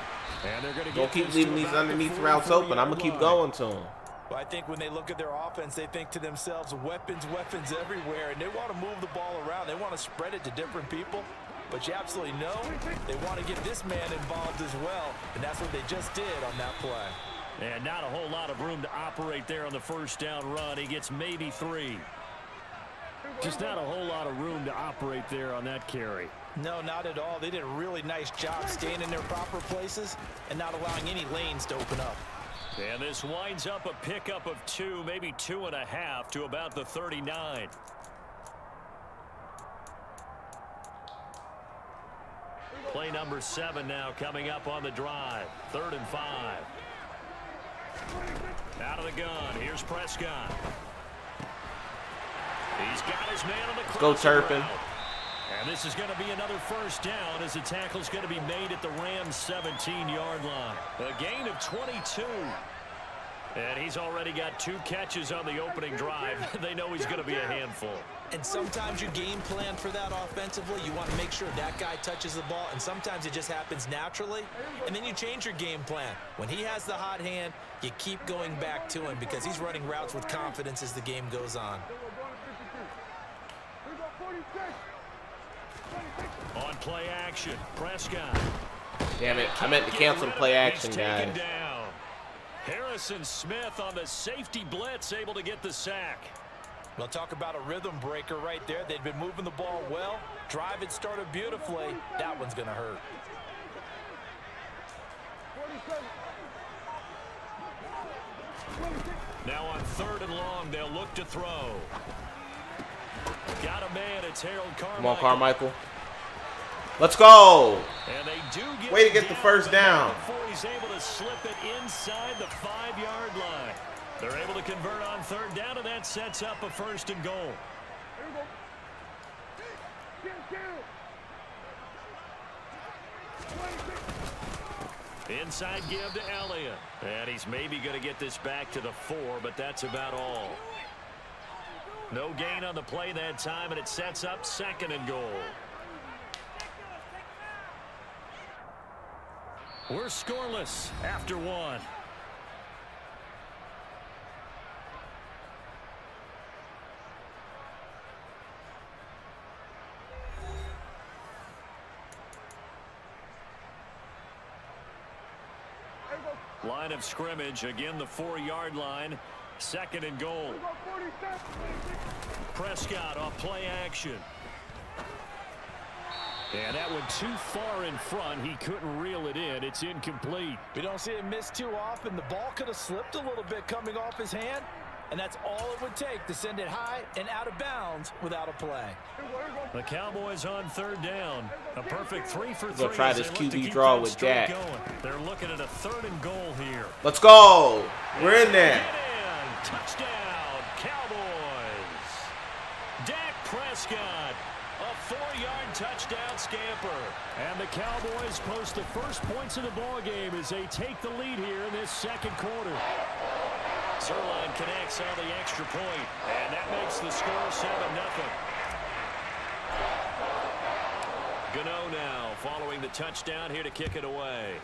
[SPEAKER 5] And they're going to
[SPEAKER 1] Don't keep leaving these underneath routes open. I'm going to keep going to them.
[SPEAKER 3] Well, I think when they look at their offense, they think to themselves, weapons everywhere, and they want to move the ball around. They want to spread it to different people. But you absolutely know they want to get this man involved as well, and that's what they just did on that play.
[SPEAKER 2] And not a whole lot of room to operate there on the first down run. He gets maybe 3.
[SPEAKER 5] Just not a whole lot of room to operate there on that carry.
[SPEAKER 3] No, not at all. They did a really nice job staying in their proper places and not allowing any lanes to open up.
[SPEAKER 2] And this winds up a pickup of 2, maybe 2.5 to about the 39. Play number 7 now coming up on the drive. 3rd and 5. Out of the gun. Here's Prescott. He's got his man on the
[SPEAKER 1] Let's go, Turpin.
[SPEAKER 2] And this is going to be another first down as the tackle's going to be made at the Rams' 17-yard line. A gain of 22. And he's already got 2 catches on the opening drive. They know he's going to be a handful.
[SPEAKER 3] And sometimes you game plan for that offensively. You want to make sure that guy touches the ball, and sometimes it just happens naturally, and then you change your game plan. When he has the hot hand, you keep going back to him because he's running routes with confidence as the game goes on.
[SPEAKER 2] On play action, Prescott.
[SPEAKER 1] Damn it. I meant to cancel the play action,
[SPEAKER 2] He's taken
[SPEAKER 1] guys.
[SPEAKER 2] down. Harrison Smith on the safety blitz, able to get the sack.
[SPEAKER 3] We'll talk about a rhythm breaker right there. They'd been moving the ball well. Drive had started beautifully. That one's going to hurt.
[SPEAKER 2] Now on 3rd and long, they'll look to throw. Got a man, it's Harold Carmichael.
[SPEAKER 1] Come on, Carmichael. Let's go.
[SPEAKER 2] And they do get
[SPEAKER 1] Way to get the first down.
[SPEAKER 2] Before he's able to slip it inside the 5-yard line. They're able to convert on 3rd down, and that sets up a 1st and goal. Inside give to Elliott. And he's maybe going to get this back to the 4, but that's about all. No gain on the play that time, and it sets up 2nd and goal. We're scoreless after 1. Line of scrimmage, again the 4-yard line, 2nd and goal. Prescott off play action.
[SPEAKER 5] And that one too far in front. He couldn't reel it in. It's incomplete.
[SPEAKER 6] We don't see him miss too often. The ball could have slipped a little bit coming off his hand, and that's all it would take to send it high and out of bounds without a play.
[SPEAKER 2] The Cowboys on 3rd down. A perfect 3 for 3.
[SPEAKER 1] We'll try this QB draw with Dak.
[SPEAKER 2] They're looking at a 3rd and goal here.
[SPEAKER 1] Let's go. We're in there.
[SPEAKER 2] Touchdown, Cowboys. Dak Prescott, a 4-yard touchdown scamper.
[SPEAKER 5] And the Cowboys post the first points of the ball game as they take the lead here in this second quarter.
[SPEAKER 2] Zerline connects on the extra point, and that makes the score 7-0. Gano now following the touchdown here to kick it away.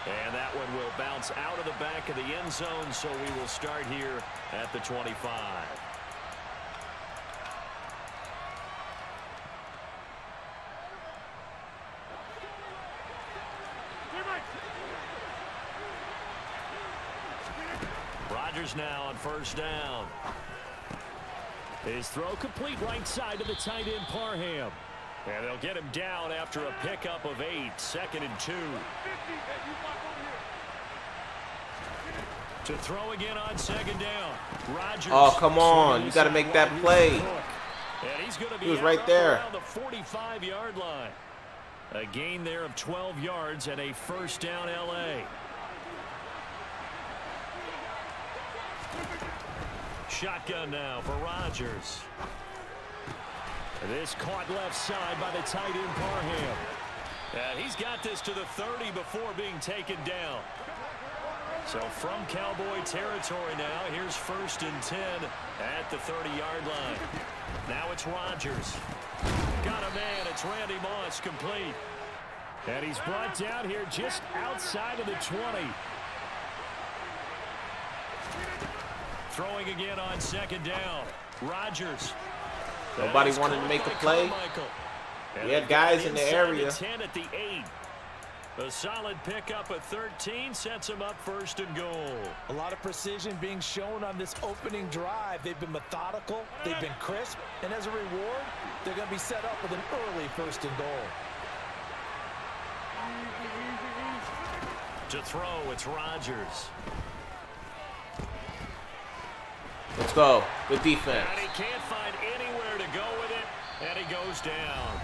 [SPEAKER 2] And that one will bounce out of the back of the end zone, so we will start here at the 25. Rodgers now on 1st down.
[SPEAKER 5] His throw complete right side to the tight end Parham.
[SPEAKER 2] And they'll get him down after a pickup of 8, 2nd and 2. To throw again on 2nd down. Rodgers.
[SPEAKER 1] Oh, come on. You got to make that play.
[SPEAKER 2] And he's going to be
[SPEAKER 1] He was right there.
[SPEAKER 2] around the 45-yard line. A gain there of 12 yards and a 1st down LA. Shotgun now for Rodgers.
[SPEAKER 5] This caught left side by the tight end Parham.
[SPEAKER 2] And he's got this to the 30 before being taken down. So from Cowboy territory now, here's 1st and 10 at the 30-yard line. Now it's Rodgers. Got a man. It's Randy Moss, complete.
[SPEAKER 5] And he's brought down here just outside of the 20.
[SPEAKER 2] Throwing again on 2nd down. Rodgers.
[SPEAKER 1] Nobody wanted to make a play. We had guys in the area.
[SPEAKER 2] 10 at the 8. A solid pickup at 13 sets him up 1st and goal.
[SPEAKER 6] A lot of precision being shown on this opening drive. They've been methodical, they've been crisp, and as a reward, they're going to be set up with an early 1st and goal.
[SPEAKER 2] To throw, it's Rodgers.
[SPEAKER 1] Let's go. Good defense.
[SPEAKER 2] And he can't find anywhere to go with it, and he goes down.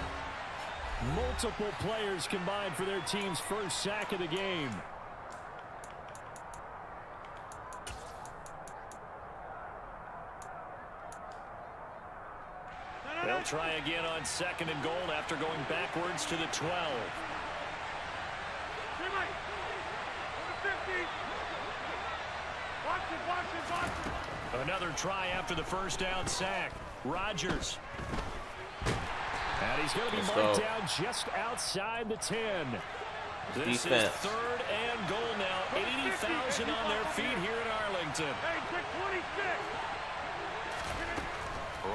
[SPEAKER 5] Multiple players combined for their team's first sack of the game.
[SPEAKER 2] They'll try again on 2nd and goal after going backwards to the 12. Another try after the 1st down sack. Rodgers.
[SPEAKER 5] And he's going to be marked down just outside the 10.
[SPEAKER 2] This is 3rd and goal now. 80,000 on their feet here in Arlington.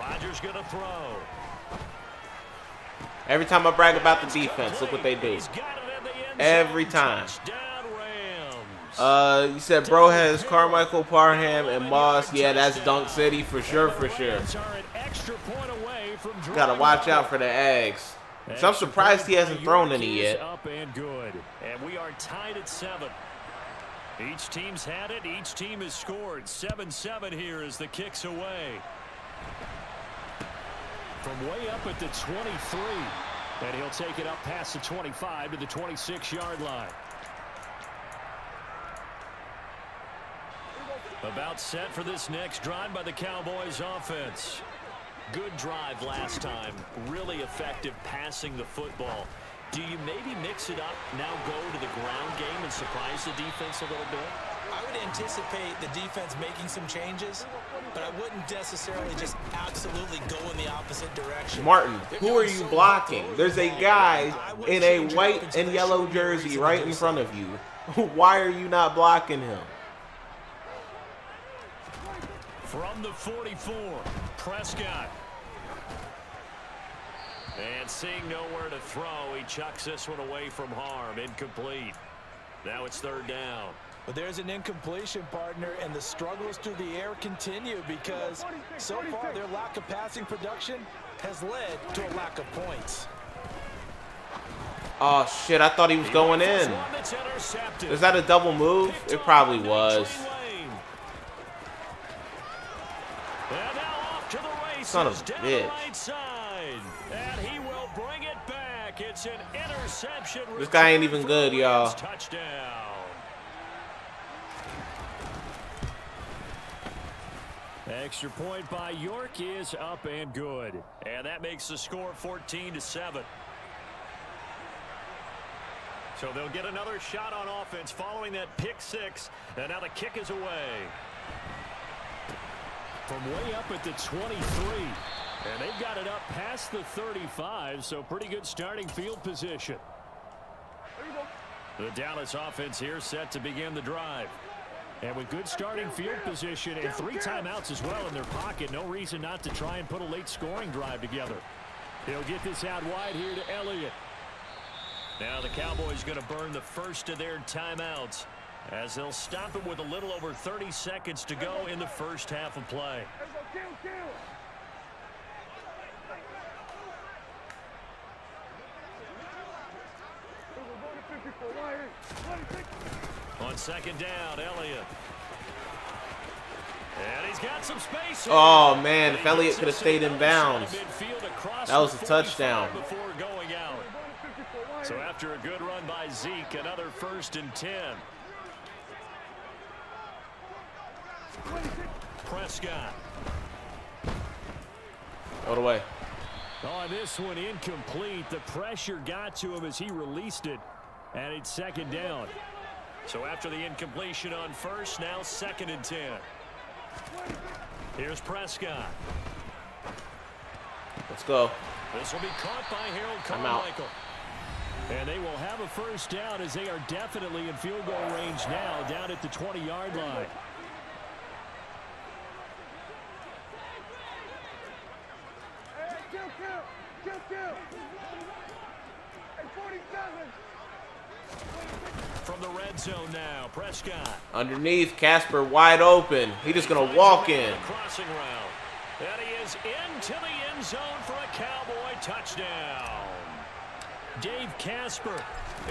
[SPEAKER 2] Rodgers going to throw.
[SPEAKER 1] Every time I brag about the defense, look what they do. Every time. You said bro has Carmichael, Parham, and Moss. Yeah, that's Dunk City for sure, for sure. Gotta watch out for the eggs. So I'm surprised he hasn't thrown any yet.
[SPEAKER 2] Up and good. And we are tied at 7. Each team's had it. Each team has scored. 7-7 here as the kick's away.
[SPEAKER 5] From way up at the 23. And he'll take it up past the 25 to the 26-yard line.
[SPEAKER 2] About set for this next drive by the Cowboys offense. Good drive last time. Really effective passing the football. Do you maybe mix it up, now go to the ground game and surprise the defense a little bit?
[SPEAKER 6] I would anticipate the defense making some changes, but I wouldn't necessarily just absolutely go in the opposite direction.
[SPEAKER 1] Martin, who are you blocking? There's a guy in a white and yellow jersey right in front of you. Why are you not blocking him?
[SPEAKER 2] From the 44, Prescott. And seeing nowhere to throw, he chucks this one away from harm. Incomplete. Now it's 3rd down.
[SPEAKER 6] But there's an incompletion, partner, and the struggles through the air continue because so far their lack of passing production has led to a lack of points.
[SPEAKER 1] Oh, shit. I thought he was going in. Is that a double move? It probably was. Son of a bitch.
[SPEAKER 2] And he will bring it back. It's an interception.
[SPEAKER 1] This guy ain't even good, y'all.
[SPEAKER 2] Touchdown.
[SPEAKER 5] Extra point by York is up and good.
[SPEAKER 2] And that makes the score 14-7. So they'll get another shot on offense following that pick six. And now the kick is away.
[SPEAKER 5] From way up at the 23. And they've got it up past the 35, so pretty good starting field position. The Dallas offense here set to begin the drive. And with good starting field position and 3 timeouts as well in their pocket, no reason not to try and put a late scoring drive together. He'll get this out wide here to Elliott.
[SPEAKER 2] Now the Cowboys going to burn the first of their timeouts as they'll stop him with a little over 30 seconds to go in the first half of play. On second down, Elliott. And he's got some space.
[SPEAKER 1] Oh, man. If Elliott could have stayed in bounds, that was a touchdown.
[SPEAKER 2] Before going out. So after a good run by Zeke, another 1st and 10. Prescott.
[SPEAKER 1] All the way.
[SPEAKER 5] On this one, incomplete. The pressure got to him as he released it. And it's second down.
[SPEAKER 2] So after the incompletion on first, now 2nd and 10. Here's Prescott.
[SPEAKER 1] Let's go.
[SPEAKER 2] This will be caught by Harold
[SPEAKER 1] I'm out.
[SPEAKER 2] Carmichael.
[SPEAKER 5] And they will have a first down as they are definitely in field goal range now, down at the 20-yard line.
[SPEAKER 2] From the red zone now, Prescott.
[SPEAKER 1] Underneath, Casper wide open. He just going to walk in.
[SPEAKER 2] Crossing route. And he is into the end zone for a Cowboy touchdown.
[SPEAKER 5] Dave Casper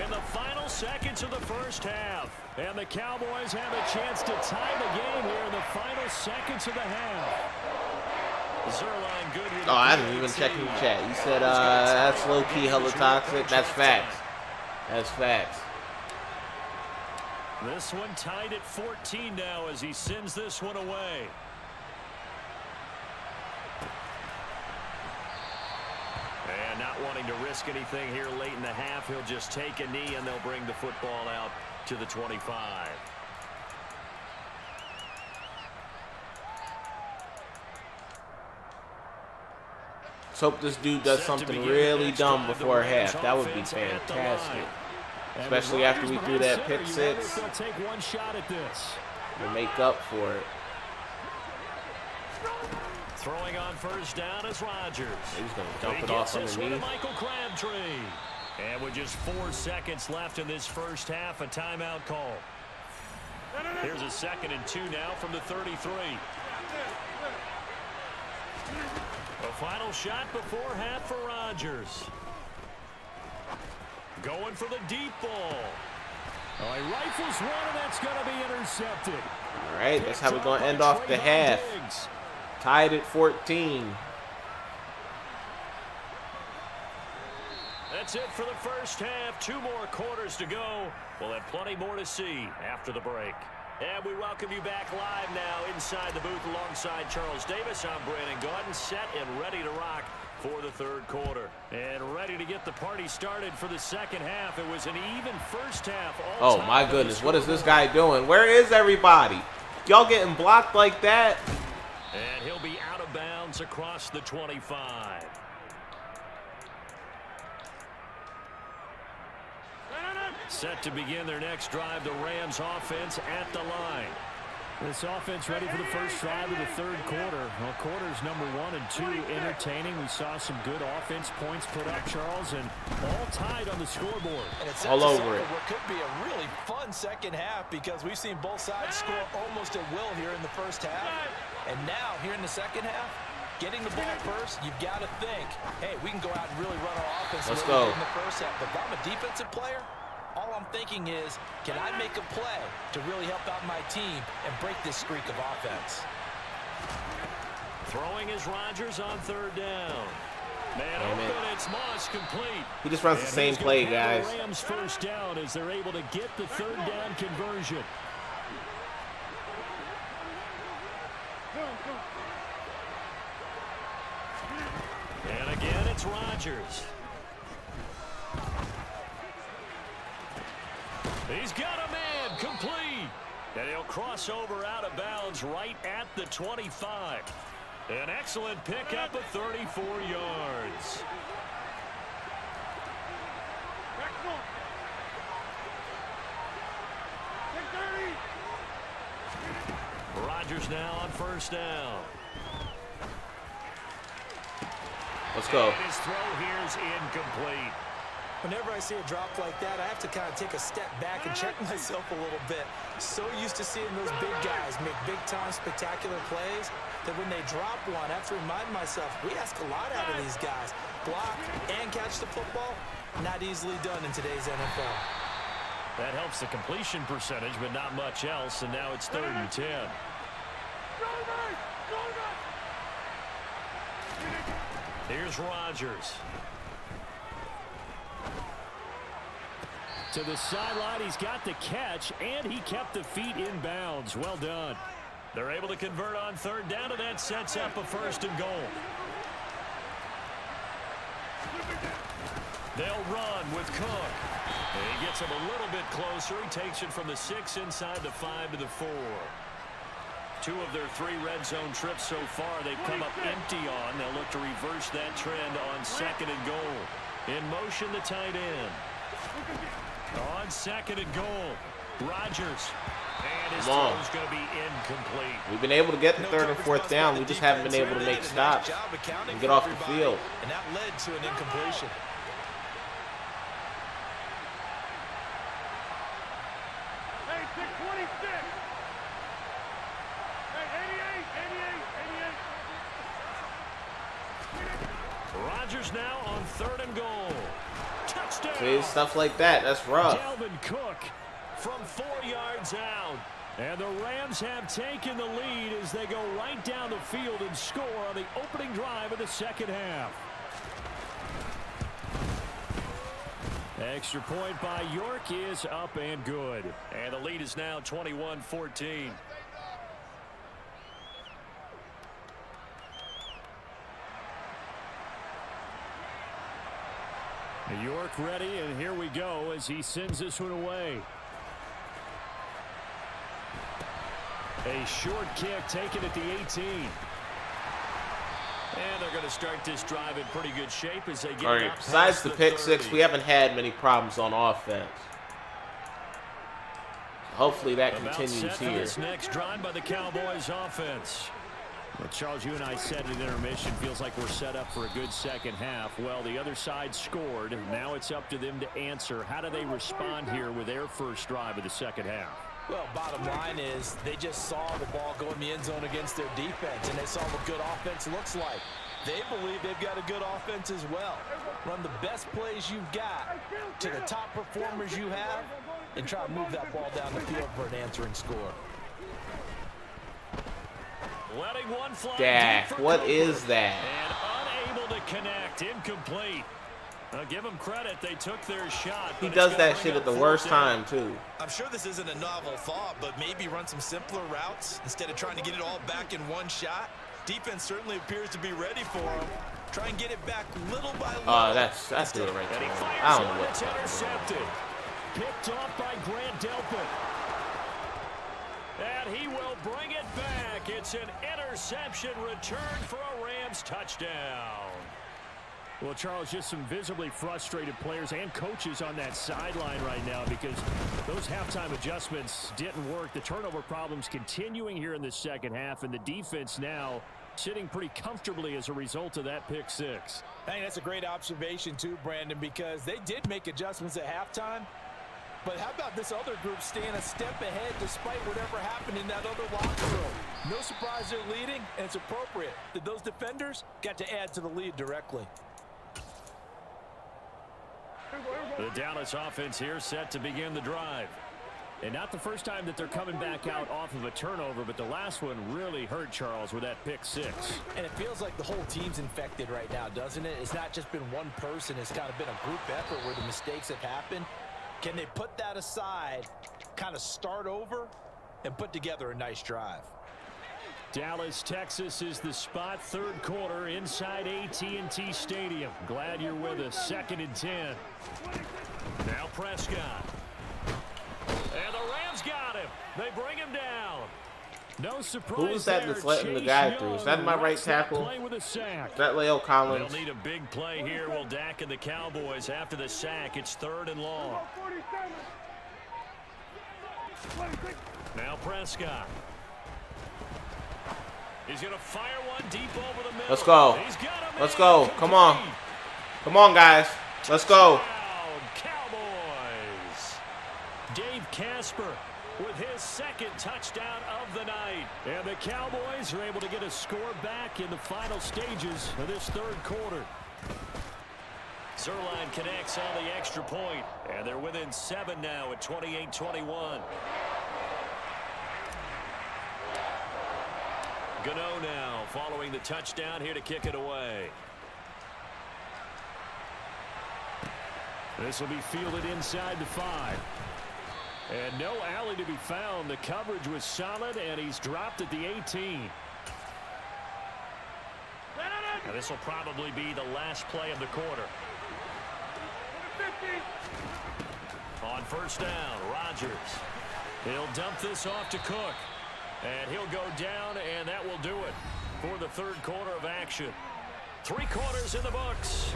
[SPEAKER 5] in the final seconds of the first half. And the Cowboys have a chance to tie the game here in the final seconds of the half.
[SPEAKER 2] Zerline good with
[SPEAKER 1] I didn't even check in the chat. He said that's low-key hella toxic. That's facts. That's facts.
[SPEAKER 2] This one tied at 14 now as he sends this one away. And not wanting to risk anything here late in the half, he'll just take a knee and they'll bring the football out to the 25.
[SPEAKER 1] Let's hope this dude does something really dumb before half. That would be fantastic. Especially after we threw that pick six.
[SPEAKER 5] They'll take one shot at this.
[SPEAKER 1] We'll make up for it.
[SPEAKER 2] Throwing on first down is Rodgers.
[SPEAKER 1] He's going to dump it off underneath.
[SPEAKER 2] Michael Crabtree. And with just 4 seconds left in this first half, a timeout call. Here's a 2nd and 2 now from the 33. A final shot before half for Rodgers. Going for the deep ball.
[SPEAKER 5] Oh, he rifles one, and that's going to be intercepted.
[SPEAKER 1] All right, that's how we're going to end off the half. Tied at 14.
[SPEAKER 2] That's it for the first half. 2 more quarters to go. We'll have plenty more to see after the break. And we welcome you back live now inside the booth alongside Charles Davis. I'm Brandon Gaudin, set and ready to rock for the 3rd quarter. And ready to get the party started for the second half. It was an even first half.
[SPEAKER 1] Oh, my goodness. What is this guy doing? Where is everybody? Y'all getting blocked like that?
[SPEAKER 2] And he'll be out of bounds across the 25. Set to begin their next drive, the Rams offense at the line.
[SPEAKER 5] This offense ready for the first drive of the third quarter. Well, quarters number 1 and 2 entertaining. We saw some good offense points put up, Charles, and all tied on the scoreboard.
[SPEAKER 3] And it's
[SPEAKER 1] all over it.
[SPEAKER 3] What could be a really fun second half because we've seen both sides score almost at will here in the first half. And now, here in the second half, getting the ball first, you've got to think, hey, we can go out and really run our offense
[SPEAKER 1] Let's
[SPEAKER 3] in
[SPEAKER 1] go.
[SPEAKER 3] the first half. But if I'm a defensive player, all I'm thinking is, can I make a play to really help out my team and break this streak of offense?
[SPEAKER 2] Throwing is Rodgers on third down. Man open, it's Moss complete.
[SPEAKER 1] He just runs the same play, guys.
[SPEAKER 5] The Rams first down as they're able to get the third down conversion.
[SPEAKER 2] And again, it's Rodgers. He's got a man complete. And he'll cross over out of bounds right at the 25. An excellent pickup of 34 yards. Rodgers now on first down.
[SPEAKER 1] Let's go.
[SPEAKER 2] And his throw here is incomplete.
[SPEAKER 3] Whenever I see a drop like that, I have to kind of take a step back and check myself a little bit. So used to seeing those big guys make big-time spectacular plays that when they drop one, I have to remind myself, we ask a lot out of these guys. Block and catch the football, not easily done in today's NFL.
[SPEAKER 2] That helps the completion percentage, but not much else, and now it's 3rd and 10. Here's Rodgers.
[SPEAKER 5] To the sideline, he's got the catch, and he kept the feet in bounds. Well done.
[SPEAKER 2] They're able to convert on third down, and that sets up a 1st and goal. They'll run with Cook. And he gets him a little bit closer. He takes it from the 6 inside the 5 to the 4. 2 of their 3 red zone trips so far they've come up empty on. They'll look to reverse that trend on 2nd and goal. In motion, the tight end. On 2nd and goal, Rodgers. And his throw is going to be incomplete.
[SPEAKER 1] We've been able to get the 3rd and 4th down. We just haven't been able to make stops and get off the field.
[SPEAKER 3] And that led to an incompletion.
[SPEAKER 4] Hey, 626. Hey, 88.
[SPEAKER 2] Rodgers now on 3rd and goal. Touchdown.
[SPEAKER 1] See, stuff like that. That's rough.
[SPEAKER 5] Dalvin Cook from 4 yards out. And the Rams have taken the lead as they go right down the field and score on the opening drive of the second half. Extra point by York is up and good.
[SPEAKER 2] And the lead is now 21-14.
[SPEAKER 5] York ready, and here we go as he sends this one away. A short kick taken at the 18.
[SPEAKER 2] And they're going to start this drive in pretty good shape as they get
[SPEAKER 1] All right, besides the pick 6, we haven't had many problems on offense. Hopefully that continues here.
[SPEAKER 2] This next drive by the Cowboys offense.
[SPEAKER 5] Well, Charles, you and I said at intermission, feels like we're set up for a good second half. Well, the other side scored. Now it's up to them to answer. How do they respond here with their first drive of the second half?
[SPEAKER 3] Well, bottom line is they just saw the ball go in the end zone against their defense, and they saw what good offense looks like. They believe they've got a good offense as well. Run the best plays you've got to the top performers you have, and try to move that ball down the field for an answering score.
[SPEAKER 2] Letting one fly.
[SPEAKER 1] Dak, what is that?
[SPEAKER 2] And unable to connect. Incomplete. Now give them credit. They took their shot.
[SPEAKER 1] He does that shit at the worst time, too.
[SPEAKER 3] I'm sure this isn't a novel thought, but maybe run some simpler routes instead of trying to get it all back in one shot. Defense certainly appears to be ready for him. Try and get it back little by little.
[SPEAKER 1] That's it right there. I don't know what.
[SPEAKER 5] It's intercepted. Picked off by Grant Delpit.
[SPEAKER 2] And he will bring it back. It's an interception return for a Rams touchdown.
[SPEAKER 5] Well, Charles, just some visibly frustrated players and coaches on that sideline right now because those halftime adjustments didn't work. The turnover problems continuing here in the second half, and the defense now sitting pretty comfortably as a result of that pick six.
[SPEAKER 6] I think that's a great observation too, Brandon, because they did make adjustments at halftime. But how about this other group staying a step ahead despite whatever happened in that other locker room? No surprise they're leading, and it's appropriate that those defenders got to add to the lead directly.
[SPEAKER 5] The Dallas offense here set to begin the drive. And not the first time that they're coming back out off of a turnover, but the last one really hurt Charles with that pick six.
[SPEAKER 6] And it feels like the whole team's infected right now, doesn't it? It's not just been one person. It's kind of been a group effort where the mistakes have happened. Can they put that aside, kind of start over, and put together a nice drive?
[SPEAKER 5] Dallas, Texas is the spot, third quarter inside AT&T Stadium. Glad you're with us. 2nd and 10. Now Prescott. And the Rams got him. They bring him down. No surprise.
[SPEAKER 1] Who was that that's letting the guy through? Is that my right tackle? Is that Leo Collins?
[SPEAKER 5] They'll need a big play here. Will Dak and the Cowboys after the sack. It's 3rd and long. Now Prescott. He's going to fire one deep over the middle.
[SPEAKER 1] Let's go. Let's go. Come on. Come on, guys. Let's go.
[SPEAKER 5] Cowboys. Dave Casper with his 2nd touchdown of the night. And the Cowboys are able to get a score back in the final stages of this 3rd quarter. Zerline connects on the extra point, and they're within 7 now at 28-21. Gano now following the touchdown here to kick it away. This will be fielded inside the 5. And no alley to be found. The coverage was solid, and he's dropped at the 18. Now this will probably be the last play of the quarter. On 1st down, Rodgers. He'll dump this off to Cook. And he'll go down, and that will do it for the 3rd quarter of action. 3 quarters in the books.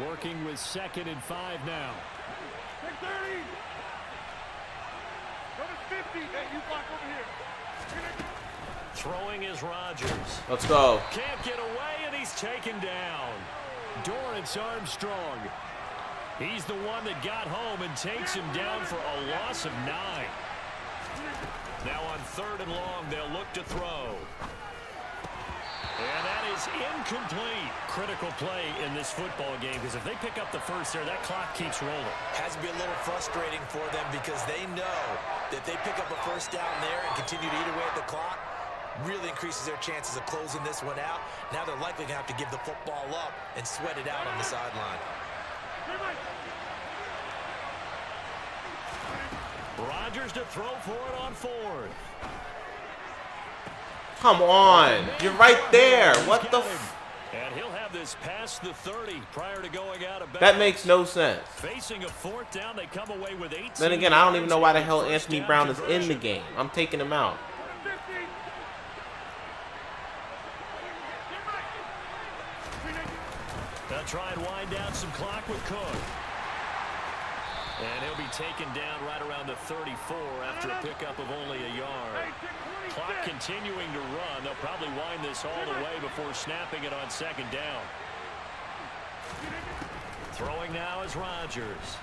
[SPEAKER 5] Working with 2nd and 5 now.
[SPEAKER 4] Take 30. Number 50. Hey, you block over here.
[SPEAKER 5] Throwing is Rodgers.
[SPEAKER 1] Let's go.
[SPEAKER 5] Can't get away, and he's taken down. Dorrance Armstrong. He's the one that got home and takes him down for a loss of 9. Now on 3rd and long, they'll look to throw. And that is incomplete. Critical play in this football game because if they pick up the first there, that clock keeps rolling.
[SPEAKER 6] Has to be a little frustrating for them because they know that they pick up a 1st down there and continue to eat away at the clock. Really increases their chances of closing this one out. Now they're likely going to have to give the football up and sweat it out on the sideline.
[SPEAKER 5] Rodgers to throw for it on 4th.
[SPEAKER 1] Come on. You're right there. What the f...
[SPEAKER 5] And he'll have this past the 30 prior to going out of bounds.
[SPEAKER 1] That makes no sense.
[SPEAKER 5] Facing a 4th down, they come away with 18.
[SPEAKER 1] Then again, I don't even know why the hell Anthony Brown is in the game. I'm taking him out.
[SPEAKER 5] They'll try and wind down some clock with Cook. And he'll be taken down right around the 34 after a pickup of only a yard. Clock continuing to run. They'll probably wind this all the way before snapping it on 2nd down. Throwing now is Rodgers.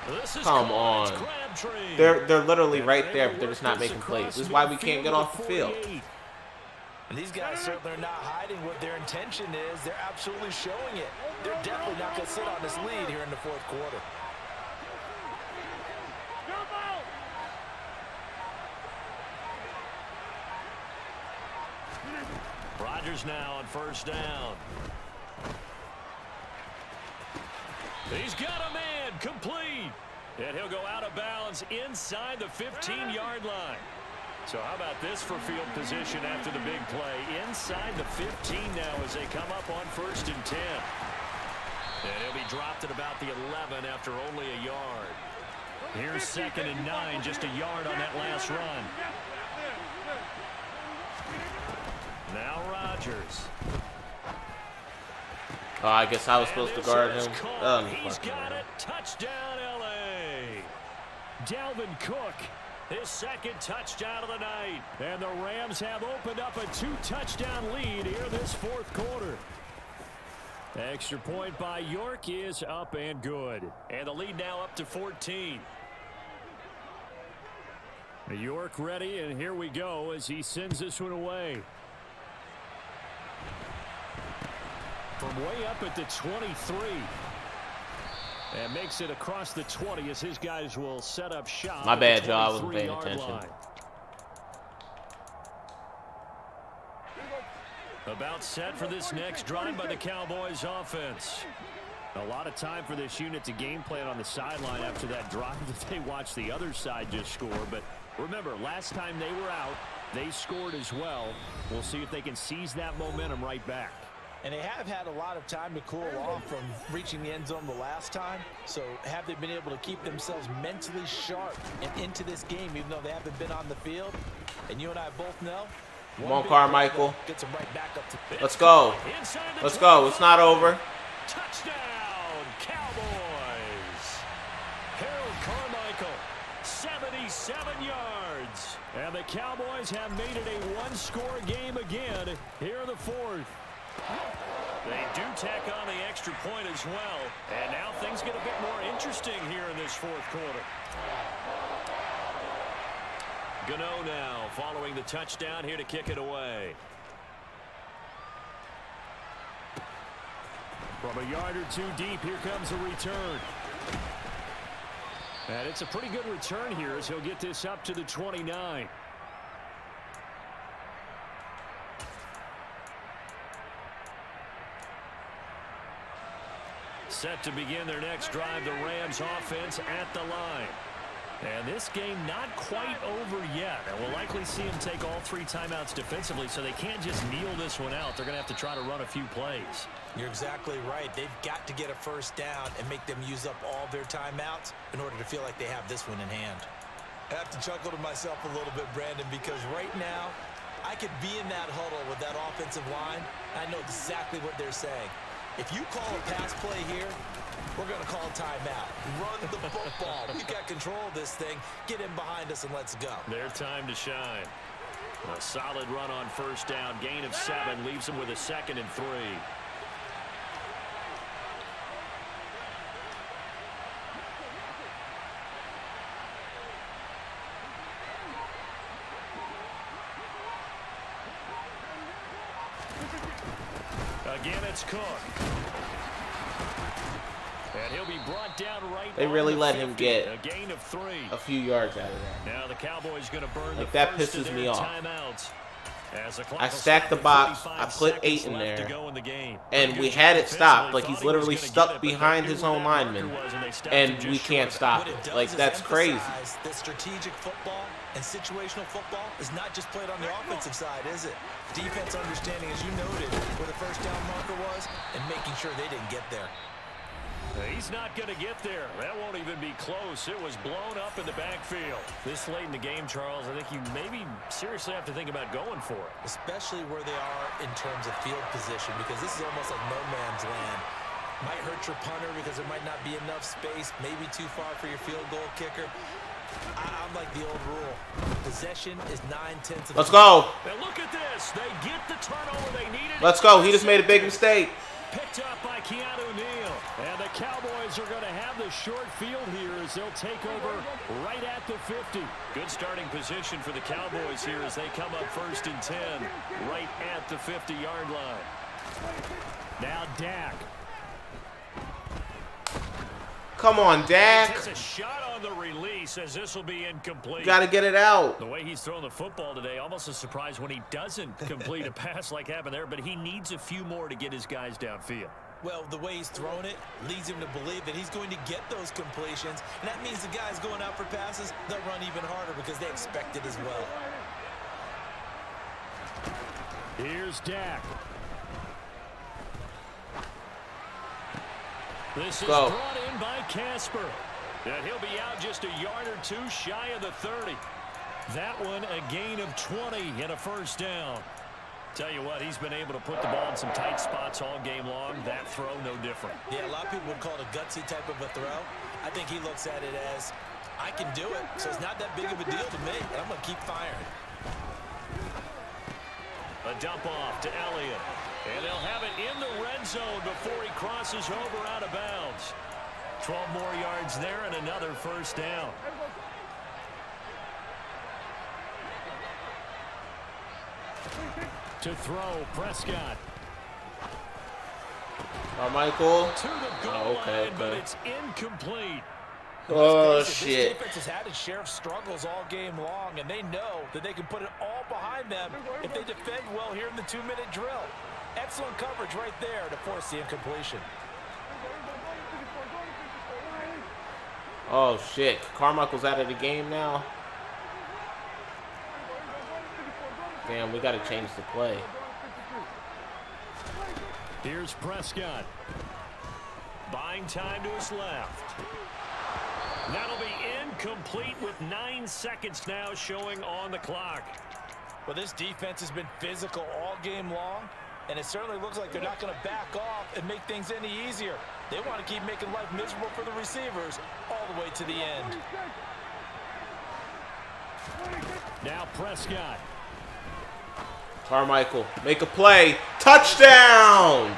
[SPEAKER 5] This is
[SPEAKER 1] Come on. They're literally right there, but they're just not making plays. This is why we can't get off the field.
[SPEAKER 6] And these guys certainly are not hiding what their intention is. They're absolutely showing it. They're definitely not going to sit on this lead here in the 4th quarter.
[SPEAKER 5] Rodgers now on 1st down. He's got a man complete. And he'll go out of bounds inside the 15-yard line. So how about this for field position after the big play? Inside the 15 now as they come up on 1st and 10. And he'll be dropped at about the 11 after only a yard. Here's 2nd and 9, just a yard on that last run. Chargers.
[SPEAKER 1] Oh, I guess I was supposed to guard him.
[SPEAKER 2] He's got it. Touchdown, LA.
[SPEAKER 5] Dalvin Cook, his second touchdown of the night. And the Rams have opened up a 2-touchdown lead here this fourth quarter. Extra point by York is up and good.
[SPEAKER 2] And the lead now up to 14.
[SPEAKER 5] York ready, and here we go as he sends this one away. From way up at the 23. And makes it across the 20 as his guys will set up shop.
[SPEAKER 1] My bad, y'all. I wasn't paying attention.
[SPEAKER 5] Line. About set for this next drive by the Cowboys offense. A lot of time for this unit to game plan on the sideline after that drive that they watched the other side just score. But remember, last time they were out, they scored as well. We'll see if they can seize that momentum right back.
[SPEAKER 3] And they have had a lot of time to cool off from reaching the end zone the last time. So have they been able to keep themselves mentally sharp and into this game, even though they haven't been on the field? And you and I both know.
[SPEAKER 1] Come on, Carmichael.
[SPEAKER 3] Gets them right back up to
[SPEAKER 1] Let's go. Let's go. It's not over.
[SPEAKER 2] Touchdown, Cowboys.
[SPEAKER 5] Harold Carmichael, 77 yards. And the Cowboys have made it a one-score game again here in the fourth.
[SPEAKER 2] They do tack on the extra point as well. And now things get a bit more interesting here in this fourth quarter. Gano now following the touchdown here to kick it away.
[SPEAKER 5] From a yard or two deep, here comes a return. And it's a pretty good return here as he'll get this up to the 29. Set to begin their next drive, the Rams offense at the line. And this game not quite over yet. And we'll likely see him take all 3 timeouts defensively, so they can't just kneel this one out. They're going to have to try to run a few plays.
[SPEAKER 3] You're exactly right. They've got to get a first down and make them use up all their timeouts in order to feel like they have this one in hand. I have to chuckle to myself a little bit, Brandon, because right now I could be in that huddle with that offensive line. I know exactly what they're saying. If you call a pass play here, we're going to call a timeout. Run the football. We've got control of this thing. Get in behind us and let's go.
[SPEAKER 2] Their time to shine. A solid run on first down. Gain of 7 leaves them with a 2nd and 3. Again, it's Cook. And he'll be brought down right.
[SPEAKER 1] They really let him get
[SPEAKER 2] a gain of 3.
[SPEAKER 1] a few yards out of that.
[SPEAKER 2] Now the Cowboys going to burn
[SPEAKER 1] like
[SPEAKER 2] the
[SPEAKER 1] that
[SPEAKER 2] first
[SPEAKER 1] pisses
[SPEAKER 2] of
[SPEAKER 1] me
[SPEAKER 2] their
[SPEAKER 1] off.
[SPEAKER 2] timeouts. As the clock
[SPEAKER 1] I
[SPEAKER 2] will
[SPEAKER 1] stacked the
[SPEAKER 2] stop
[SPEAKER 1] box.
[SPEAKER 2] with
[SPEAKER 1] I put 8 in
[SPEAKER 2] left
[SPEAKER 1] there.
[SPEAKER 2] to go in the game.
[SPEAKER 1] And
[SPEAKER 2] Good
[SPEAKER 1] we
[SPEAKER 2] job
[SPEAKER 1] had it stopped.
[SPEAKER 2] defensively.
[SPEAKER 1] Like he's
[SPEAKER 2] Thought he was
[SPEAKER 1] literally
[SPEAKER 2] gonna get
[SPEAKER 1] stuck
[SPEAKER 2] it, but
[SPEAKER 1] behind
[SPEAKER 2] they
[SPEAKER 1] his
[SPEAKER 2] knew
[SPEAKER 1] own
[SPEAKER 2] where that
[SPEAKER 1] lineman.
[SPEAKER 2] marker was, and they stopped
[SPEAKER 1] And
[SPEAKER 2] him just
[SPEAKER 1] we can't
[SPEAKER 2] short.
[SPEAKER 1] stop
[SPEAKER 3] What
[SPEAKER 1] it.
[SPEAKER 3] does
[SPEAKER 1] Like,
[SPEAKER 3] is
[SPEAKER 1] that's crazy.
[SPEAKER 3] emphasize that strategic football and situational football is not just played on the offensive side, is it? Defense understanding, as you noted, where the first down marker was and making sure they didn't get there.
[SPEAKER 2] He's not going to get there. That won't even be close. It was blown up in the backfield. This late in the game, Charles, I think you maybe seriously have to think about going for it.
[SPEAKER 3] Especially where they are in terms of field position, because this is almost like no man's land. Might hurt your punter because there might not be enough space, maybe too far for your field goal kicker. I'm like the old rule. Possession is 9/10 of the
[SPEAKER 1] Let's go.
[SPEAKER 2] And look at this. They get the turnover they needed.
[SPEAKER 1] Let's go. He just made a big mistake.
[SPEAKER 5] Picked up by Keanu Neal. And the Cowboys are going to have the short field here as they'll take over right at the 50.
[SPEAKER 2] Good starting position for the Cowboys here as they come up 1st and 10 right at the 50-yard line.
[SPEAKER 5] Now Dak.
[SPEAKER 1] Come on, Dak.
[SPEAKER 2] Takes a shot on the release as this will be incomplete.
[SPEAKER 1] Got to get it out.
[SPEAKER 2] The way he's throwing the football today, almost a surprise when he doesn't complete a pass like happened there, but he needs a few more to get his guys downfield.
[SPEAKER 3] Well, the way he's thrown it leads him to believe that he's going to get those completions, and that means the guys going out for passes, they'll run even harder because they expect it as well.
[SPEAKER 5] Here's Dak.
[SPEAKER 2] This is
[SPEAKER 1] Go.
[SPEAKER 2] brought in by Casper. And he'll be out just a yard or 2 shy of the 30.
[SPEAKER 5] That one a gain of 20 and a first down.
[SPEAKER 2] Tell you what, he's been able to put the ball in some tight spots all game long. That throw, no different.
[SPEAKER 3] Yeah, a lot of people would call it a gutsy type of a throw. I think he looks at it as, I can do it, so it's not that big of a deal to me, and I'm going to keep firing.
[SPEAKER 2] A dump off to Elliott. And they'll have it in the red zone before he crosses over out of bounds. 12 more yards there and another first down.
[SPEAKER 5] To throw, Prescott.
[SPEAKER 1] Michael.
[SPEAKER 2] To the goal line, but it's incomplete.
[SPEAKER 1] Oh,
[SPEAKER 3] This
[SPEAKER 1] shit.
[SPEAKER 3] defense has had its share of struggles all game long, and they know that they can put it all behind them if they defend well here in the 2-minute drill. Excellent coverage right there to force the incompletion.
[SPEAKER 1] Oh, shit. Carmichael's out of the game now. Damn, we got to change the play.
[SPEAKER 5] Here's Prescott.
[SPEAKER 2] Buying time to his left. That'll be incomplete with 9 seconds now showing on the clock.
[SPEAKER 3] Well, this defense has been physical all game long, and it certainly looks like they're not going to back off and make things any easier. They want to keep making life miserable for the receivers all the way to the end.
[SPEAKER 5] Now Prescott.
[SPEAKER 1] Carmichael, make a play. Touchdown!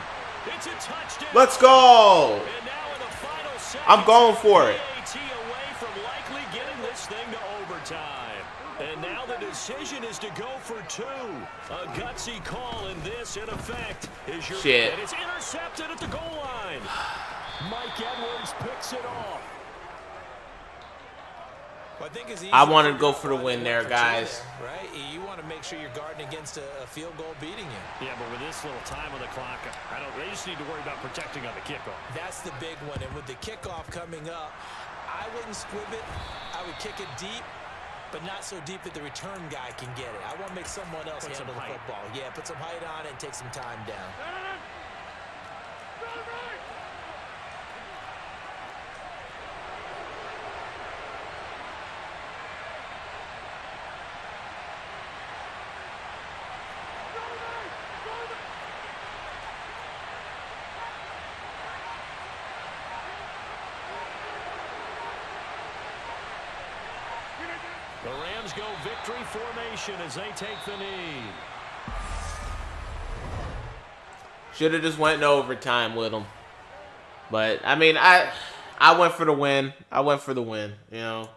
[SPEAKER 2] It's a touchdown.
[SPEAKER 1] Let's go!
[SPEAKER 2] And now in the final seconds,
[SPEAKER 1] I'm going for it.
[SPEAKER 2] MUT away from likely getting this thing to overtime. And now the decision is to go for 2. A gutsy call, in this, in effect, is your...
[SPEAKER 1] Shit.
[SPEAKER 2] And it's intercepted at the goal line.
[SPEAKER 5] Mike Edwards picks it off.
[SPEAKER 3] Well,
[SPEAKER 1] I wanted to go for the win there, guys.
[SPEAKER 3] Right? You want to make sure you're guarding against a field goal beating you.
[SPEAKER 2] Yeah, but with this little time on the clock, they just need to worry about protecting on the kickoff.
[SPEAKER 3] That's the big one. And with the kickoff coming up, I wouldn't squib it. I would kick it deep, but not so deep that the return guy can get it. I want to make someone else handle the football. Yeah, put some height on it and take some time down.
[SPEAKER 2] The Rams go victory formation as they take the knee.
[SPEAKER 1] Should have just went in overtime with them. But, I mean, I went for the win. I went for the win, you know.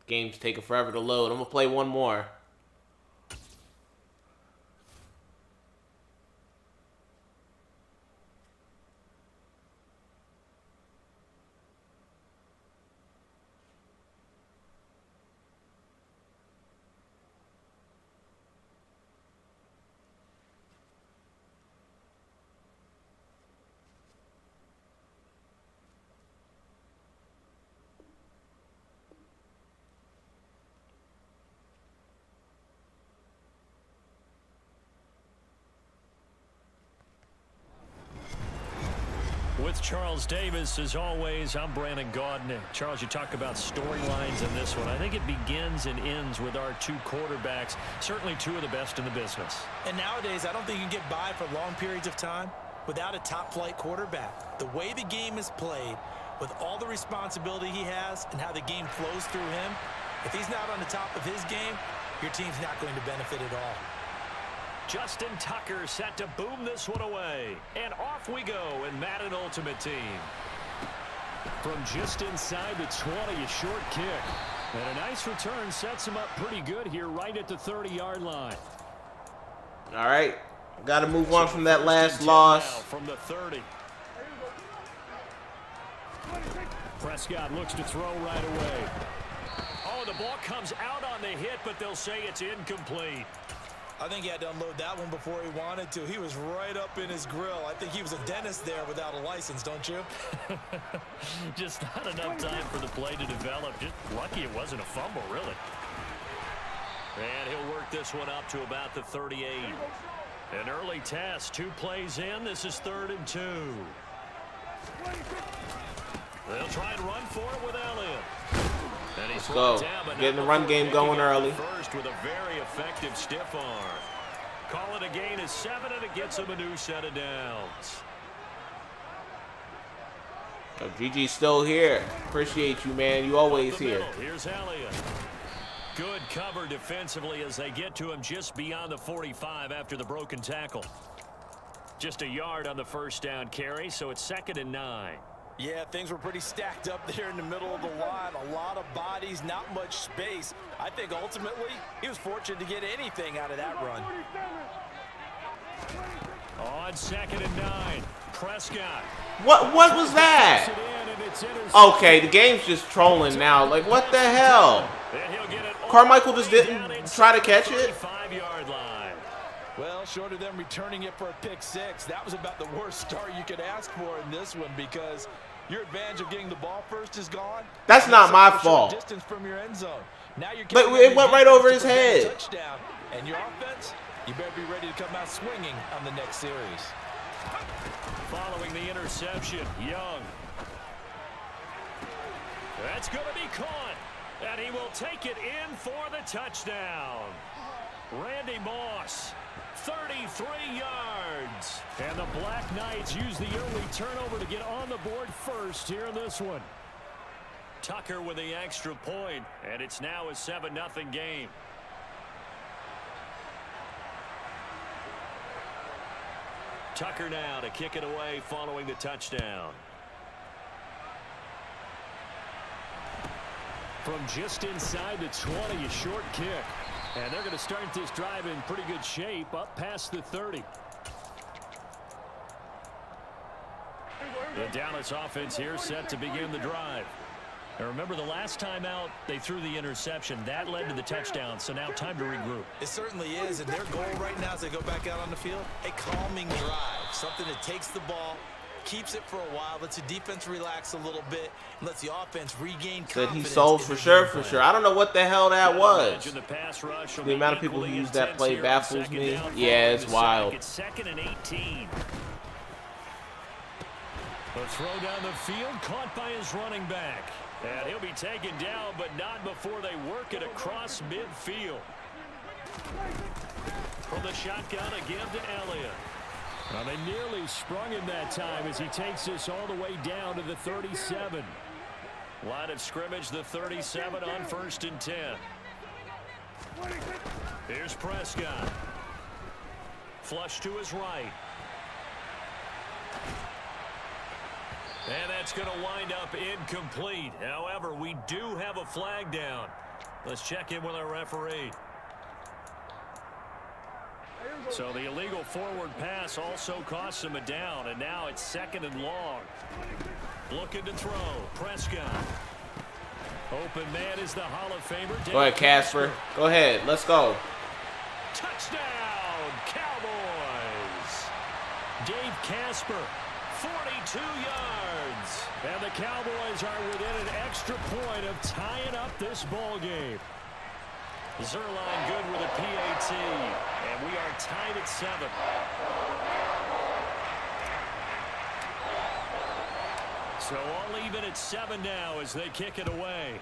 [SPEAKER 1] Game's taking forever to load. I'm going to play one more.
[SPEAKER 2] With Charles Davis, as always, I'm Brandon Gaudin. Charles, you talk about storylines in this one. I think it begins and ends with our 2 quarterbacks, certainly 2 of the best in the business.
[SPEAKER 3] And nowadays, I don't think you can get by for long periods of time without a top-flight quarterback. The way the game is played, with all the responsibility he has and how the game flows through him, if he's not on the top of his game, your team's not going to benefit at all.
[SPEAKER 2] Justin Tucker set to boom this one away. And off we go in Madden Ultimate Team.
[SPEAKER 5] From just inside the 20, a short kick. And a nice return sets him up pretty good here right at the 30-yard line.
[SPEAKER 1] All right. Got to move on from that last loss.
[SPEAKER 2] From the 30.
[SPEAKER 5] Prescott looks to throw right away.
[SPEAKER 2] Oh, the ball comes out on the hit, but they'll say it's incomplete.
[SPEAKER 3] I think he had to unload that one before he wanted to. He was right up in his grill. I think he was a dentist there without a license, don't you?
[SPEAKER 2] Just not enough time for the play to develop. Just lucky it wasn't a fumble, really. And he'll work this one up to about the 38. An early test, 2 plays in. This is 3rd and 2. They'll try and run for it with Elliott. And he's
[SPEAKER 1] Let's go. Getting the run game going early.
[SPEAKER 2] First with a very effective stiff arm. Call it a gain of 7, and it gets him a new set of downs.
[SPEAKER 1] Oh, GG's still here. Appreciate you, man. You always here.
[SPEAKER 2] Here's Elliott. Good cover defensively as they get to him just beyond the 45 after the broken tackle. Just a yard on the first down carry, so it's 2nd and 9.
[SPEAKER 6] Yeah, things were pretty stacked up there in the middle of the line. A lot of bodies, not much space. I think ultimately he was fortunate to get anything out of that run.
[SPEAKER 2] On 2nd and 9, Prescott.
[SPEAKER 1] What was that? Okay, the game's just trolling now. Like, what the hell? Carmichael just didn't try to catch it?
[SPEAKER 2] 5-yard line.
[SPEAKER 6] Well, short of them returning it for a pick 6, that was about the worst start you could ask for in this one because your advantage of getting the ball first is gone.
[SPEAKER 1] That's not my fault.
[SPEAKER 6] Distance from your end zone. Now you're
[SPEAKER 1] but it went right over his head.
[SPEAKER 6] Touchdown. And your offense, you better be ready to come out swinging on the next series.
[SPEAKER 2] Following the interception, Young. That's going to be caught. And he will take it in for the touchdown. Randy Moss, 33 yards. And the Black Knights use the early turnover to get on the board first here in this one. Tucker with the extra point, and it's now a 7-0 game. Tucker now to kick it away following the touchdown. From just inside the 20, a short kick. And they're going to start this drive in pretty good shape up past the 30. The Dallas offense here set to begin the drive. And remember, the last time out, they threw the interception. That led to the touchdown, so now time to regroup.
[SPEAKER 6] It certainly is, and their goal right now as they go back out on the field, a calming drive. Something that takes the ball, keeps it for a while, lets the defense relax a little bit, and lets the offense regain confidence.
[SPEAKER 1] That he sold for sure. I don't know what the hell that was. The amount of people who use that play baffles me. Yeah, it's wild.
[SPEAKER 2] It's 2nd and 18. The throw down the field, caught by his running back. And he'll be taken down, but not before they work it across midfield. From the shotgun, again to Elliott. Well, they nearly sprung him that time as he takes this all the way down to the 37. Line of scrimmage, the 37 on 1st and 10. Here's Prescott. Flush to his right. And that's going to wind up incomplete. However, we do have a flag down. Let's check in with our referee. So the illegal forward pass also costs him a down, and now it's 2nd and long. Looking to throw. Prescott. Open man is the Hall of Famer.
[SPEAKER 1] Go ahead, Casper. Go ahead. Let's go.
[SPEAKER 2] Touchdown, Cowboys. Dave Casper, 42 yards. And the Cowboys are within an extra point of tying up this ball game. Zerline good with a PAT. And we are tied at 7. So all even at 7 now as they kick it away.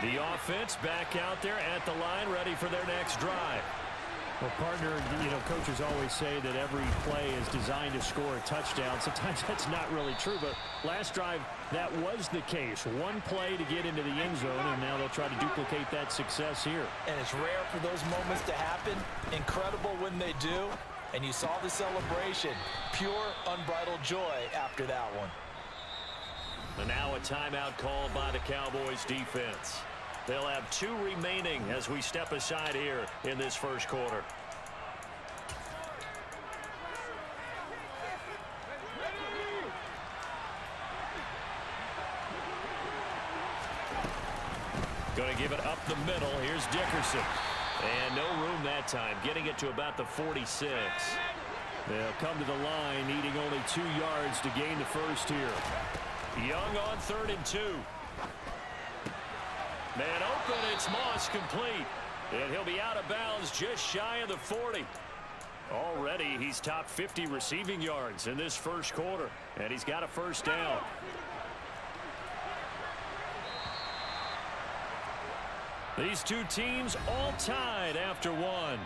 [SPEAKER 2] The offense back out there at the line, ready for their next drive.
[SPEAKER 5] Well, partner, coaches always say that every play is designed to score a touchdown. Sometimes that's not really true, but last drive, that was the case. One play to get into the end zone, and now they'll try to duplicate that success here.
[SPEAKER 6] And it's rare for those moments to happen. Incredible when they do. And you saw the celebration. Pure, unbridled joy after that one.
[SPEAKER 2] And now a timeout called by the Cowboys defense. They'll have 2 remaining as we step aside here in this first quarter. Going to give it up the middle. Here's Dickerson. And no room that time, getting it to about the 46.
[SPEAKER 5] They'll come to the line, needing only 2 yards to gain the first here.
[SPEAKER 2] Young on 3rd and 2. Man open, it's Moss complete. And he'll be out of bounds just shy of the 40. Already, he's topped 50 receiving yards in this first quarter. And he's got a first down. These two teams all tied after one.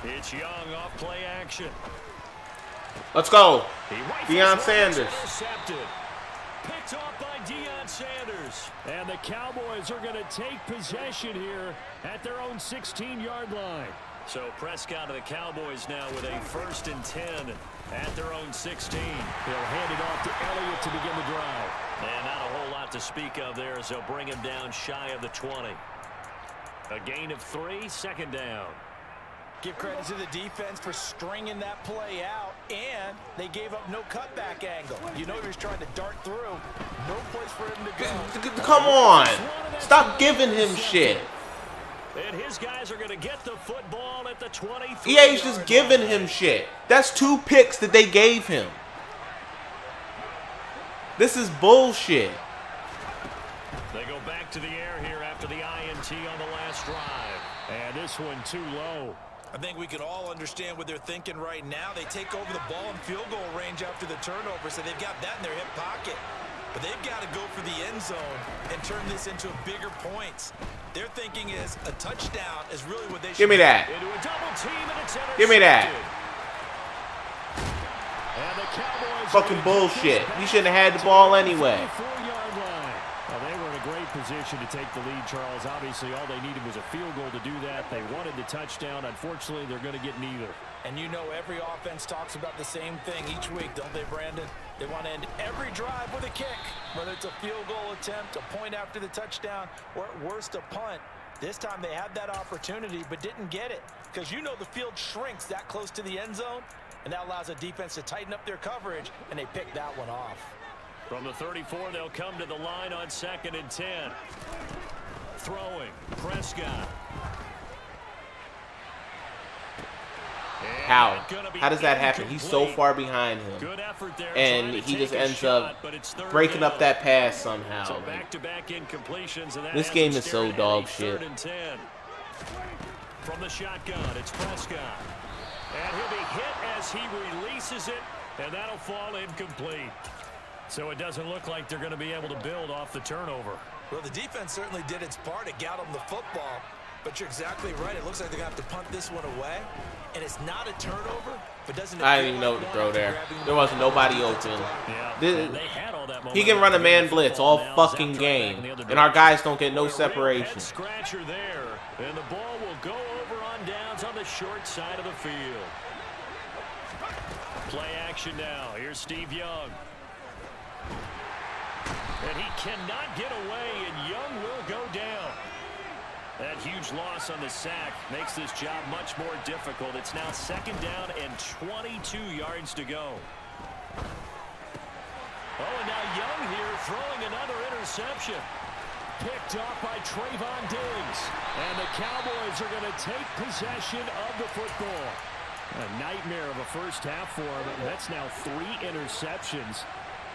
[SPEAKER 2] It's Young off play action.
[SPEAKER 1] Let's go. Deion Sanders.
[SPEAKER 2] Intercepted. Picked off by Deion Sanders.
[SPEAKER 5] And the Cowboys are going to take possession here at their own 16-yard line.
[SPEAKER 2] So Prescott of the Cowboys now with a 1st and 10 at their own 16.
[SPEAKER 5] They'll hand it off to Elliott to begin the drive.
[SPEAKER 2] And not a whole lot to speak of there as they'll bring him down shy of the 20. A gain of 3, 2nd down.
[SPEAKER 3] Give credit to the defense for stringing that play out, and they gave up no cutback angle. You know he was trying to dart through. No place for him to go.
[SPEAKER 1] Come on. Stop giving him shit.
[SPEAKER 2] And his guys are going to get the football at the 23.
[SPEAKER 1] EA's just giving him shit. That's 2 picks that they gave him. This is bullshit.
[SPEAKER 2] They go back to the air here after the INT on the last drive.
[SPEAKER 5] And this one too low.
[SPEAKER 3] I think we can all understand what they're thinking right now. They take over the ball in field goal range after the turnover, so they've got that in their hip pocket. But they've got to go for the end zone and turn this into bigger points. Their thinking is a touchdown is really what they should.
[SPEAKER 1] Give me that.
[SPEAKER 2] Into a double team, and it's
[SPEAKER 1] Give me that.
[SPEAKER 5] And the Cowboys
[SPEAKER 1] Fucking bullshit. You shouldn't have had the ball anyway.
[SPEAKER 5] 4-yard line. Well, they were in a great position to take the lead, Charles. Obviously, all they needed was a field goal to do that. They wanted the touchdown. Unfortunately, they're going to get neither.
[SPEAKER 3] And you know every offense talks about the same thing each week, don't they, Brandon? They want to end every drive with a kick, whether it's a field goal attempt, a point after the touchdown, or at worst a punt. This time they had that opportunity but didn't get it because you know the field shrinks that close to the end zone, and that allows a defense to tighten up their coverage, and they picked that one off.
[SPEAKER 2] From the 34, they'll come to the line on 2nd and 10. Throwing, Prescott.
[SPEAKER 1] How? How does that happen? He's so far behind him.
[SPEAKER 2] Good effort there,
[SPEAKER 1] and he just ends up breaking up that pass somehow.
[SPEAKER 2] So back-to-back incompletions, and that
[SPEAKER 1] this game is so dog shit.
[SPEAKER 2] 3rd and 10. From the shotgun, it's Prescott. And he'll be hit as he releases it, and that'll fall incomplete. So it doesn't look like they're going to be able to build off the turnover.
[SPEAKER 3] Well, the defense certainly did its part. It got them the football. But you're exactly right. It looks like they're going to have to punt this one away. And it's not a turnover, but doesn't it?
[SPEAKER 1] I didn't even know what to throw there. There wasn't nobody open.
[SPEAKER 2] Yeah,
[SPEAKER 1] This,
[SPEAKER 2] they had all that
[SPEAKER 1] he can run a man blitz all fucking game, and our guys don't get no separation.
[SPEAKER 2] Head scratcher there, and the ball will go over on downs on the short side of the field. Play action now. Here's Steve Young. And he cannot get away, and Young will go down. That huge loss on the sack makes this job much more difficult. It's now 2nd down and 22 yards to go. Oh, and now Young here throwing another interception.
[SPEAKER 5] Picked off by Trayvon Diggs. And the Cowboys are going to take possession of the football. A nightmare of a first half for him. That's now 3 interceptions.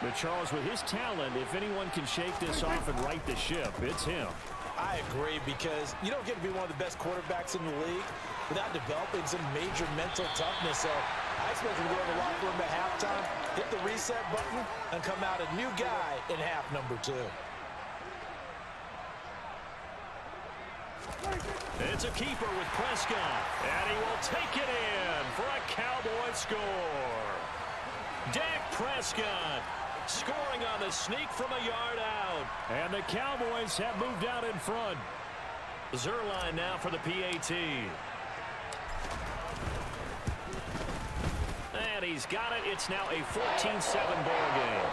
[SPEAKER 5] But Charles, with his talent, if anyone can shake this off and right the ship, it's him.
[SPEAKER 3] I agree, because you don't get to be one of the best quarterbacks in the league without developing some major mental toughness. So I expect him to go in the locker room at halftime, hit the reset button, and come out a new guy in half number 2.
[SPEAKER 2] It's a keeper with Prescott, and he will take it in for a Cowboy score. Dak Prescott scoring on the sneak from a yard out.
[SPEAKER 5] And the Cowboys have moved out in front.
[SPEAKER 2] Zerline now for the PAT. And he's got it. It's now a 14-7 ball game.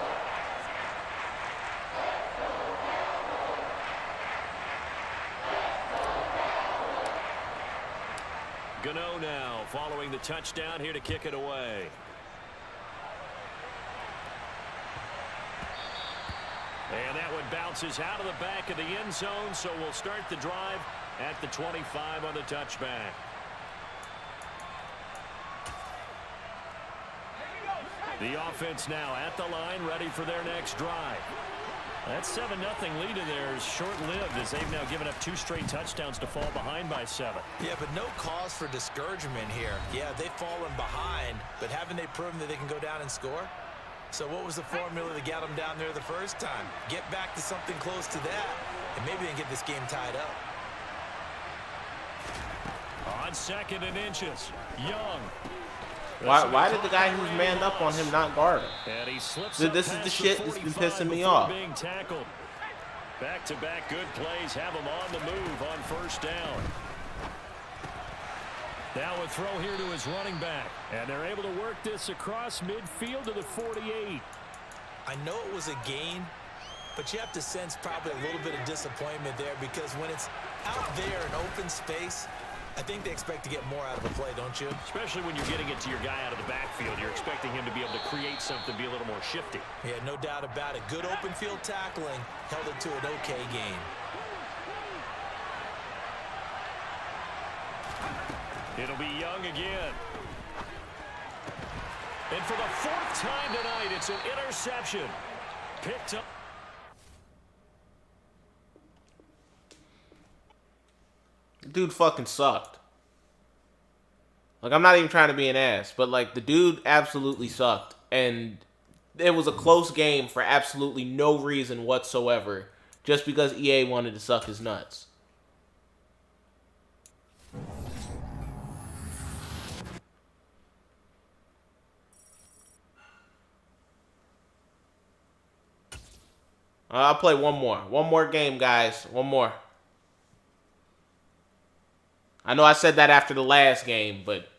[SPEAKER 2] Gano now following the touchdown here to kick it away. And that one bounces out of the back of the end zone, so we'll start the drive at the 25 on the touchback. The offense now at the line, ready for their next drive. That 7-0 lead of theirs short-lived as they've now given up 2 straight touchdowns to fall behind by 7.
[SPEAKER 3] Yeah, but no cause for discouragement here. Yeah, they've fallen behind, but haven't they proven that they can go down and score? So what was the formula that got them down there the first time? Get back to something close to that, and maybe they can get this game tied up.
[SPEAKER 2] On 2nd and inches, Young.
[SPEAKER 1] Why did the guy who's manned up on him not guard him?
[SPEAKER 2] And he slips
[SPEAKER 1] This is the shit that's been pissing me off.
[SPEAKER 2] Being tackled. Back-to-back good plays have him on the move on first down. Now a throw here to his running back. And they're able to work this across midfield to the 48.
[SPEAKER 3] I know it was a gain, but you have to sense probably a little bit of disappointment there because when it's out there in open space, I think they expect to get more out of a play, don't you?
[SPEAKER 2] Especially when you're getting it to your guy out of the backfield. You're expecting him to be able to create something, be a little more shifty.
[SPEAKER 3] Yeah, no doubt about it. Good open field tackling held it to an okay gain.
[SPEAKER 2] It'll be Young again. And for the 4th time tonight, it's an interception. Picked up.
[SPEAKER 1] Dude fucking sucked. Like, I'm not even trying to be an ass, but like the dude absolutely sucked. And it was a close game for absolutely no reason whatsoever, just because EA wanted to suck his nuts. I'll play one more. One more game, guys. One more. I know I said that after the last game, but...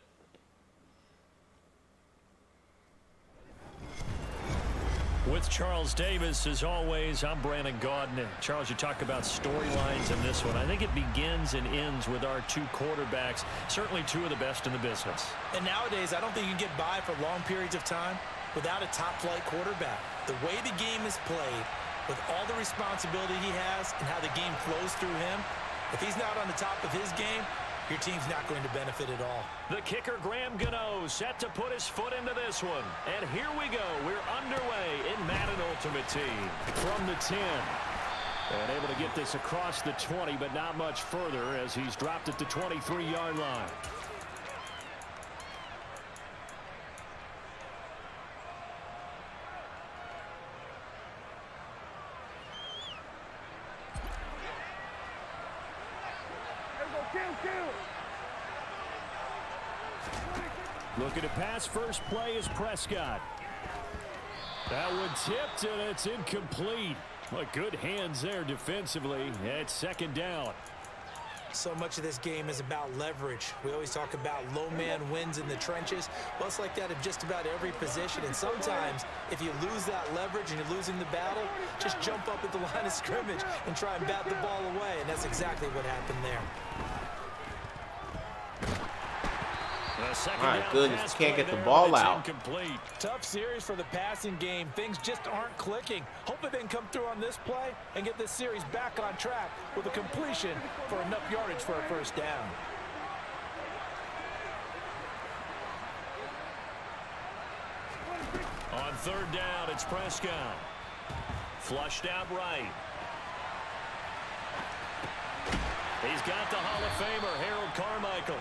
[SPEAKER 5] With Charles Davis, as always, I'm Brandon Gaudin. Charles, you talk about storylines in this one. I think it begins and ends with our 2 quarterbacks, certainly 2 of the best in the business.
[SPEAKER 3] And nowadays, I don't think you can get by for long periods of time without a top-flight quarterback. The way the game is played, with all the responsibility he has and how the game flows through him, if he's not on the top of his game, your team's not going to benefit at all.
[SPEAKER 2] The kicker, Graham Gano, set to put his foot into this one. And here we go. We're underway in Madden Ultimate Team.
[SPEAKER 5] From the 10. And able to get this across the 20, but not much further as he's dropped at the 23-yard line. Looking to pass, first play is Prescott. That one tipped, and it's incomplete. Well, good hands there defensively. It's 2nd down.
[SPEAKER 3] So much of this game is about leverage. We always talk about low man wins in the trenches. Well, it's like that at just about every position. And sometimes, if you lose that leverage and you're losing the battle, just jump up at the line of scrimmage and try and bat the ball away. And that's exactly what happened there.
[SPEAKER 1] My goodness, can't get the ball out.
[SPEAKER 2] Incomplete.
[SPEAKER 6] Tough series for the passing game. Things just aren't clicking. Hopefully they can come through on this play and get this series back on track with a completion for enough yardage for a first down.
[SPEAKER 2] On 3rd down, it's Prescott. Flushed out right. He's got the Hall of Famer, Harold Carmichael.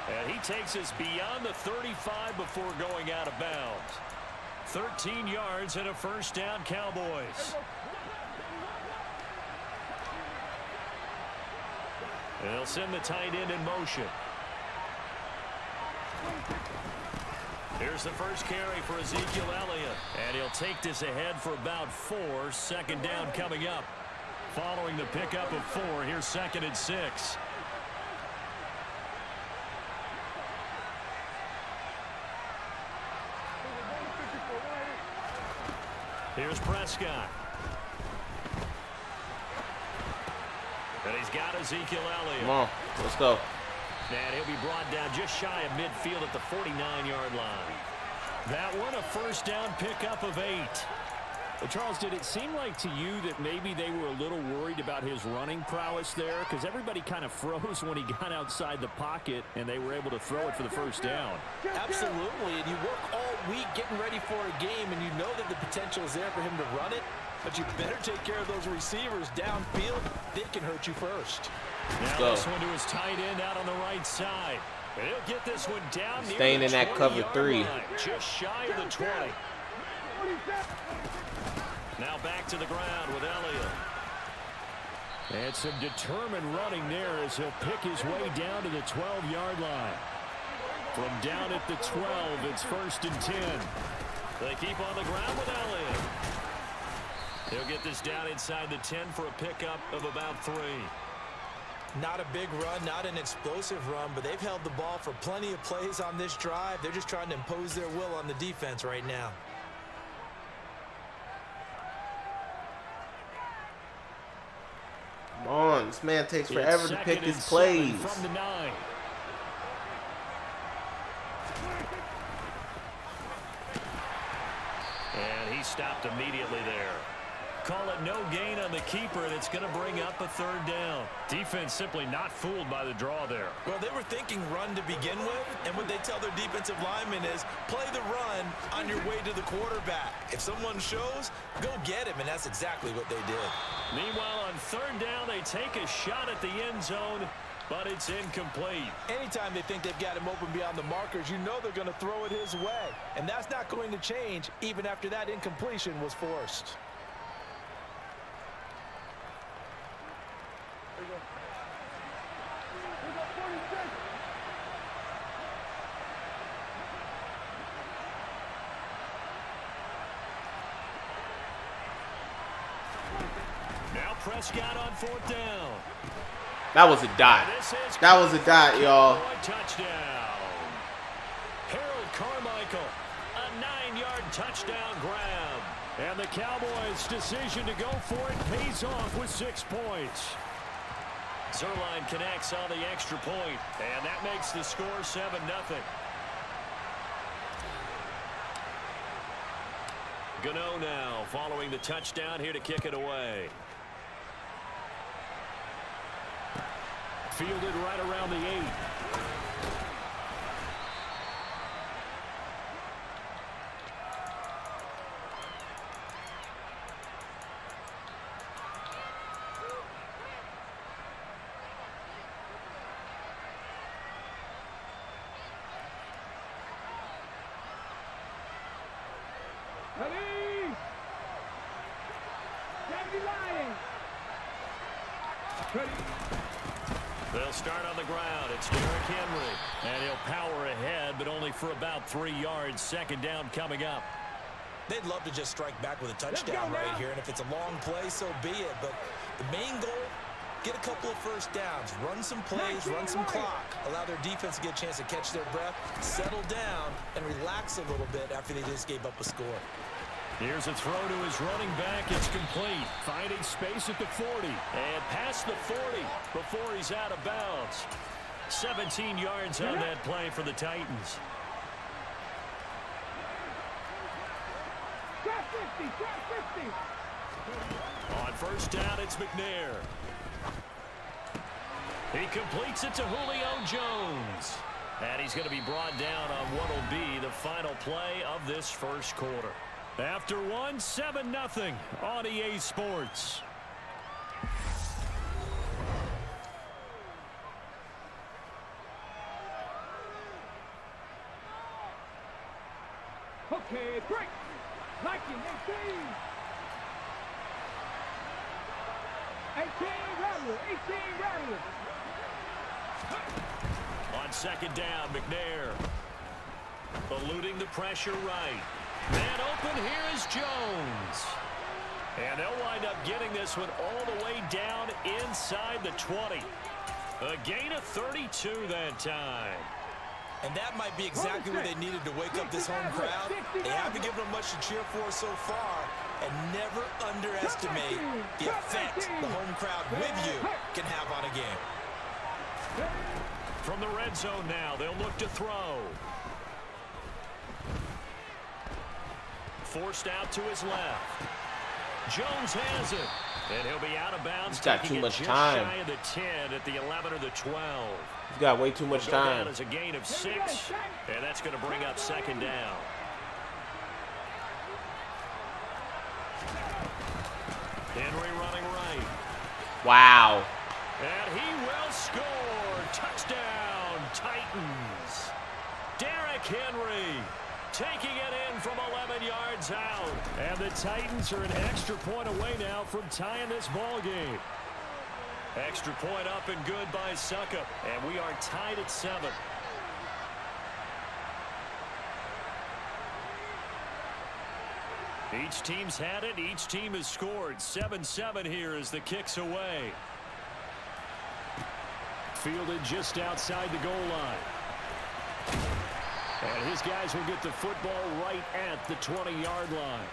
[SPEAKER 2] And he takes us beyond the 35 before going out of bounds. 13 yards and a first down, Cowboys. They'll send the tight end in motion. Here's the first carry for Ezekiel Elliott. And he'll take this ahead for about 4. 2nd down coming up. Following the pickup of 4, here's 2nd and 6. Here's Prescott. And he's got Ezekiel Elliott.
[SPEAKER 1] Come on, let's go.
[SPEAKER 2] And he'll be brought down just shy of midfield at the 49-yard line.
[SPEAKER 5] That one, a first down pickup of 8. Well, Charles, did it seem like to you that maybe they were a little worried about his running prowess there? Because everybody kind of froze when he got outside the pocket, and they were able to throw it for the first down.
[SPEAKER 3] Absolutely, and you work all week getting ready for a game, and you know that the potential is there for him to run it, but you better take care of those receivers downfield. They can hurt you first.
[SPEAKER 5] Now this one to his tight end out on the right side. And he'll get this one down near
[SPEAKER 1] Staying
[SPEAKER 5] the
[SPEAKER 1] in that cover 3.
[SPEAKER 5] line, just shy of the 20.
[SPEAKER 2] Now back to the ground with Elliott.
[SPEAKER 5] And some determined running there as he'll pick his way down to the 12-yard line. From down at the 12, it's 1st and 10.
[SPEAKER 2] They keep on the ground with Elliott. He'll get this down inside the 10 for a pickup of about 3.
[SPEAKER 3] Not a big run, not an explosive run, but they've held the ball for plenty of plays on this drive. They're just trying to impose their will on the defense right now.
[SPEAKER 1] Come on, this man takes forever to pick his plays.
[SPEAKER 5] From the 9.
[SPEAKER 2] And he stopped immediately there. Call it no gain on the keeper, and it's going to bring up a 3rd down.
[SPEAKER 5] Defense simply not fooled by the draw there.
[SPEAKER 3] Well, they were thinking run to begin with, and what they tell their defensive linemen is play the run on your way to the quarterback. If someone shows, go get him, and that's exactly what they did.
[SPEAKER 2] Meanwhile, on 3rd down, they take a shot at the end zone, but it's incomplete.
[SPEAKER 3] Anytime they think they've got him open beyond the markers, you know they're going to throw it his way, and that's not going to change even after that incompletion was forced.
[SPEAKER 2] Now Prescott on 4th down.
[SPEAKER 1] That was a dot. That was a dot, y'all.
[SPEAKER 2] Touchdown. Harold Carmichael, a 9-yard touchdown grab.
[SPEAKER 5] And the Cowboys' decision to go for it pays off with 6 points.
[SPEAKER 2] Zerline connects on the extra point, and that makes the score 7-0. Gano now following the touchdown here to kick it away.
[SPEAKER 5] Fielded right around the 8.
[SPEAKER 4] Ready? Can't be lying. Ready?
[SPEAKER 2] They'll start on the ground. It's Derrick Henry.
[SPEAKER 5] And he'll power ahead, but only for about 3 yards. 2nd down coming up.
[SPEAKER 3] They'd love to just strike back with a touchdown right here, and if it's a long play, so be it. But the main goal, get a couple of first downs, run some plays, run some clock, allow their defense to get a chance to catch their breath, settle down, and relax a little bit after they just gave up a score.
[SPEAKER 5] Here's a throw to his running back. It's complete. Finding space at the 40.
[SPEAKER 2] And past the 40 before he's out of bounds. 17 yards on that play for the Titans.
[SPEAKER 4] Drop 50, drop 50.
[SPEAKER 2] On 1st down, it's McNair. He completes it to Julio Jones. And he's going to be brought down on what will be the final play of this 1st quarter.
[SPEAKER 5] After 1, 7-0 on EA Sports.
[SPEAKER 4] Okay, break. Liking 18. 18 Rattler, 18 Rattler.
[SPEAKER 2] On 2nd down, McNair. Eluding the pressure right. Man open, here is Jones. And they'll wind up getting this one all the way down inside the 20. A gain of 32 that time.
[SPEAKER 3] And that might be exactly what they needed to wake up this home crowd. They haven't given them much to cheer for so far. And never underestimate the effect the home crowd with you can have on a game.
[SPEAKER 2] From the red zone now, they'll look to throw. Forced out to his left. Jones has it. And he'll be out of bounds.
[SPEAKER 1] He's got too much time.
[SPEAKER 2] Shy of the 10 at the 11 or the 12.
[SPEAKER 1] He's got way too much time.
[SPEAKER 2] Down as a gain of 6, and that's going to bring up second down. Henry running right.
[SPEAKER 1] Wow.
[SPEAKER 2] And he will score. Touchdown, Titans. Derrick Henry taking it in from 11 yards out.
[SPEAKER 5] And the Titans are an extra point away now from tying this ball game.
[SPEAKER 2] Extra point up and good by Suckup. And we are tied at 7. Each team's had it. Each team has scored. 7-7 here as the kick's away.
[SPEAKER 5] Fielded just outside the goal line. And his guys will get the football right at the 20-yard line.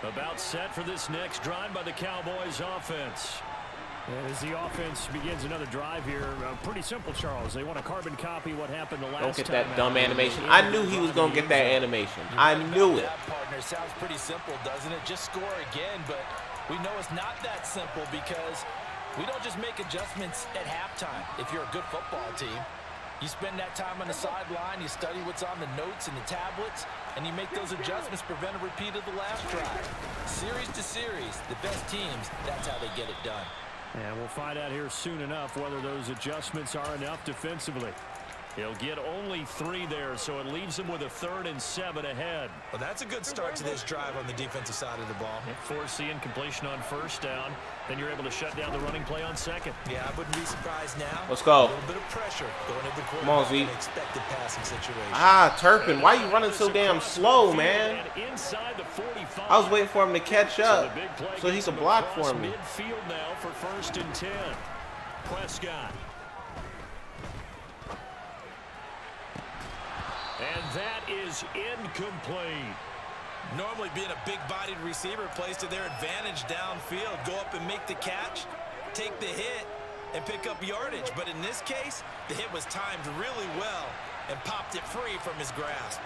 [SPEAKER 2] About set for this next drive by the Cowboys offense.
[SPEAKER 5] And as the offense begins another drive here, pretty simple, Charles. They want to carbon copy what happened the last time.
[SPEAKER 1] Don't get that dumb animation. I knew he was going to get that animation. I knew it.
[SPEAKER 3] That, partner, sounds pretty simple, doesn't it? Just score again, but we know it's not that simple because we don't just make adjustments at halftime. If you're a good football team, you spend that time on the sideline, you study what's on the notes and the tablets, and you make those adjustments, prevent a repeat of the last drive. Series to series, the best teams, that's how they get it done.
[SPEAKER 5] And we'll find out here soon enough whether those adjustments are enough defensively.
[SPEAKER 2] He'll get only 3 there, so it leaves him with a 3rd and 7 ahead.
[SPEAKER 3] Well, that's a good start to this drive on the defensive side of the ball.
[SPEAKER 2] Force the incompletion on first down, then you're able to shut down the running play on second.
[SPEAKER 3] Yeah, I wouldn't be surprised now.
[SPEAKER 1] Let's go.
[SPEAKER 3] A little bit of pressure going into the
[SPEAKER 1] Come on,
[SPEAKER 3] quarterback
[SPEAKER 1] Z.
[SPEAKER 3] in an expected passing situation.
[SPEAKER 1] Ah, Turpin, why you running so damn slow, man?
[SPEAKER 2] Inside the 45.
[SPEAKER 1] I was waiting for him to catch up
[SPEAKER 2] the big play
[SPEAKER 1] so he
[SPEAKER 2] gets
[SPEAKER 1] could
[SPEAKER 2] him
[SPEAKER 1] block
[SPEAKER 2] across
[SPEAKER 1] for me.
[SPEAKER 2] Midfield now for 1st and 10. Prescott. And that is incomplete.
[SPEAKER 3] Normally being a big-bodied receiver plays to their advantage downfield. Go up and make the catch, take the hit, and pick up yardage. But in this case, the hit was timed really well and popped it free from his grasp.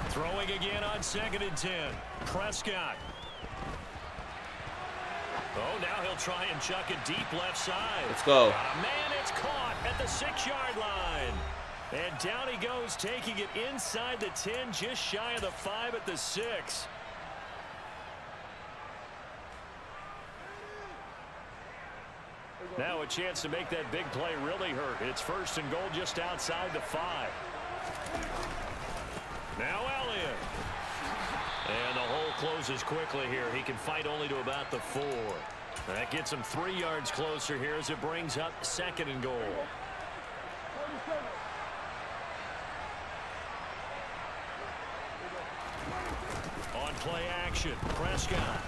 [SPEAKER 2] Throwing again on 2nd and 10. Prescott. Oh, now he'll try and chuck it deep left side.
[SPEAKER 1] Let's go.
[SPEAKER 2] Man, it's caught at the 6-yard line. And down he goes, taking it inside the 10, just shy of the 5 at the 6. Now a chance to make that big play really hurt. It's 1st and goal just outside the 5. Now Elliott. And the hole closes quickly here. He can fight only to about the 4. That gets him 3 yards closer here as it brings up 2nd and goal. On play action, Prescott.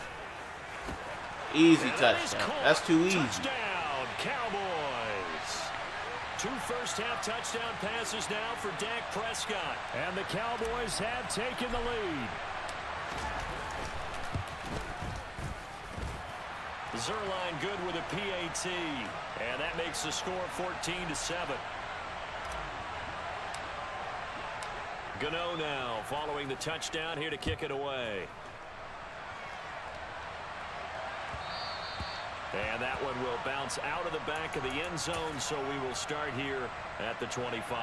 [SPEAKER 1] Easy touchdown. That's too easy.
[SPEAKER 2] Touchdown, Cowboys. 2 first-half touchdown passes now for Dak Prescott.
[SPEAKER 5] And the Cowboys have taken the lead.
[SPEAKER 2] Zerline good with a PAT. And that makes the score 14-7. Gano now following the touchdown here to kick it away. And that one will bounce out of the back of the end zone, so we will start here at the 25.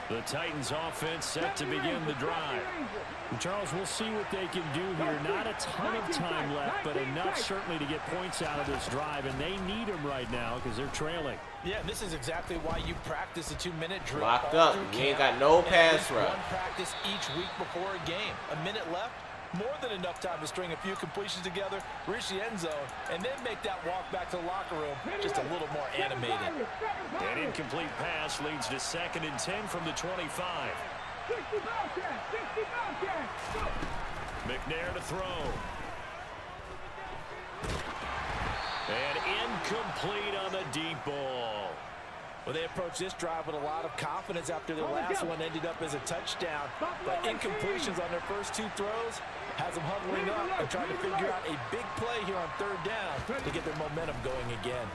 [SPEAKER 2] The Titans offense set to begin the drive.
[SPEAKER 5] Charles, we'll see what they can do here. Not a ton of time left, but enough certainly to get points out of this drive, and they need them right now because they're trailing.
[SPEAKER 3] Yeah, and this is exactly why you practice a 2-minute drill.
[SPEAKER 1] Locked up. You ain't got no pass rush.
[SPEAKER 3] One practice each week before a game. A minute left, more than enough time to string a few completions together, reach the end zone, and then make that walk back to the locker room just a little more animated.
[SPEAKER 2] An incomplete pass leads to 2nd and 10 from the 25. McNair to throw. And incomplete on the deep ball.
[SPEAKER 6] Well, they approached this drive with a lot of confidence after their last one ended up as a touchdown. But incompletions on their first 2 throws has them huddling up and trying to figure out a big play here on 3rd down to get their momentum going again.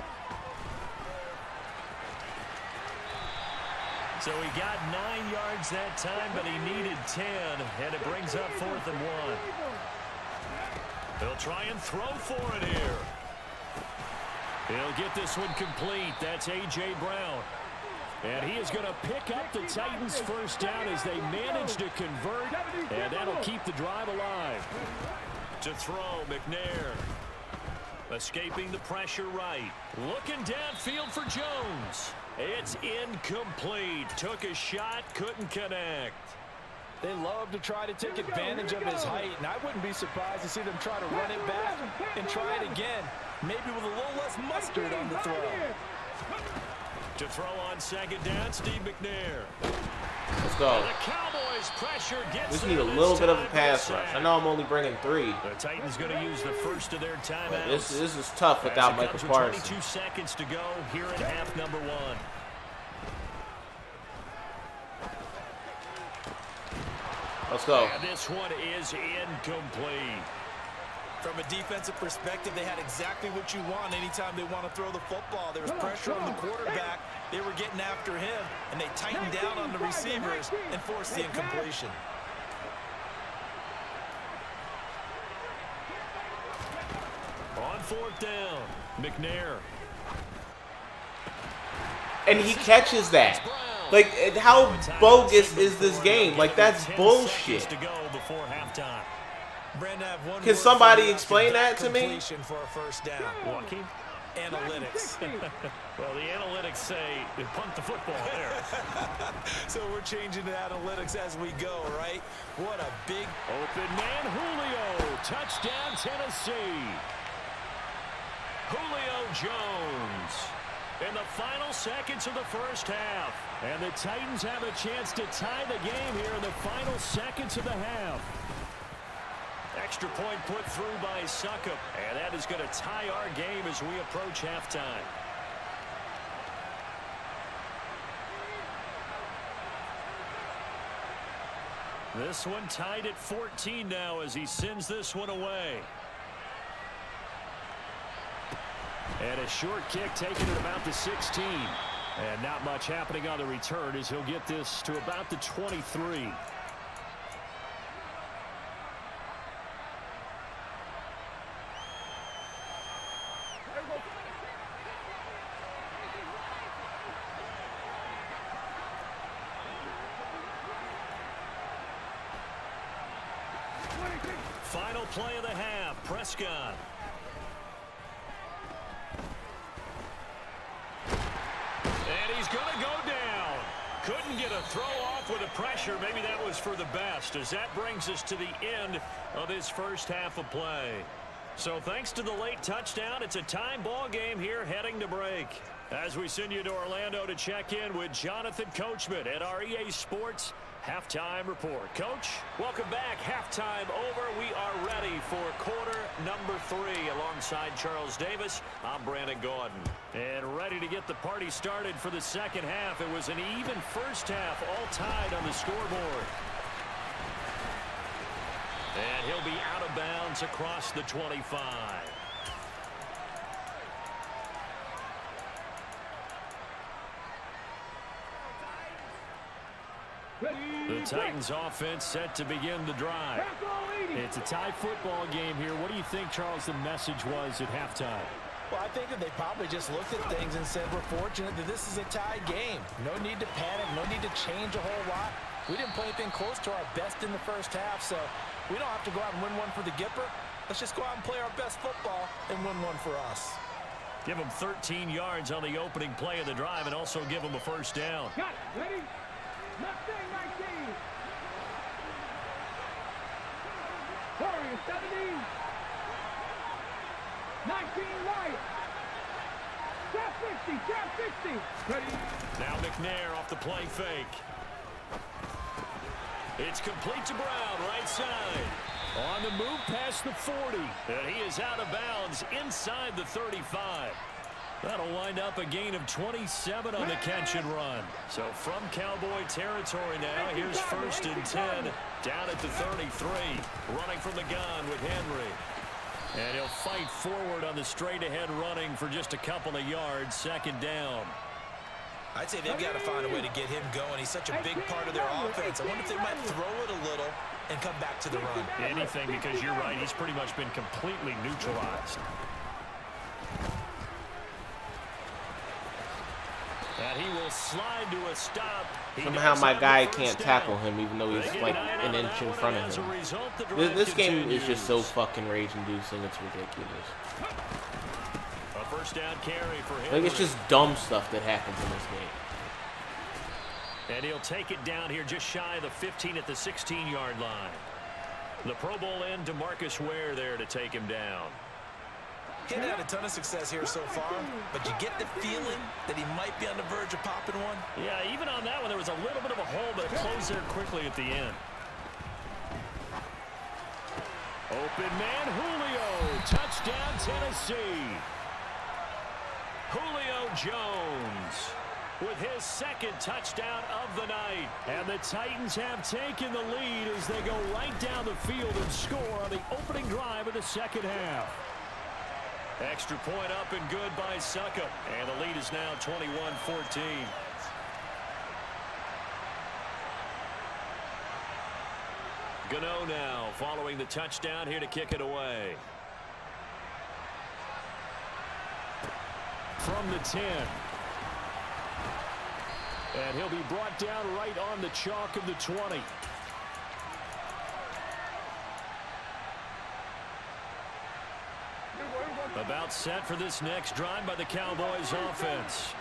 [SPEAKER 2] So he got 9 yards that time, but he needed 10, and it brings up 4th and 1. He'll try and throw for it here. He'll get this one complete. That's A.J. Brown. And he is going to pick up the Titans' first down as they manage to convert, and that'll keep the drive alive. To throw, McNair. Escaping the pressure right. Looking downfield for Jones. It's incomplete. Took a shot, couldn't connect.
[SPEAKER 6] They love to try to take advantage of his height, and I wouldn't be surprised to see them try to run it back and try it again, maybe with a little less mustard on the throw.
[SPEAKER 2] To throw on 2nd down, Steve McNair.
[SPEAKER 1] Let's go.
[SPEAKER 2] The Cowboys pressure gets
[SPEAKER 1] We just need a little bit of a pass rush. I know I'm only bringing 3.
[SPEAKER 2] The Titans going to use the first of their timeouts.
[SPEAKER 1] This is tough without Michael Parsons.
[SPEAKER 2] 22 seconds to go here in half number 1.
[SPEAKER 1] Let's go.
[SPEAKER 2] And this one is incomplete.
[SPEAKER 3] From a defensive perspective, they had exactly what you want anytime they want to throw the football. There was pressure on the quarterback. They were getting after him, and they tightened down on the receivers and forced the incompletion.
[SPEAKER 2] On 4th down, McNair.
[SPEAKER 1] And he catches that. Like, how bogus is this game? Like, that's bullshit.
[SPEAKER 2] To go before halftime.
[SPEAKER 3] Brandon, I have one
[SPEAKER 1] Can
[SPEAKER 3] word
[SPEAKER 1] somebody
[SPEAKER 3] for you
[SPEAKER 1] explain
[SPEAKER 3] after
[SPEAKER 1] that to me?
[SPEAKER 3] completion for a first down.
[SPEAKER 2] Lucky.
[SPEAKER 3] Analytics.
[SPEAKER 2] Well, the analytics say punt the football there.
[SPEAKER 3] So we're changing to analytics as we go, right? What a big
[SPEAKER 2] Open man, Julio. Touchdown, Tennessee. Julio Jones. In the final seconds of the first half. And the Titans have a chance to tie the game here in the final seconds of the half. Extra point put through by Succop. And that is going to tie our game as we approach halftime. This one tied at 14 now as he sends this one away. And a short kick taken at about the 16. And not much happening on the return as he'll get this to about the 23. Final play of the half, Prescott. And he's going to go down. Couldn't get a throw off with the pressure. Maybe that was for the best, as that brings us to the end of this first half of play. So thanks to the late touchdown, it's a time ball game here heading to break. As we send you to Orlando to check in with Jonathan Coachman at our EA Sports Halftime Report. Coach, welcome back. Halftime over. We are ready for quarter number 3 alongside Charles Davis. I'm Brandon Gordon. And ready to get the party started for the second half. It was an even first half, all tied on the scoreboard. And he'll be out of bounds across the 25. The Titans offense set to begin the drive. It's a tie football game here. What do you think, Charles, the message was at halftime?
[SPEAKER 6] Well, I think that they probably just looked at things and said, we're fortunate that this is a tie game. No need to panic. No need to change a whole lot. We didn't play anything close to our best in the first half, so we don't have to go out and win one for the Gipper. Let's just go out and play our best football and win one for us.
[SPEAKER 2] Give them 13 yards on the opening play of the drive and also give them a first down.
[SPEAKER 4] Got it. Ready? Left thing, 19. Warriors, 70. 19 right. Trap 50, trap 50. Ready?
[SPEAKER 2] Now McNair off the play fake. It's complete to Brown, right side. On the move past the 40. And he is out of bounds inside the 35. That'll wind up a gain of 27 on the catch and run. So from Cowboy territory now, here's 1st and 10 down at the 33. Running from the gun with Henry. And he'll fight forward on the straight-ahead running for just a couple of yards. 2nd down.
[SPEAKER 3] I'd say they've got to find a way to get him going. He's such a big part of their offense. I wonder if they might throw it a little and come back to the run.
[SPEAKER 2] Anything, because you're right. He's pretty much been completely neutralized. And he will slide to a stop.
[SPEAKER 1] Somehow my guy can't tackle him, even though he's like an inch in front of him. This game is just so fucking rage-inducing. It's ridiculous.
[SPEAKER 2] A 1st down carry for him.
[SPEAKER 1] Like, it's just dumb stuff that happens in this game.
[SPEAKER 2] And he'll take it down here just shy of the 15 at the 16-yard line. The Pro Bowl end, DeMarcus Ware there to take him down.
[SPEAKER 3] He hasn't had a ton of success here so far, but you get the feeling that he might be on the verge of popping one.
[SPEAKER 2] Yeah, even on that one, there was a little bit of a hole, but it closed there quickly at the end. Open man, Julio. Touchdown, Tennessee. Julio Jones with his 2nd touchdown of the night. And the Titans have taken the lead as they go right down the field and score on the opening drive of the 2nd half. Extra point up and good by Suckup. And the lead is now 21-14. Gano now following the touchdown here to kick it away. From the 10. And he'll be brought down right on the chalk of the 20. About set for this next drive by the Cowboys offense.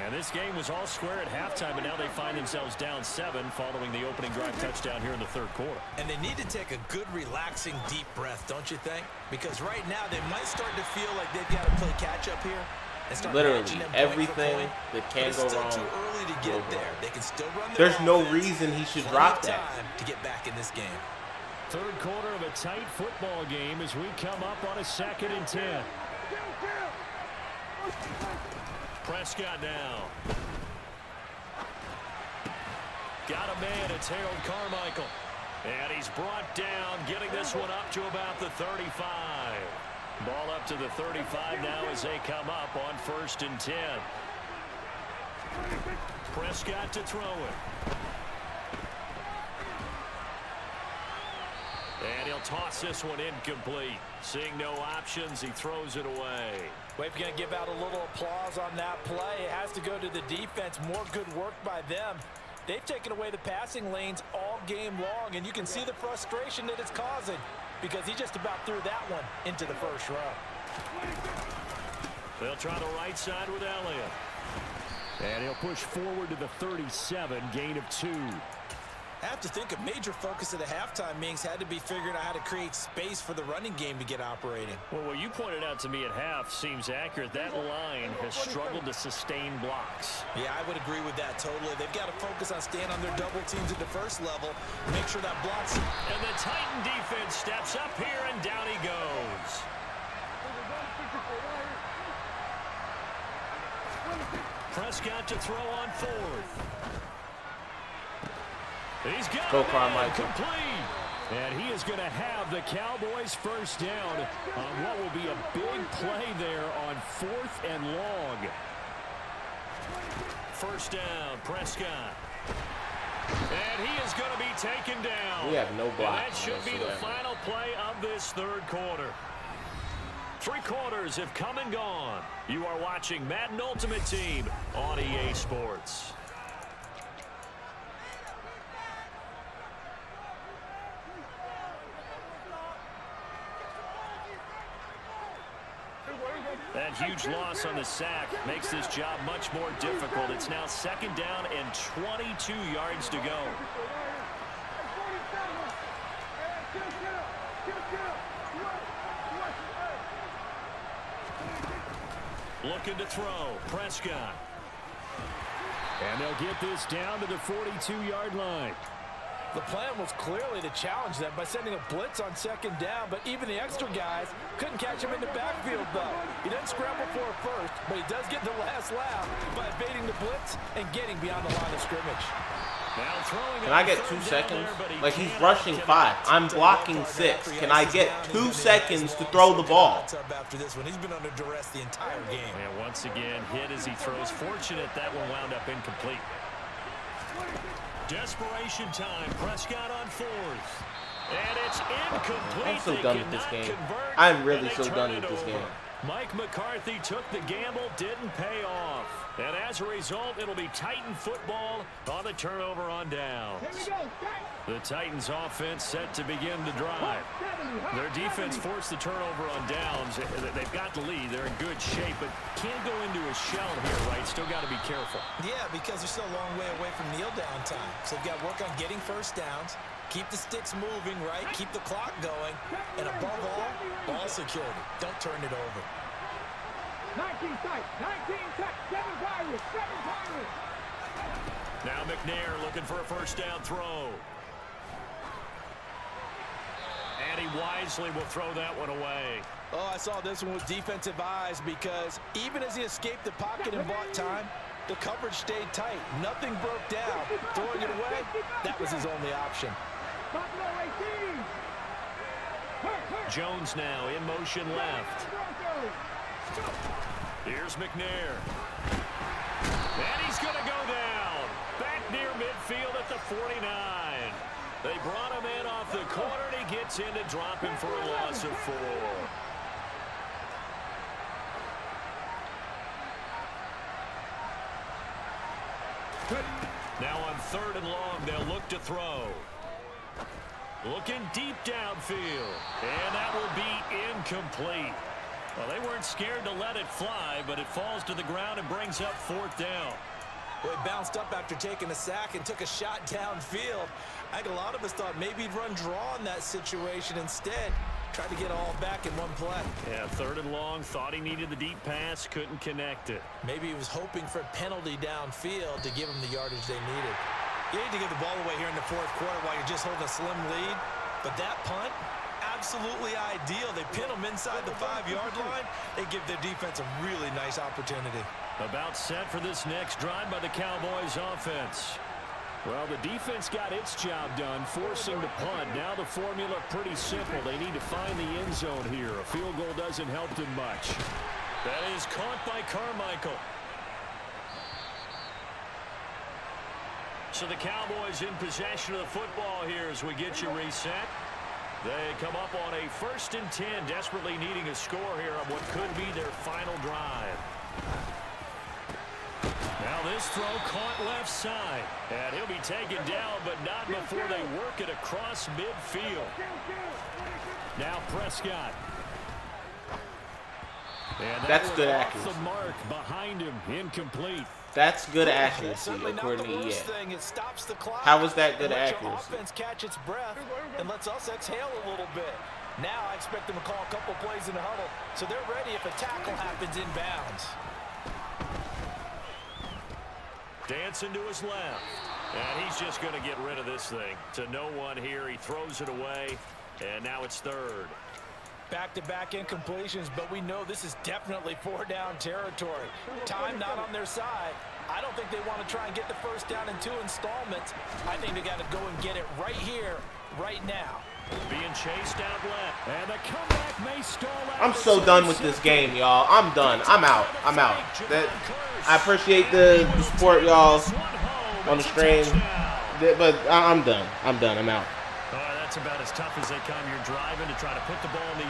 [SPEAKER 2] And this game was all square at halftime, but now they find themselves down 7 following the opening drive touchdown here in the 3rd quarter.
[SPEAKER 3] And they need to take a good, relaxing, deep breath, don't you think? Because right now they might start to feel like they've got to play catch-up here. And start
[SPEAKER 1] Literally everything that can go wrong.
[SPEAKER 3] Too early to get there. They can still run their
[SPEAKER 1] There's no
[SPEAKER 3] offense.
[SPEAKER 1] reason he should drop that.
[SPEAKER 3] Time to get back in this game.
[SPEAKER 2] 3rd quarter of a tight football game as we come up on a 2nd and 10. Prescott now. Got a man. It's Harold Carmichael. And he's brought down, getting this one up to about the 35. Ball up to the 35 now as they come up on 1st and 10. Prescott to throw it. And he'll toss this one incomplete. Seeing no options, he throws it away.
[SPEAKER 6] We're going to give out a little applause on that play. It has to go to the defense. More good work by them. They've taken away the passing lanes all game long, and you can see the frustration that it's causing because he just about threw that one into the 1st row.
[SPEAKER 2] They'll try the right side with Elliott. And he'll push forward to the 37, gain of 2.
[SPEAKER 3] I have to think a major focus of the halftime meetings had to be figuring out how to create space for the running game to get operating.
[SPEAKER 2] Well, what you pointed out to me at half seems accurate. That line has struggled to sustain blocks.
[SPEAKER 3] Yeah, I would agree with that totally. They've got to focus on staying on their double teams at the 1st level. Make sure that blocks.
[SPEAKER 2] And the Titan defense steps up here, and down he goes. Prescott to throw on 4th. He's got
[SPEAKER 1] Go Carmichael.
[SPEAKER 2] Complete. And he is going to have the Cowboys 1st down on what will be a big play there on 4th and long. 1st down, Prescott. And he is going to be taken down.
[SPEAKER 1] We have no block.
[SPEAKER 2] And that should be the final play of this 3rd quarter. 3 quarters have come and gone. You are watching Madden Ultimate Team on EA Sports. That huge loss on the sack makes this job much more difficult. It's now 2nd down and 22 yards to go. Looking to throw, Prescott. And they'll get this down to the 42-yard line.
[SPEAKER 6] The plan was clearly to challenge them by sending a blitz on second down, but even the extra guys couldn't catch him in the backfield, though. He doesn't scramble for it first, but he does get the last laugh by evading the blitz and getting beyond the line of scrimmage.
[SPEAKER 1] Can I get 2 seconds? Like, he's rushing 5. I'm blocking 6. Can I get 2 seconds to throw the ball?
[SPEAKER 3] After this one, he's been under duress the entire game.
[SPEAKER 2] And once again, hit as he throws. Fortunate that one wound up incomplete. Desperation time. Prescott on 4th. And it's incomplete.
[SPEAKER 1] I'm so done with this game. I'm really so done with this game.
[SPEAKER 2] Mike McCarthy took the gamble, didn't pay off. And as a result, it'll be Titan football on the turnover on downs. The Titans offense set to begin the drive. Their defense forced the turnover on downs. They've got the lead. They're in good shape, but can't go into a shell here, right? Still got to be careful.
[SPEAKER 3] Yeah, because they're still a long way away from kneel down time. So they've got to work on getting first downs, keep the sticks moving, right? Keep the clock going. And above all, ball security. Don't turn it over.
[SPEAKER 4] 19 tight, 19 tight, 7 Pirates, 7 Pirates.
[SPEAKER 2] Now McNair looking for a first down throw. And he wisely will throw that one away.
[SPEAKER 6] Oh, I saw this one with defensive eyes because even as he escaped the pocket and bought time, the coverage stayed tight. Nothing broke down. Throwing it away, that was his only option.
[SPEAKER 2] Jones now in motion left. Here's McNair. And he's going to go down. Back near midfield at the 49. They brought him in off the corner, and he gets in to drop him for a loss of 4. Now on 3rd and long, they'll look to throw. Looking deep downfield. And that will be incomplete. Well, they weren't scared to let it fly, but it falls to the ground and brings up 4th down.
[SPEAKER 3] Well, he bounced up after taking a sack and took a shot downfield. I think a lot of us thought maybe he'd run draw in that situation. Instead, tried to get all back in one play.
[SPEAKER 2] Yeah, 3rd and long, thought he needed the deep pass, couldn't connect it.
[SPEAKER 3] Maybe he was hoping for a penalty downfield to give him the yardage they needed. You need to give the ball away here in the 4th quarter while you're just holding a slim lead. But that punt, absolutely ideal. They pin them inside the 5-yard line. They give their defense a really nice opportunity.
[SPEAKER 2] About set for this next drive by the Cowboys offense. Well, the defense got its job done, forcing the punt. Now the formula pretty simple. They need to find the end zone here. A field goal doesn't help them much. That is caught by Carmichael. So the Cowboys in possession of the football here as we get you reset. They come up on a 1st and 10, desperately needing a score here on what could be their final drive. Now this throw caught left side. And he'll be taken down, but not before they work it across midfield. Now Prescott. And
[SPEAKER 1] that's good accuracy.
[SPEAKER 2] The mark behind him, incomplete.
[SPEAKER 1] That's good accuracy, according to EA. How was that good accuracy?
[SPEAKER 6] Offense catch its breath and lets us exhale a little bit. Now I expect them to call a couple plays in the huddle, so they're ready if a tackle happens inbounds.
[SPEAKER 2] Dancing to his left. And he's just going to get rid of this thing. To no one here. He throws it away. And now it's 3rd.
[SPEAKER 6] Back-to-back incompletions, but we know this is definitely 4-down territory. Time not on their side. I don't think they want to try and get the first down in 2 installments. I think they got to go and get it right here, right now.
[SPEAKER 2] Being chased out left. And the comeback may stall out.
[SPEAKER 1] I'm so done with this game, y'all. I'm done. I'm out. I'm out. I appreciate the support, y'all, on the stream. But I'm done. I'm done. I'm out.
[SPEAKER 2] That's about as tough as they come. You're driving to try to put the ball in the